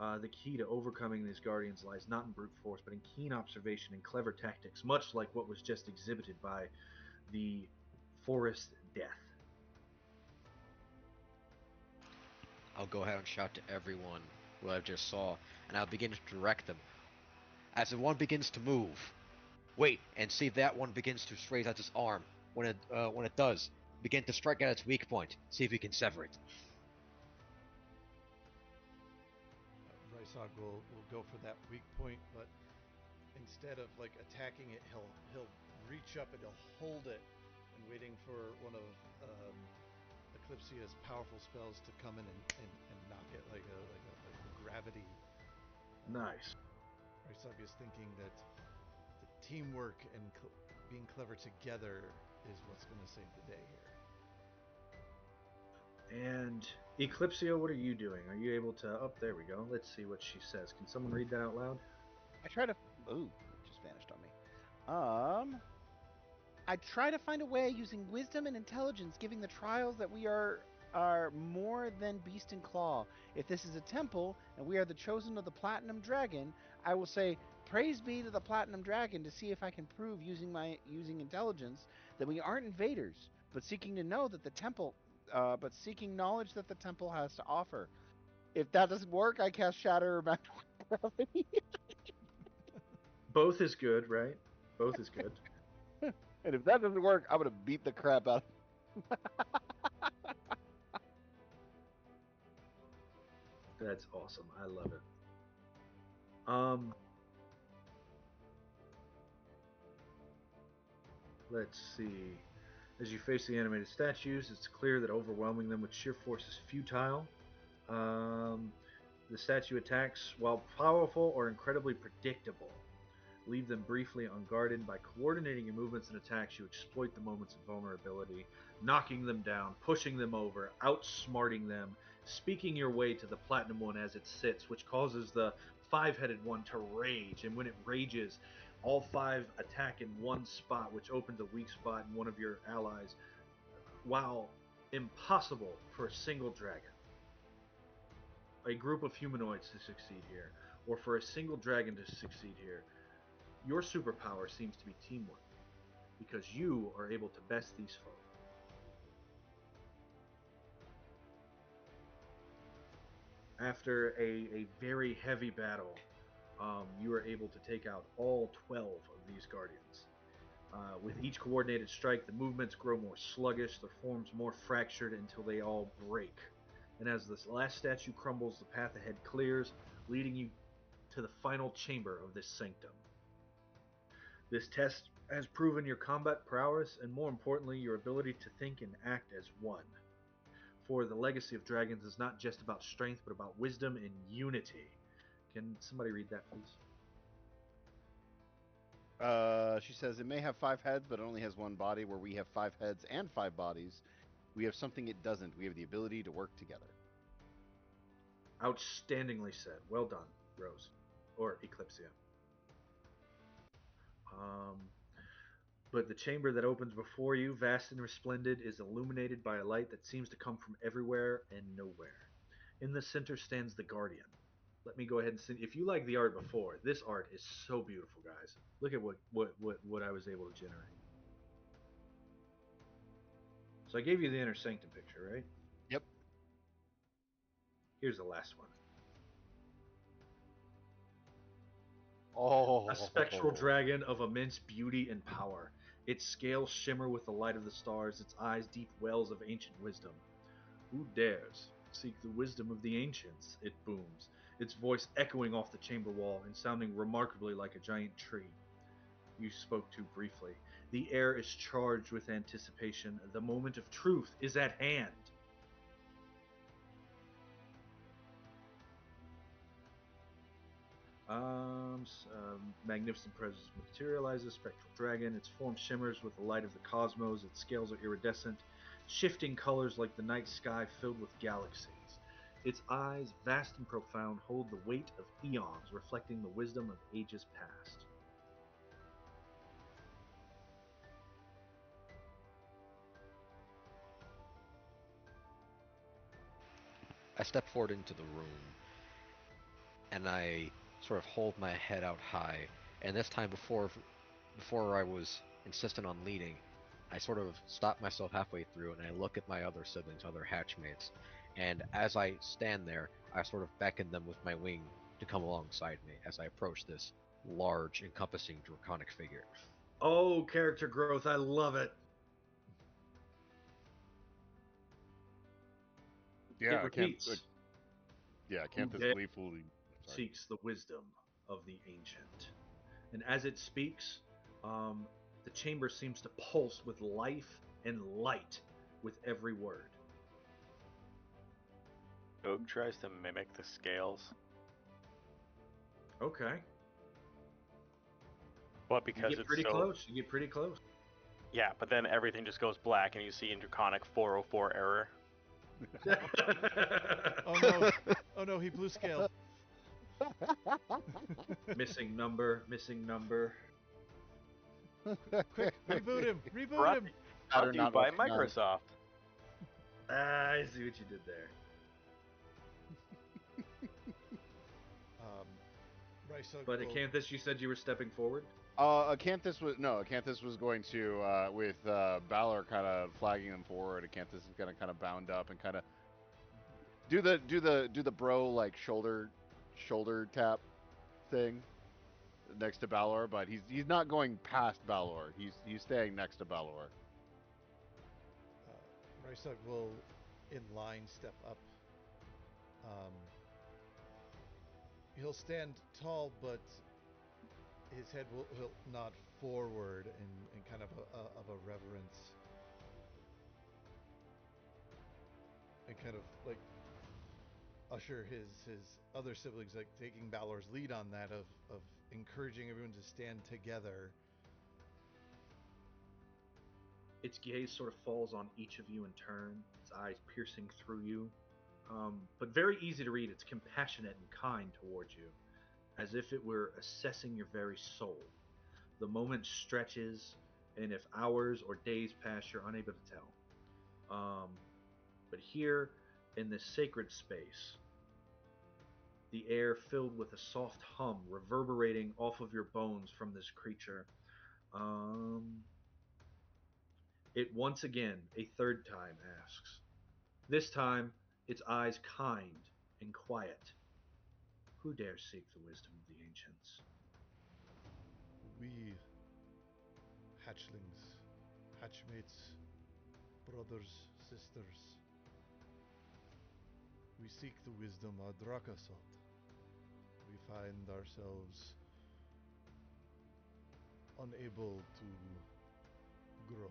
the key to overcoming these guardians lies not in brute force, but in keen observation and clever tactics, much like what was just exhibited by the forest death. I'll go ahead and shout to everyone who I just saw, and I'll begin to direct them. As the one begins to move, wait and see if that one begins to raise out its arm. When it does, begin to strike at its weak point. See if you can sever it. Rysog will go for that weak point, but instead of like attacking it, he'll reach up and he'll hold it, and waiting for one of Eclipsia's powerful spells to come in and knock it like a gravity. Nice. Rysog is thinking that the teamwork and being clever together is what's going to save the day here. And Eclipsia, what are you doing? Are you able to? Oh, there we go. Let's see what she says. Can someone read that out loud? I try to. Ooh, it just vanished on me. I try to find a way using wisdom and intelligence, giving the trials that we are more than beast and claw. If this is a temple and we are the chosen of the platinum dragon, I will say praise be to the platinum dragon to see if I can prove using intelligence that we aren't invaders, but seeking to know that the temple, but seeking knowledge that the temple has to offer. If that doesn't work, I cast Shatter or Magical Gravity. Both is good, right? Both is good. And if that doesn't work, I'm gonna beat the crap out. That's awesome. I love it. Um, let's see. As you face the animated statues, it's clear that overwhelming them with sheer force is futile. Um, the statue attacks, while powerful, are incredibly predictable. Leave them briefly unguarded. By coordinating your movements and attacks, you exploit the moments of vulnerability, knocking them down, pushing them over, outsmarting them, speaking your way to the platinum one as it sits, which causes the five-headed one to rage. And when it rages, all five attack in one spot, which opens a weak spot in one of your allies, while impossible for a single dragon, a group of humanoids to succeed here, or for a single dragon to succeed here. Your superpower seems to be teamwork, because you are able to best these foes. After a very heavy battle, you are able to take out all 12 of these guardians. With each coordinated strike, the movements grow more sluggish, their forms more fractured until they all break. And as this last statue crumbles, the path ahead clears, leading you to the final chamber of this sanctum. This test has proven your combat prowess and, more importantly, your ability to think and act as one. For the legacy of dragons is not just about strength, but about wisdom and unity. Can somebody read that, please? She says it may have 5 heads, but it only has one body. Where we have 5 heads and 5 bodies, we have something it doesn't. We have the ability to work together. Outstandingly said. Well done, Rose. Or Eclipsia. But the chamber that opens before you, vast and resplendent, is illuminated by a light that seems to come from everywhere and nowhere. In the center stands the Guardian. Let me go ahead and see. If you like the art before, this art is so beautiful, guys. Look at what I was able to generate. So I gave you the inner sanctum picture, right? Yep. Here's the last one. Oh. A spectral dragon of immense beauty and power. Its scales shimmer with the light of the stars, its eyes deep wells of ancient wisdom. Who dares seek the wisdom of the ancients? It booms. its voice echoing off the chamber wall and sounding remarkably like a giant tree. You spoke too briefly. The air is charged with anticipation. The moment of truth is at hand. Magnificent presence materializes, spectral dragon. Its form shimmers with the light of the cosmos. Its scales are iridescent, shifting colors like the night sky filled with galaxies. Its eyes, vast and profound, hold the weight of eons, reflecting the wisdom of ages past. I step forward into the room and I sort of hold my head out high. And this time, before I was insistent on leading, I sort of stop myself halfway through and I look at my other siblings, other hatchmates. And as I stand there, I sort of beckon them with my wing to come alongside me as I approach this large, encompassing draconic figure. Oh, character growth. I love it. Yeah, It I can't. repeats. Yeah, Canthus Okay. gleefully. Sorry. Seeks the wisdom of the ancient. And as it speaks, the chamber seems to pulse with life and light with every word. Oak tries to mimic the scales, Okay. but You because get it's pretty so close. You get pretty close. yeah, but then everything just goes black, and you see in Draconic 404 error. Oh no! Oh no! He blew scale. Missing number, missing number. Quick, reboot him! Reboot Brought, him! brought to you not by recognized. Microsoft. I see what you did there. Rysug But will- Acanthus, you said you were stepping forward? Acanthus was going to with Balor kind of flagging him forward. Acanthus is gonna kind of bound up and kind of do the bro like shoulder tap thing next to Balor, but he's not going past Balor. He's staying next to Balor. Rysug will, in line, step up. He'll stand tall, but his head will nod forward in kind of a reverence, and kind of like usher his other siblings, like taking Balor's lead on that of encouraging everyone to stand together. Its gaze sort of falls on each of you in turn, its eyes piercing through you. But very easy to read. It's compassionate and kind towards you, as if it were assessing your very soul. The moment stretches, and if hours or days pass, you're unable to tell. But here, in this sacred space, the air filled with a soft hum reverberating off of your bones from this creature. It once again, a third time, asks. This time, its eyes kind and quiet. Who dares seek the wisdom of the ancients? We hatchlings, hatchmates, brothers, sisters, we seek the wisdom of Drakasot. We find ourselves unable to grow.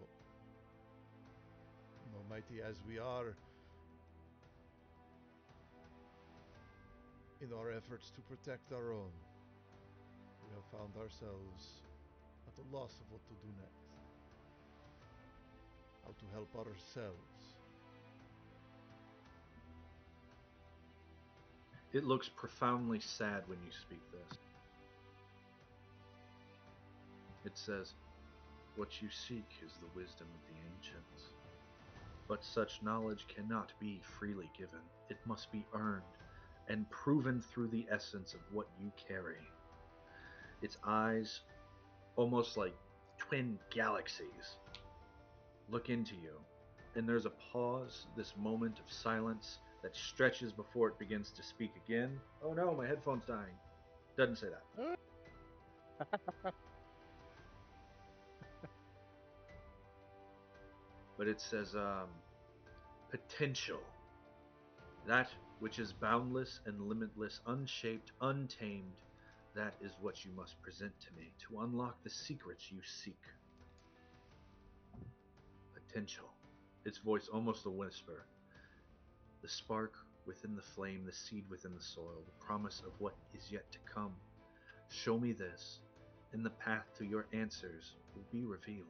Mighty as we are, in our efforts to protect our own, we have found ourselves at a loss of what to do next. How to help ourselves. It looks profoundly sad when you speak this. It says, what you seek is the wisdom of the ancients. But such knowledge cannot be freely given. It must be earned and proven through the essence of what you carry. Its eyes, almost like twin galaxies, look into you, and there's a pause, this moment of silence that stretches before it begins to speak again. Oh no, my headphone's dying. Doesn't say that. But it says, potential. That which is boundless and limitless, unshaped, untamed. That is what you must present to me to unlock the secrets you seek. Potential. Its voice almost a whisper. The spark within the flame, the seed within the soil, the promise of what is yet to come. Show me this, and the path to your answers will be revealed.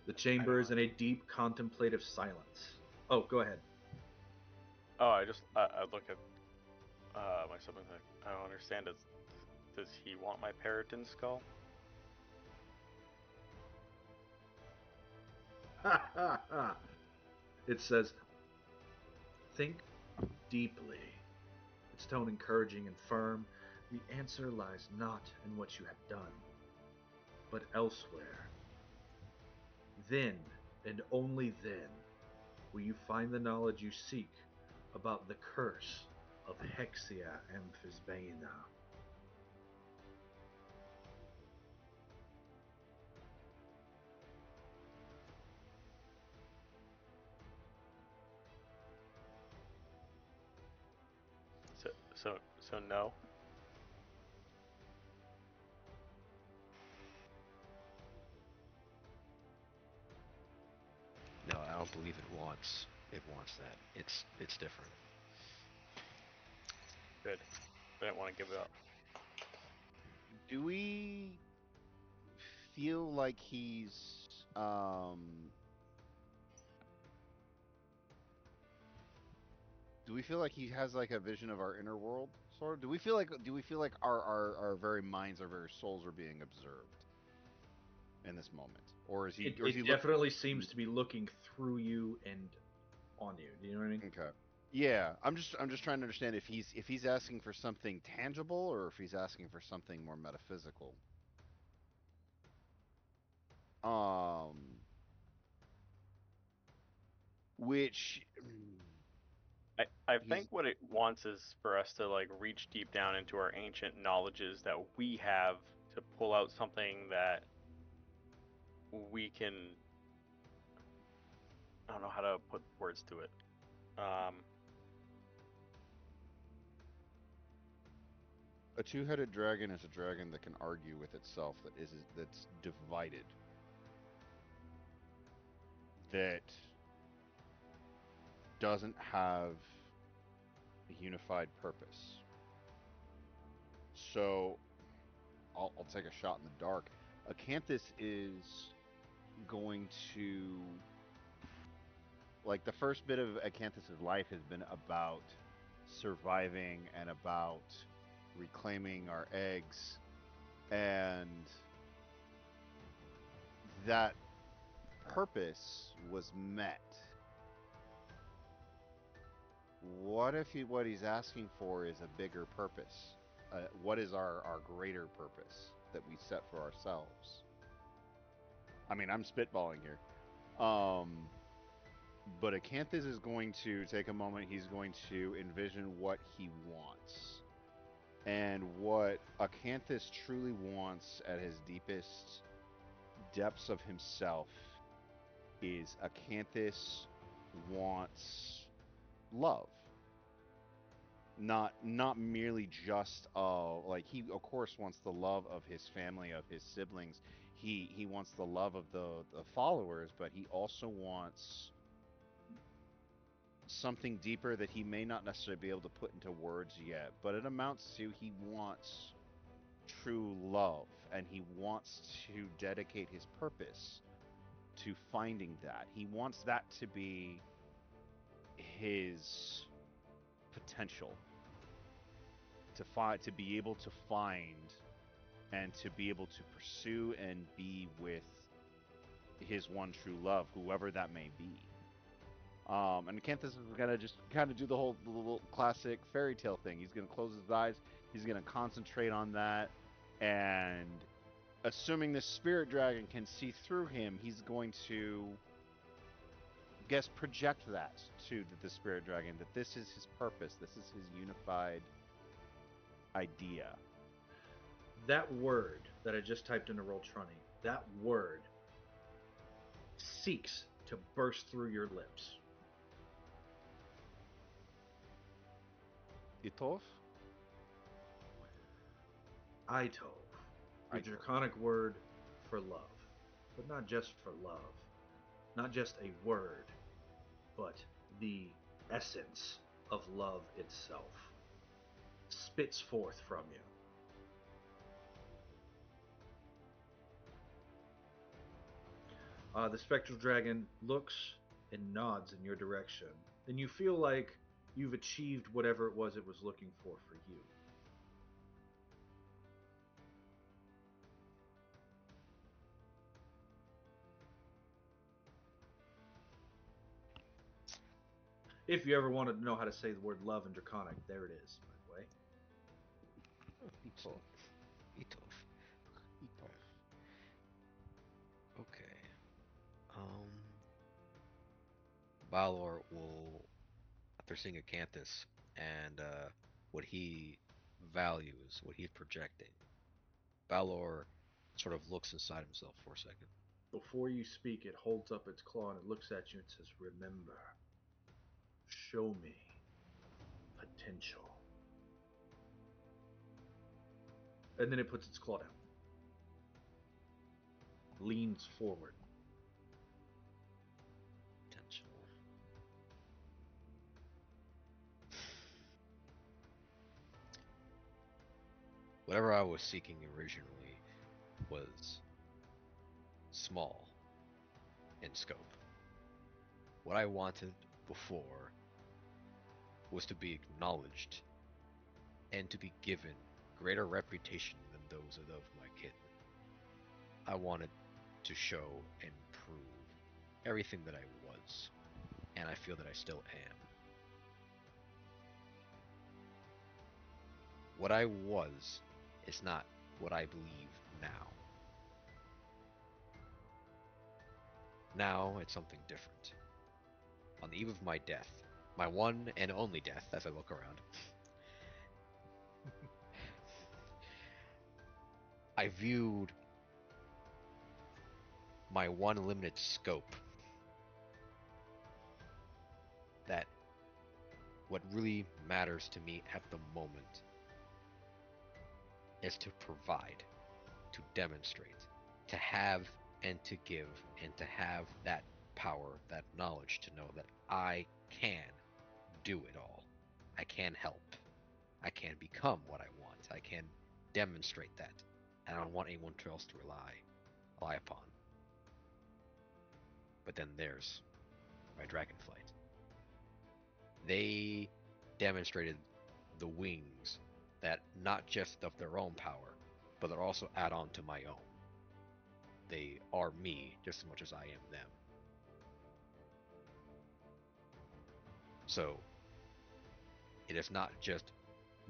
The chamber is in a deep contemplative silence. Oh, go ahead. Oh, I look at myself and like, I don't understand. Does he want my Peryton skull? Ha ha ha! It says, think deeply. Its tone encouraging and firm. The answer lies not in what you have done, but elsewhere. Then, and only then, will you find the knowledge you seek about the curse of Hexia Amphisbaena. So no. No, I don't believe it wants that. It's different. Good. I didn't want to give it up. Do we feel like he's do we feel like he has like a vision of our inner world sort of? Do we feel like our very minds, our very souls are being observed in this moment? Or is he It, or is he it look definitely seems to be looking through you and on you. Do you know what I mean? Okay. Yeah, I'm just trying to understand if he's asking for something tangible or if he's asking for something more metaphysical. Um which I he's think what it wants is for us to like reach deep down into our ancient knowledges that we have to pull out something that we can. I don't know how to put words to it. a two-headed dragon is a dragon that can argue with itself, that's divided, that doesn't have a unified purpose. So I'll take a shot in the dark. Acanthus is going to, like, the first bit of Acanthus's life has been about surviving and about reclaiming our eggs, and that purpose was met. What if what he's asking for is a bigger purpose? What is our greater purpose that we set for ourselves? I mean, I'm spitballing here. But Acanthus is going to take a moment. He's going to envision what he wants. And what Acanthus truly wants at his deepest depths of himself is Acanthus wants love. Not merely just like, he of course wants the love of his family, of his siblings. He wants the love of the followers, but he also wants something deeper that he may not necessarily be able to put into words yet, but it amounts to, he wants true love, and he wants to dedicate his purpose to finding that. He wants that to be his potential, to be able to find and to be able to pursue and be with his one true love, whoever that may be. And Acanthus is gonna just kind of do the little classic fairy tale thing. He's gonna close his eyes. He's gonna concentrate on that, and assuming the spirit dragon can see through him, he's going to guess, project that to the spirit dragon, that this is his purpose, this is his unified idea. That word that I just typed into Roll20, that word seeks to burst through your lips. Itov? Itov, the Itov. draconic word for love. But not just for love. Not just a word, but the essence of love itself spits forth from you. The spectral dragon looks and nods in your direction, and you feel like you've achieved whatever it was looking for you. If you ever wanted to know how to say the word love in Draconic, there it is, by the way. Itov. Itov. Itov. Okay. Balor will, after seeing Acanthus and what he values, what he's projecting, Balor sort of looks inside himself for a second. Before you speak, it holds up its claw and it looks at you and says, "Remember, show me potential." And then it puts its claw down. Leans forward. Potential. Whatever I was seeking originally was small in scope. What I wanted before was to be acknowledged and to be given greater reputation than those of my kith. I wanted to show and prove everything that I was, and I feel that I still am. What I was is not what I believe now. Now it's something different. On the eve of my death, my one and only death, as I look around, I viewed my one limited scope, that what really matters to me at the moment is to provide, to demonstrate, to have and to give, and to have that power, that knowledge to know that I can do it all. I can help. I can become what I want. I can demonstrate that. And I don't want anyone else to rely upon. But then there's my dragonflight. They demonstrated the wings that not just of their own power, but they're also add on to my own. They are me just as much as I am them. So, it is not just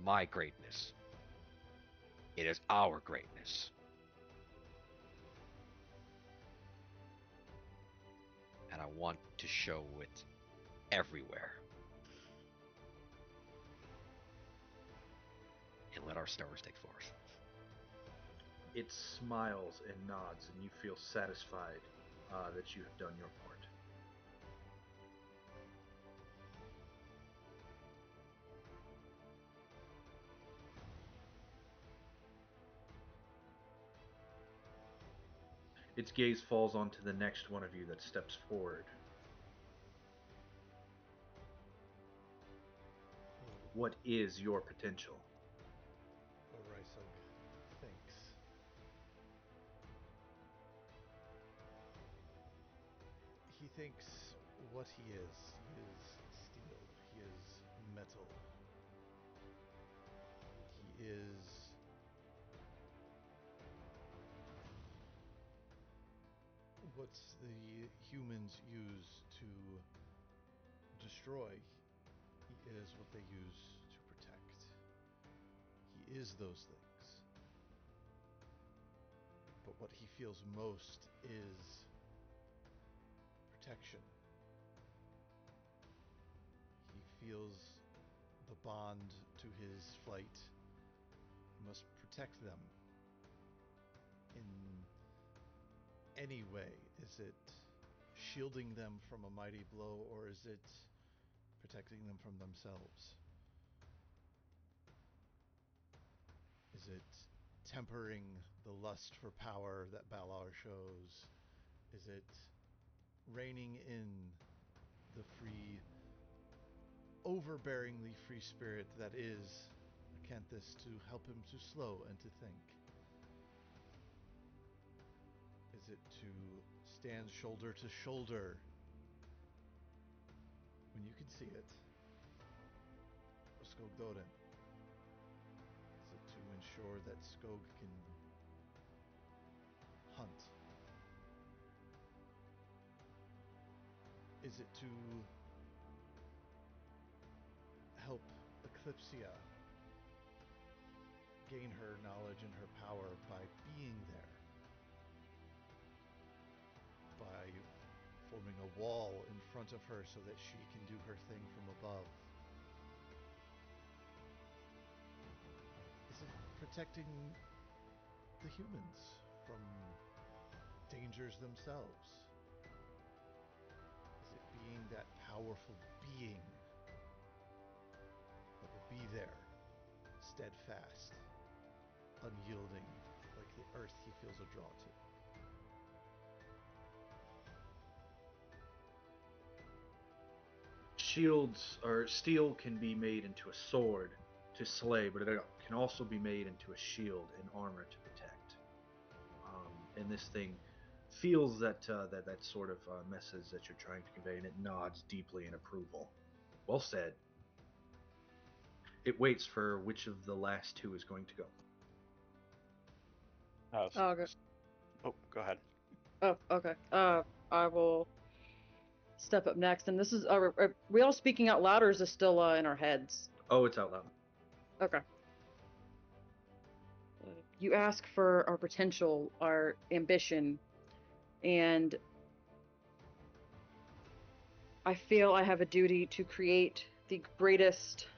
my greatness. It is our greatness. And I want to show it everywhere. And let our stars take forth. It smiles and nods, and you feel satisfied that you have done your part. Its gaze falls onto the next one of you that steps forward. What is your potential? Orysug thinks. He thinks what he is. He is steel. He is metal. He is what the humans use to destroy. He is what they use to protect. He is those things. But what he feels most is protection. feels the bond to his flight. He must protect them in any way. Is it shielding them from a mighty blow, or is it protecting them from themselves? Is it tempering the lust for power that Balar shows? Is it reining in the free, overbearingly free spirit that is Acanthus to help him to slow and to think? Is it to stand shoulder to shoulder when you can see it? Skog Doden. Is it to ensure that Skog can hunt? Is it to help Eclipsia gain her knowledge and her power by being there? By forming a wall in front of her so that she can do her thing from above? Is it protecting the humans from dangers themselves? Is it being that powerful being that will be there, steadfast, unyielding, like the earth he feels a draw to? Shields or steel can be made into a sword to slay, but it can also be made into a shield and armor to protect. And this thing feels that that sort of message that you're trying to convey, and it nods deeply in approval. Well said. It waits for which of the last two is going to go. Oh, Oh, okay. Go ahead. Oh, okay. I will step up next, and this is are we all speaking out loud, or is this still in our heads? Oh, it's out loud. Okay. You ask for our potential, our ambition, and I feel I have a duty to create the greatest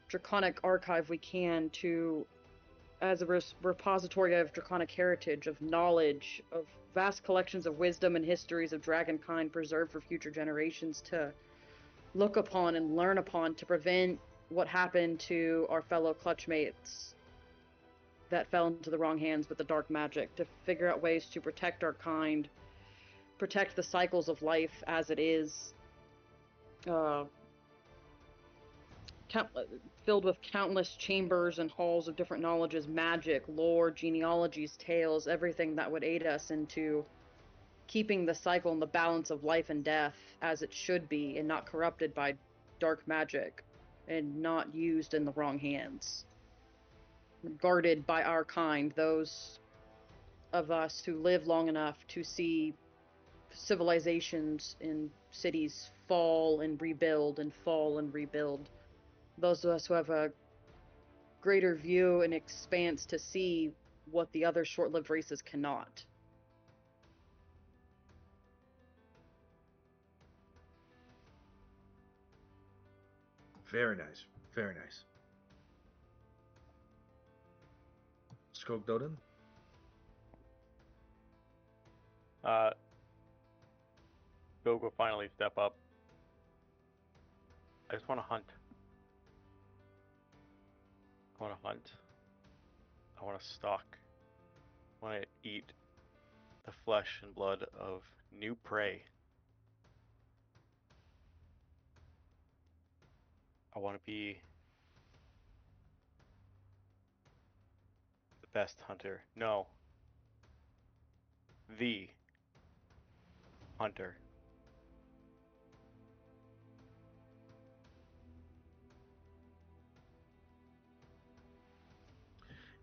draconic archive we can to, as a repository of draconic heritage, of knowledge, of vast collections of wisdom and histories of dragonkind preserved for future generations to look upon and learn upon to prevent what happened to our fellow clutchmates that fell into the wrong hands with the dark magic, to figure out ways to protect our kind, protect the cycles of life as it is, filled with countless chambers and halls of different knowledges, magic, lore, genealogies, tales, everything that would aid us into keeping the cycle and the balance of life and death as it should be, and not corrupted by dark magic, and not used in the wrong hands. Guarded by our kind, those of us who live long enough to see civilizations and cities fall and rebuild and fall and rebuild. Those of us who have a greater view and expanse to see what the other short-lived races cannot. Very nice. Very nice. Skog Doden? Gog will finally step up. I just want to hunt. I want to hunt. I want to stalk. I want to eat the flesh and blood of new prey. I want to be the best hunter. No. The hunter.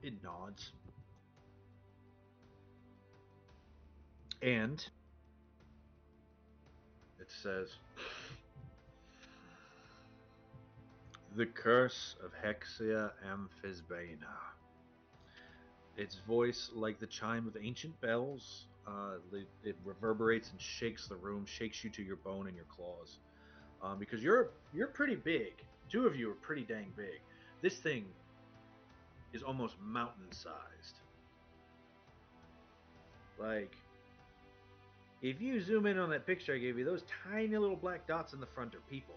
It nods. And it says, "The curse of Hexia Amphisbaena." Its voice, like the chime of ancient bells, it reverberates and shakes the room, shakes you to your bone and your claws. because you're pretty big. Two of you are pretty dang big. This thing is almost mountain-sized. Like, if you zoom in on that picture I gave you, those tiny little black dots in the front are people.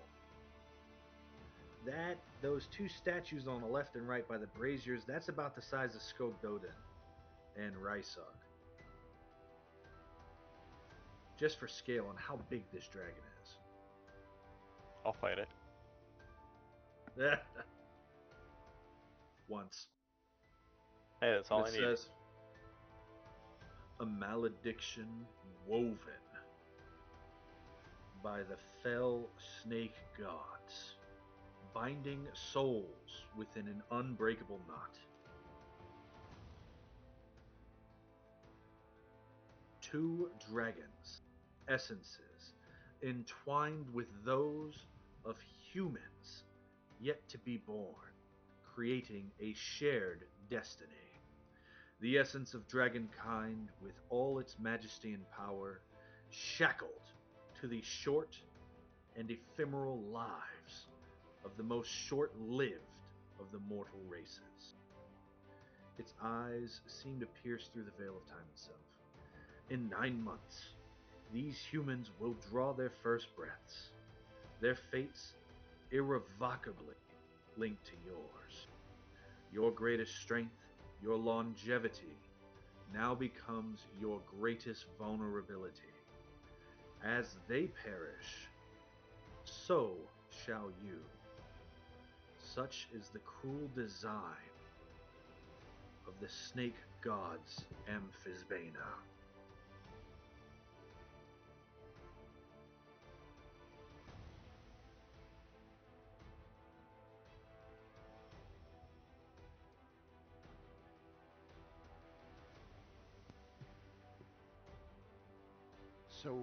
Those two statues on the left and right by the braziers, that's about the size of Skogdoden and Rysog. Just for scale on how big this dragon is. I'll fight it. Once. Hey, that's all I It need. says, a malediction woven by the fell snake gods, binding souls within an unbreakable knot. Two dragons, essences, entwined with those of humans yet to be born, creating a shared destiny. The essence of dragonkind, with all its majesty and power, shackled to the short and ephemeral lives of the most short-lived of the mortal races. Its eyes seem to pierce through the veil of time itself. In 9 months, these humans will draw their first breaths, their fates irrevocably linked to yours. Your greatest strength, your longevity, now becomes your greatest vulnerability. As they perish, so shall you. Such is the cruel design of the snake gods Amphisbaena. So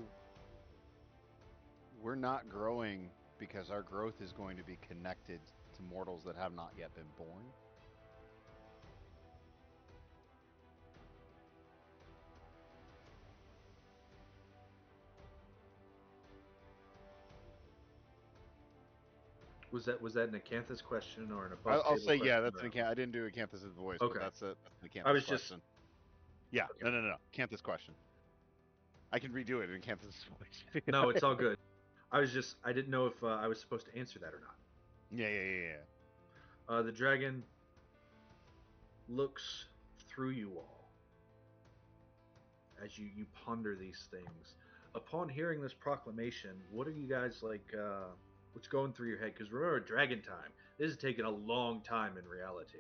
we're not growing because our growth is going to be connected to mortals that have not yet been born. Was that an Acanthus question or an I'll, above I'll table say, question? yeah, that's or- an I didn't do Acanthus' voice, Okay. but that's an I Acanthus was just question. Yeah, okay. no. Acanthus question. I can redo it in Acanthus' voice. No, it's all good. I didn't know if I was supposed to answer that or not. Yeah. The dragon looks through you all as you ponder these things. Upon hearing this proclamation, what are you guys like? What's going through your head? Because remember, Dragon Time. This is taking a long time in reality.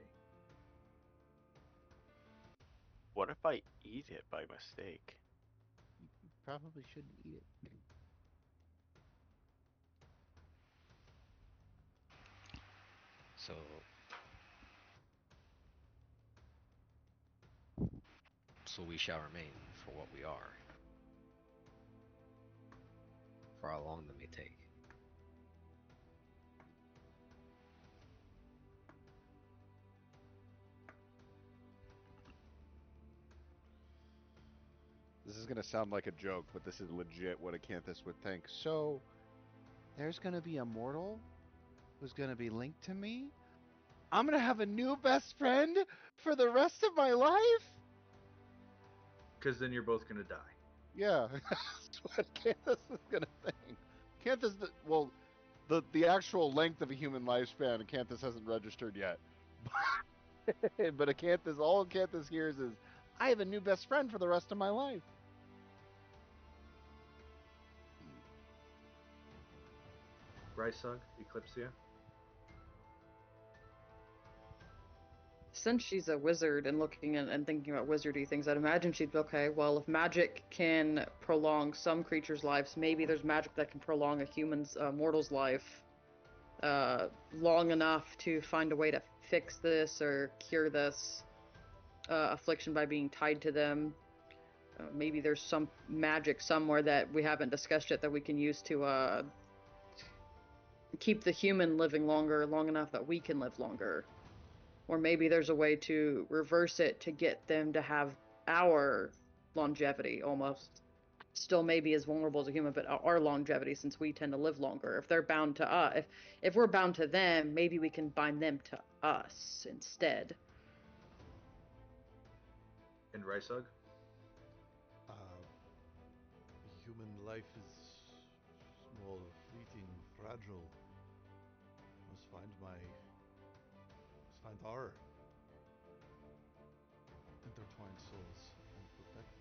What if I eat it by mistake? Probably shouldn't eat it. So we shall remain for what we are, for how long that may take. This is gonna sound like a joke, but this is legit what Acanthus would think. So, there's gonna be a mortal who's gonna be linked to me? I'm gonna have a new best friend for the rest of my life? Because then you're both gonna die. Yeah, that's what Acanthus is gonna think. Acanthus, the actual length of a human lifespan, Acanthus hasn't registered yet. But Acanthus, all Acanthus hears is, I have a new best friend for the rest of my life. Rysug, Eclipsia. Since she's a wizard and looking and thinking about wizardy things, I'd imagine she'd be okay. Well, if magic can prolong some creatures' lives, maybe there's magic that can prolong a human's mortal's life long enough to find a way to fix this or cure this affliction by being tied to them. Maybe there's some magic somewhere that we haven't discussed yet that we can use to keep the human living longer, long enough that we can live longer. Or maybe there's a way to reverse it to get them to have our longevity almost. still may be as vulnerable as a human, but our longevity, since we tend to live longer, if they're bound to us, if we're bound to them, maybe we can bind them to us instead. And Rysug? Uh, human life is small, fleeting, fragile. Must find our intertwined souls and protect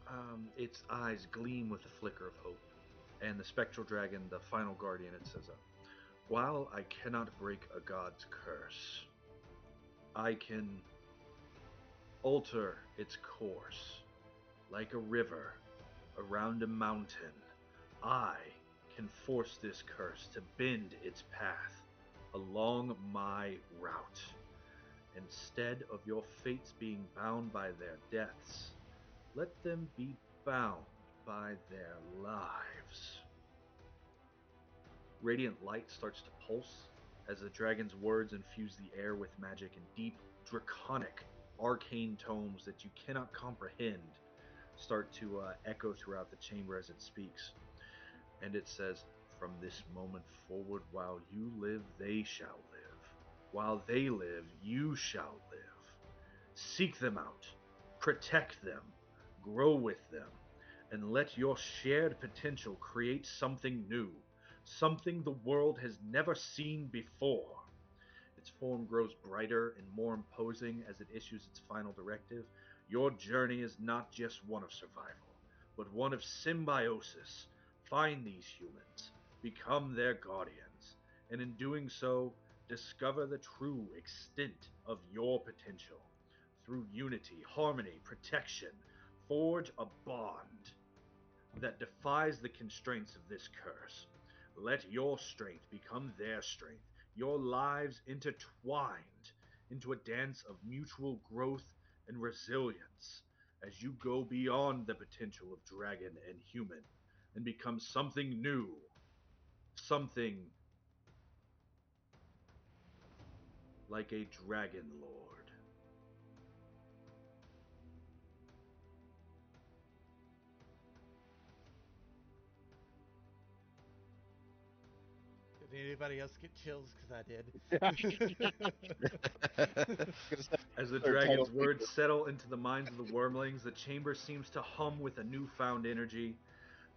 them. Its eyes gleam with a flicker of hope. And the spectral dragon, the final guardian, it says, while I cannot break a god's curse, I can alter its course. Like a river around a mountain, I can force this curse to bend its path along my route. Instead of your fates being bound by their deaths, let them be bound by their lives. Radiant light starts to pulse as the dragon's words infuse the air with magic and deep, draconic, arcane tones that you cannot comprehend start to echo throughout the chamber as it speaks. And it says, from this moment forward, while you live, they shall live. While they live, you shall live. Seek them out, protect them, grow with them, and let your shared potential create something new, something the world has never seen before. Its form grows brighter and more imposing as it issues its final directive. Your journey is not just one of survival, but one of symbiosis. Find these humans, become their guardians, and in doing so, discover the true extent of your potential. Through unity, harmony, protection, forge a bond that defies the constraints of this curse. Let your strength become their strength, your lives intertwined into a dance of mutual growth and resilience as you go beyond the potential of dragon and human and become something new, something like a dragon lord. Did anybody else get chills? Because I did. As the Third dragon's title words feature. settle into the minds of the wormlings, the chamber seems to hum with a newfound energy.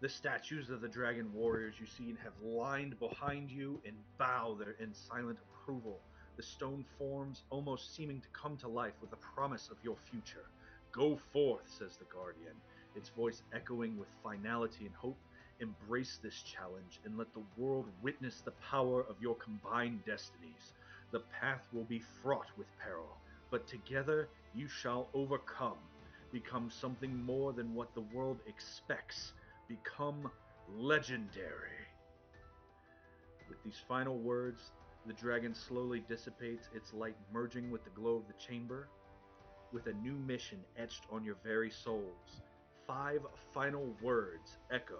The statues of the dragon warriors you see have lined behind you and bow there in silent approval, the stone forms almost seeming to come to life with a promise of your future. Go forth, says the guardian, its voice echoing with finality and hope. Embrace this challenge and let the world witness the power of your combined destinies. The path will be fraught with peril, but together you shall overcome, become something more than what the world expects, become legendary. With these final words, the dragon slowly dissipates, its light merging with the glow of the chamber, with a new mission etched on your very souls. 5 final words echo: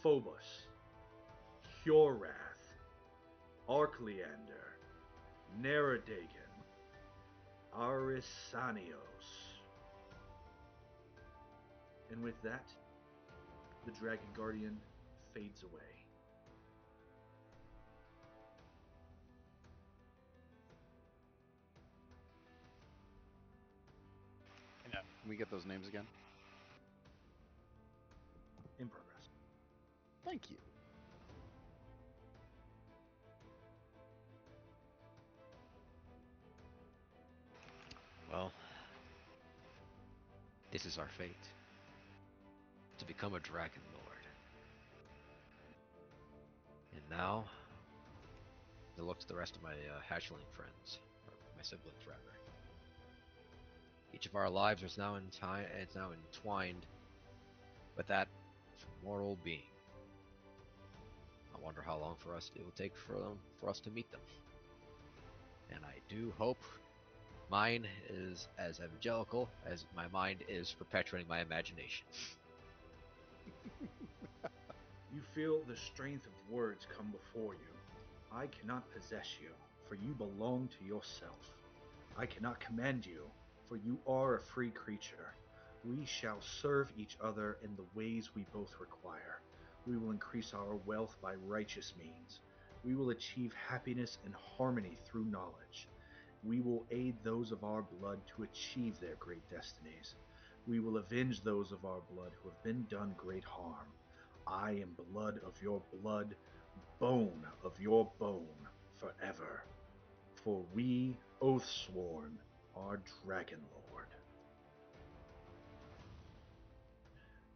Phobos, Hurath, Arcleander, Neradagon, Arisanios. And with that, the Dragon Guardian fades away. Yeah. Can we get those names again? In progress. Thank you. Well, this is our fate. To become a Dragon Lord. And now, to look to the rest of my hatchling friends, or my siblings rather. Each of our lives is now entwined with that mortal being. I wonder how long it will take for us to meet them. And I do hope mine is as evangelical as my mind is perpetuating my imagination. You feel the strength of words come before you. I cannot possess you, for you belong to yourself. I cannot command you, for you are a free creature. We shall serve each other in the ways we both require. We will increase our wealth by righteous means. We will achieve happiness and harmony through knowledge. We will aid those of our blood to achieve their great destinies. We will avenge those of our blood who have been done great harm. I am blood of your blood, bone of your bone, forever. For we, oath sworn, are Dragon Lord.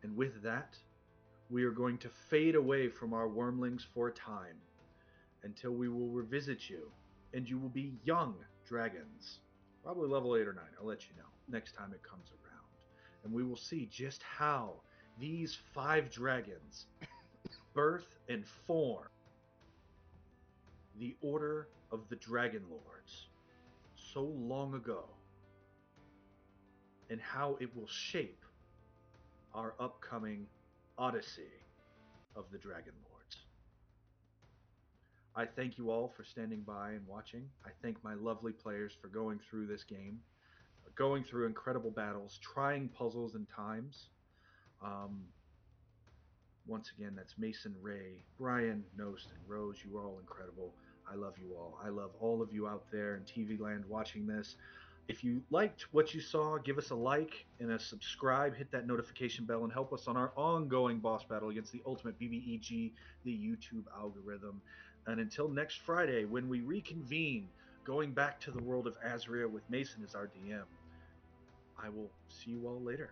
And with that, we are going to fade away from our wormlings for a time, until we will revisit you, and you will be young dragons. Probably level 8 or 9, I'll let you know, next time it comes around. And we will see just how these 5 dragons birth and form the Order of the Dragon Lords so long ago, and how it will shape our upcoming Odyssey of the Dragon Lords. I thank you all for standing by and watching. I thank my lovely players for going through this game, going through incredible battles, trying puzzles and times. Once again, that's Mason, Ray, Brian, Nost, and Rose. You are all incredible. I love you all. I love all of you out there in TV land watching this. If you liked what you saw, give us a like and a subscribe. Hit that notification bell and help us on our ongoing boss battle against the ultimate BBEG, the YouTube algorithm. And until next Friday, when we reconvene, going back to the world of Azria with Mason as our DM, I will see you all later.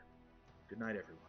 Good night, everyone.